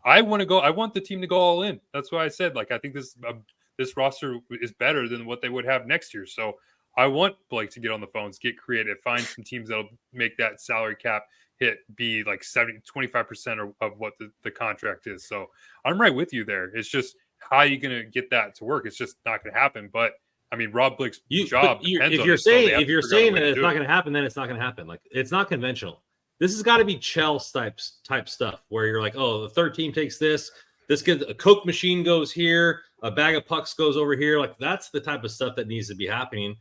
I want to go. I want the team to go all in. That's why I said I think this roster is better than what they would have next year. So I want Blake to get on the phones, get creative, find some teams that'll make that salary cap hit be 25% of what the contract is. So I'm right with you there. It's just how are you going to get that to work? It's just not going to happen. But I mean, Rob Blake's job. If you're saying that it's not going to happen, then it's not going to happen. It's not conventional. This has got to be Chelsea type stuff where you're oh, the third team takes this gets a Coke machine goes here, a bag of pucks goes over here. That's the type of stuff that needs to be happening.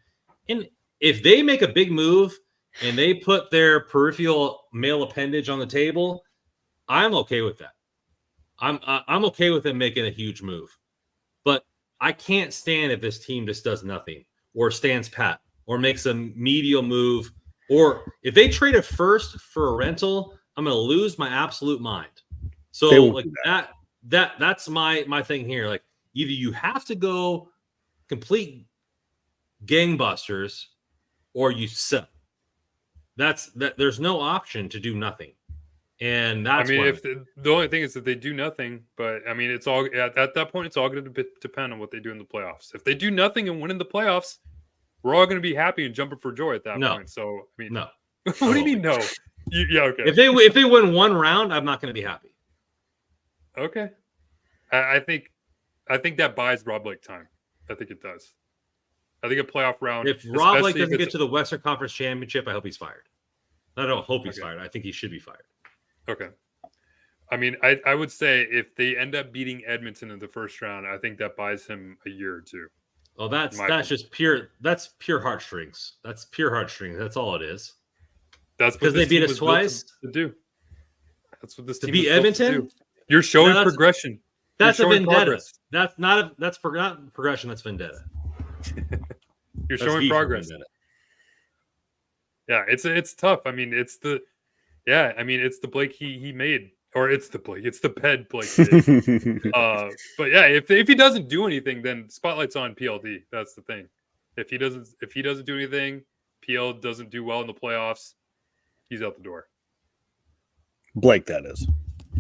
And if they make a big move and they put their peripheral male appendage on the table, I'm okay with that. I'm okay with them making a huge move. But I can't stand if this team just does nothing or stands pat or makes a medial move, or if they trade a first for a rental, I'm going to lose my absolute mind. So that's my thing here. Either you have to go complete gangbusters or you sell. There's no option to do nothing. And that's if the only thing is that they do nothing, but I mean, it's all at that point, it's all going to depend on what they do in the playoffs. If they do nothing and win in the playoffs, we're all going to be happy and jumping for joy at that point. So, I mean, no. What do you mean, no? Yeah, okay. If they win one round, I'm not going to be happy. Okay. I think that buys Rob Blake time. I think it does. I think a playoff round. If Rob Blake doesn't get to the Western Conference Championship, I hope he's fired. I don't hope he's fired. I think he should be fired. Okay. I mean, I would say if they end up beating Edmonton in the first round, I think that buys him a year or two. Oh, that's just pure heartstrings. That's pure heartstrings. That's all it is. That's because they beat us twice to do. That's what this team beat Edmonton. You're showing progression. That's a vendetta. Progress. That's not progression. That's vendetta. You're showing progress. Yeah, it's tough. I mean, it's the Blake he made, or it's the Ped Blake did. But yeah, if he doesn't do anything, then spotlight's on PLD. That's the thing. If he doesn't do anything, PL doesn't do well in the playoffs, he's out the door. Blake, that is.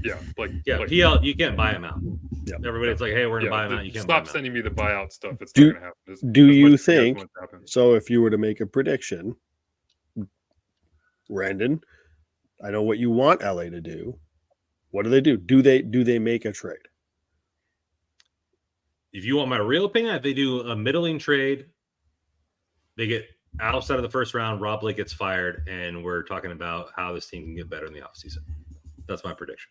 Yeah, Blake. Yeah, Blake. PL, you can't buy him out. Yeah. Everybody's hey, we're gonna buy him out. You can't stop sending me the buyout stuff. It's not gonna happen. Do you think so? If you were to make a prediction, Brandon, I know what you want LA to do. What do they do? Do they make a trade? If you want my real opinion, if they do a middling trade, they get outside of the first round, Rob Blake gets fired, and we're talking about how this team can get better in the offseason. That's my prediction.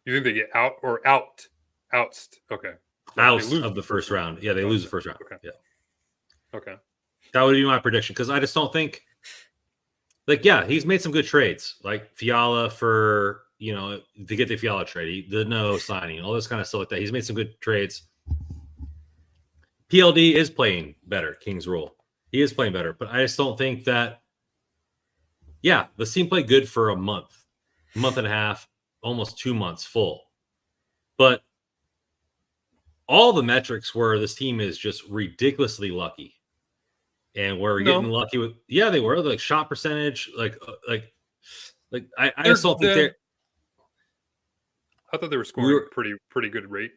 You think they get out or out? Oust. Okay. Out of the first round. Yeah, they lose the first round. Okay. Yeah. Okay. That would be my prediction, because I just don't think he's made some good trades, like Fiala for, to get the Fiala trade, the no signing, all this kind of stuff like that. He's made some good trades. PLD is playing better, King's rule. He is playing better, but I just don't think that, the team played good for a month and a half, almost 2 months full. But all the metrics were this team is just ridiculously lucky. and we're No. getting lucky with. Yeah, they were like shot percentage, like I They're- just don't think they're. I thought they were We scoring were, pretty good rate.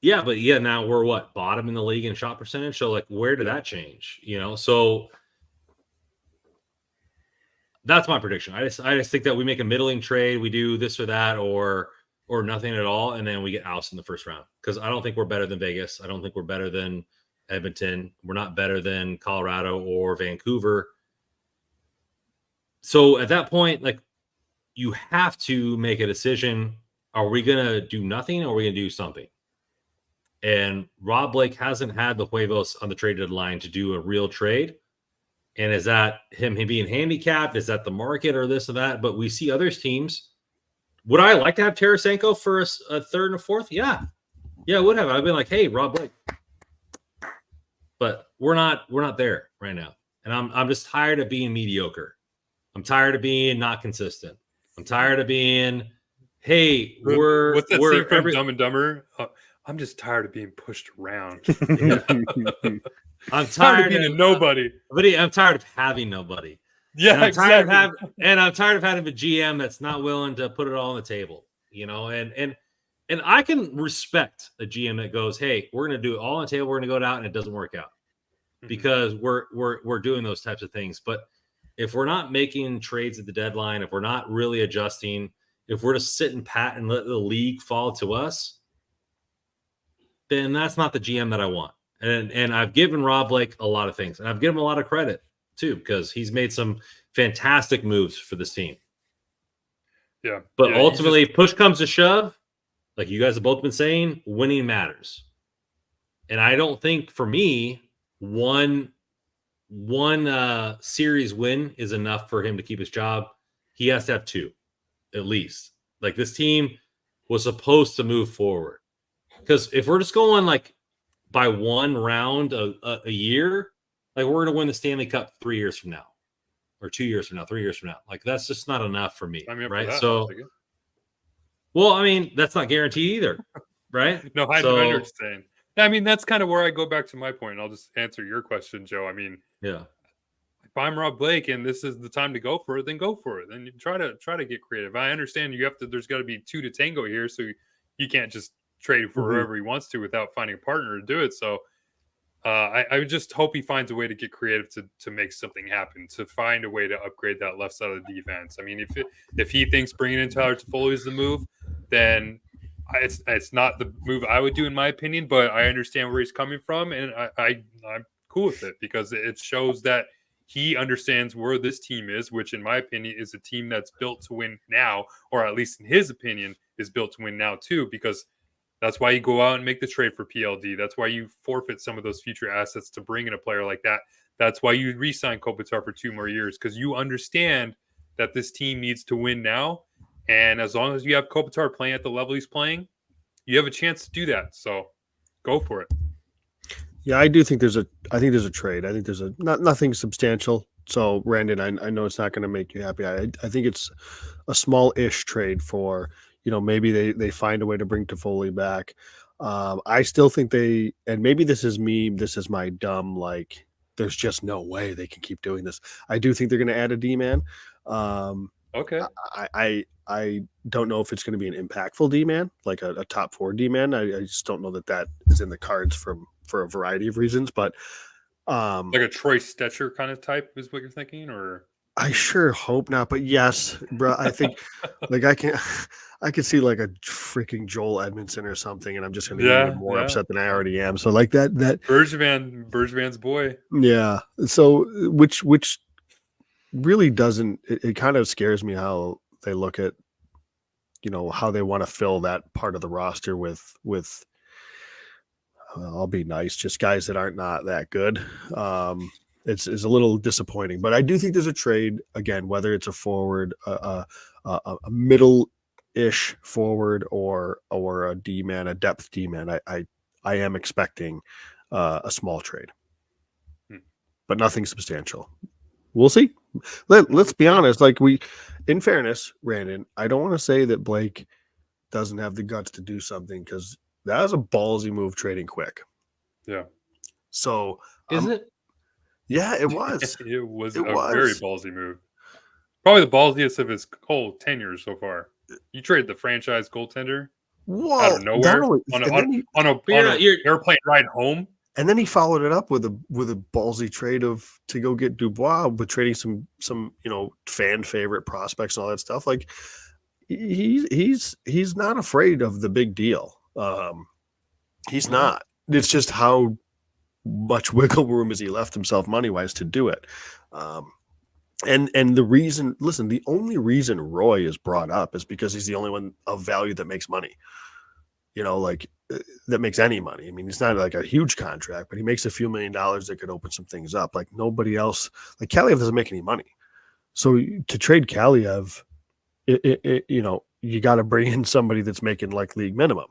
yeah, but yeah, now we're what, bottom in the league in shot percentage. So like, where did Yeah. that change? You know, so that's my prediction. I just think that we make a middling trade, we do this or that, or nothing at all, and then we get ousted in the first round. Because I don't think we're better than Vegas. I don't think we're better than Edmonton. We're not better than Colorado or Vancouver. So at that point, like, you have to make a decision. Are we gonna do nothing, or are we gonna do something? And Rob Blake hasn't had the huevos on the trade deadline to do a real trade. And is that him being handicapped? Is that the market or this or that? But we see other teams. Would I like to have Tarasenko for a third and a fourth? Yeah. Yeah, I would have. I've been like, hey, Rob Blake. But we're not there right now. And I'm just tired of being mediocre. I'm tired of being not consistent. I'm tired of being, hey, What's that scene from every, Dumb and Dumber? I'm just tired of being pushed around. yeah. I'm Tired of being a nobody. I'm tired of having nobody. Yeah, and I'm exactly. I'm tired of having a GM that's not willing to put it all on the table, you know. And I can respect a GM that goes, "Hey, we're going to do it all on the table. We're going to go out, and it doesn't work out because we're doing those types of things." But if we're not making trades at the deadline, if we're not really adjusting, if we're just sitting pat and let the league fall to us, then that's not the GM that I want. And I've given Rob Blake a lot of things, and I've given him a lot of credit too, because he's made some fantastic moves for this team. Yeah. But ultimately, push comes to shove, like you guys have both been saying, winning matters. And I don't think for me, one series win is enough for him to keep his job. He has to have two, at least. Like, this team was supposed to move forward. Because if we're just going like by one round a year, like, we're going to win the Stanley Cup 3 years from now, or 2 years from now, 3 years from now. Like, that's just not enough for me, right? So, well, I mean, that's not guaranteed either, right? No, I understand. I mean, that's kind of where I go back to my point. And I'll just answer your question, Joe. I mean, yeah, if I'm Rob Blake and this is the time to go for it, then go for it. Then you try to get creative. I understand there's got to be two to tango here, so you can't just trade for whoever he wants to without finding a partner to do it. So I would just hope he finds a way to get creative to make something happen, to find a way to upgrade that left side of the defense. I mean, if he thinks bringing in Tyler Toffoli is the move, then it's not the move I would do, in my opinion. But I understand where he's coming from, and I'm cool with it because it shows that he understands where this team is, which in my opinion is a team that's built to win now, or at least in his opinion is built to win now too, because that's why you go out and make the trade for PLD. That's why you forfeit some of those future assets to bring in a player like that. That's why you re-sign Kopitar for 2 more years, because you understand that this team needs to win now. And as long as you have Kopitar playing at the level he's playing, you have a chance to do that. So go for it. Yeah, I do think there's a trade. I think there's nothing substantial. So, Brandon, I know it's not going to make you happy. I think it's a small-ish trade for, maybe they find a way to bring Toffoli back. I still think and maybe this is my dumb, like, there's just no way they can keep doing this. I do think they're going to add a D-man. Okay. I don't know if it's going to be an impactful D-man, like a top 4 D-man. I just don't know that is in the cards for a variety of reasons, but like a Troy Stetcher kind of type is what you're thinking, or I sure hope not. But yes, bro, I think like I could see like a freaking Joel Edmondson or something, and I'm just going to get even more upset than I already am. So like that Bergevin's boy. Yeah. So which really doesn't, it kind of scares me how they look at, how they want to fill that part of the roster with I'll be nice, just guys that aren't not that good. It's a little disappointing, but I do think there's a trade again, whether it's a forward, a middle-ish forward, or a D-man, a depth D-man. I am expecting a small trade, but nothing substantial. We'll see. Let's be honest. Like, in fairness, Brandon, I don't want to say that Blake doesn't have the guts to do something, because that was a ballsy move trading quick. Yeah. So is it? Yeah, it was. It was It a very was. ballsy move. Probably the ballsiest of his whole tenure so far. You trade the franchise goaltender out Well, of not nowhere only, on a and then he on a But you're on not, a you're airplane ride home. followed it up with a ballsy trade to go get Dubois, with trading some fan favorite prospects and all that stuff. Like he's not afraid of the big deal. He's No. not. It's just how much wiggle room has he left himself money wise to do it. And the reason, listen, the only reason Roy is brought up is because he's the only one of value that makes money. That makes any money. I mean, it's not like a huge contract, but he makes a few $1 million that could open some things up. Like nobody else, like Kaliev doesn't make any money. So to trade Kaliev, you got to bring in somebody that's making like league minimum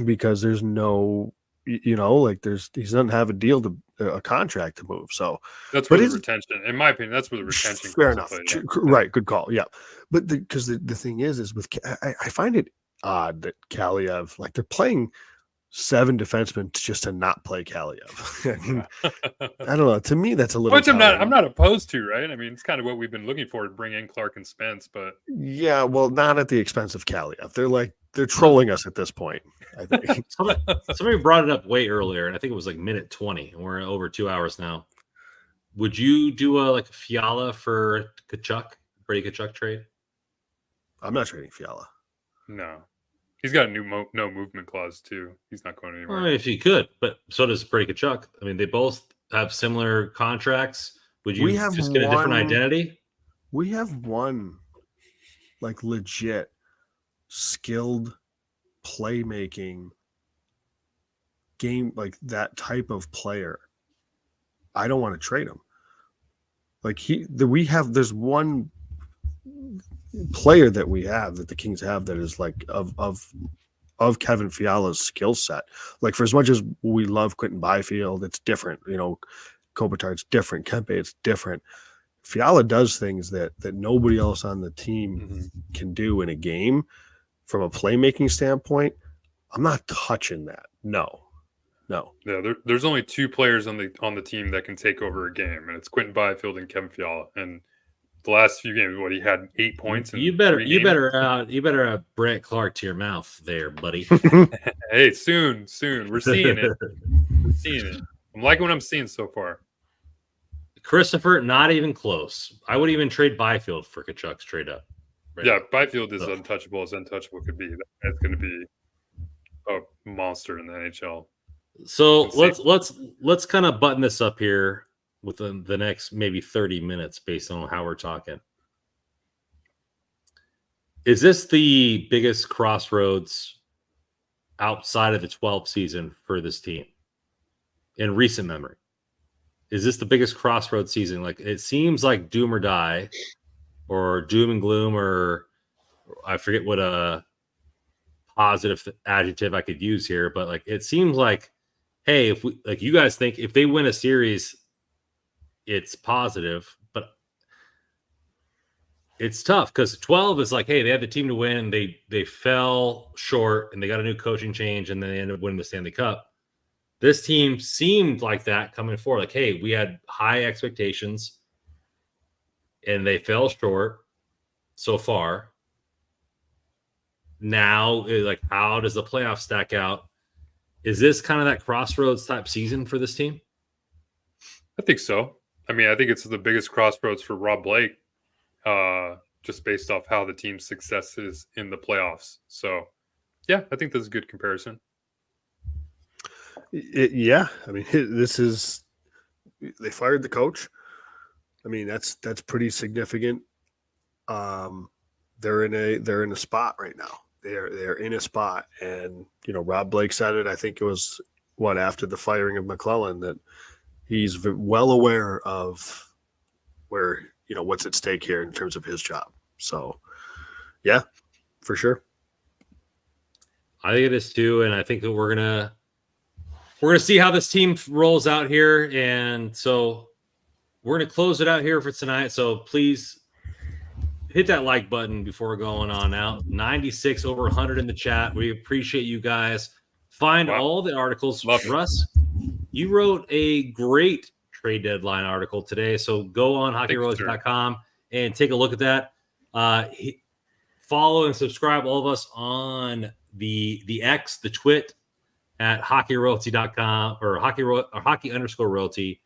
because there's no, he doesn't have a contract to move. So That's but where the it's retention, in my opinion, that's where the retention fair comes enough. into play. Right. Good call. Yeah. But because the thing is with, I find it odd that Kaliev, like they're playing 7 defensemen just to not play Kaliev. I mean, I don't know. To me, that's a little. Which I'm not opposed to, right? I mean, it's kind of what we've been looking for to bring in Clark and Spence, but Yeah, well, not at the expense of Kaliev. They're trolling us at this point, I think. somebody brought it up way earlier, and I think it was like minute 20, and we're over 2 hours now. Would you do a Fiala for Kachuk, Brady Kachuk trade? I'm not trading Fiala. no. He's got a new no movement clause too. He's not going anywhere. Well, if you could, but so does Brady Kachuk. I mean, they both have similar contracts. Would you just get a different identity? We have one like legit skilled playmaking game, like that type of player. I don't want to trade him. Like there's one player that we have that the Kings have that is like of Kevin Fiala's skill set. Like for as much as we love Quentin Byfield, it's different. Kopitar's different. Kempe, it's different. Fiala does things that nobody else on the team can do in a game. From a playmaking standpoint, I'm not touching that. No. Yeah, there's only 2 players on the team that can take over a game, and it's Quentin Byfield and Kevin Fiala. And the last few games, he had 8 points. You better have Brent Clark to your mouth there, buddy. Hey, soon. We're seeing it. I'm liking what I'm seeing so far. Christopher, not even close. I would even trade Byfield for Kachuk's trade up. Right now. Byfield is untouchable as untouchable could be. That's going to be a monster in the NHL. So let's kind of button this up here within the next maybe 30 minutes based on how we're talking. Is this the biggest crossroads outside of the 12th season for this team in recent memory? Is this the biggest crossroads season? Like it seems like doom or die or doom and gloom, or I forget what a positive adjective I could use here, but like it seems like, hey, if we you guys think if they win a series, it's positive, but it's tough because 12 is like, hey, they had the team to win, and they fell short, and they got a new coaching change, and then they ended up winning the Stanley Cup. This team seemed like that coming forward, like, hey, we had high expectations, and they fell short so far. Now, like, how does the playoff stack out? Is this kind of that crossroads type season for this team? I think so. I mean, I think it's the biggest crossroads for Rob Blake, just based off how the team's success is in the playoffs. So, yeah, I think that's a good comparison. Yeah, I mean, they fired the coach. I mean, that's pretty significant. They're in a spot right now. They're in a spot, and Rob Blake said it. I think it was after the firing of McClellan that he's well aware of where what's at stake here in terms of his job. So, yeah, for sure. I think it is too, and I think that we're gonna see how this team rolls out here, and so we're gonna close it out here for tonight. So please hit that like button before going on out. 96 over 100 in the chat. We appreciate you guys. Find all the articles. Russ, you wrote a great trade deadline article today. So go on Thank you, sir. hockeyroyalty.com and take a look at that. Follow and subscribe all of us on the X, the Twit at hockeyroyalty.com or hockey_royalty,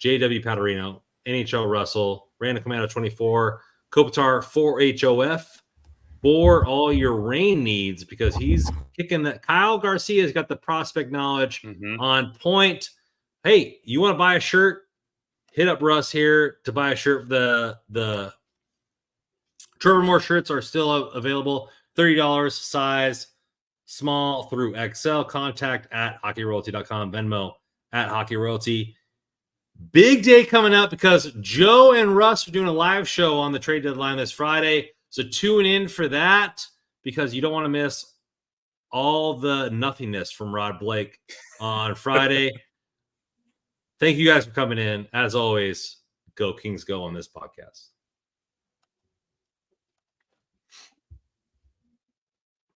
JW Paterino, NHL Russell, Random Commando 24, Kopitar 4HOF for all your rain needs, because he's kicking that. Kyle Garcia's got the prospect knowledge on point. Hey, you want to buy a shirt? Hit up Russ here to buy a shirt. The Trevor Moore shirts are still available. $30, size small through XL. Contact at hockeyroyalty.com, Venmo at hockeyroyalty. Big day coming up because Joe and Russ are doing a live show on the trade deadline this Friday. So tune in for that, because you don't want to miss all the nothingness from Rod Blake on Friday. Thank you guys for coming in. As always, go Kings go on this podcast.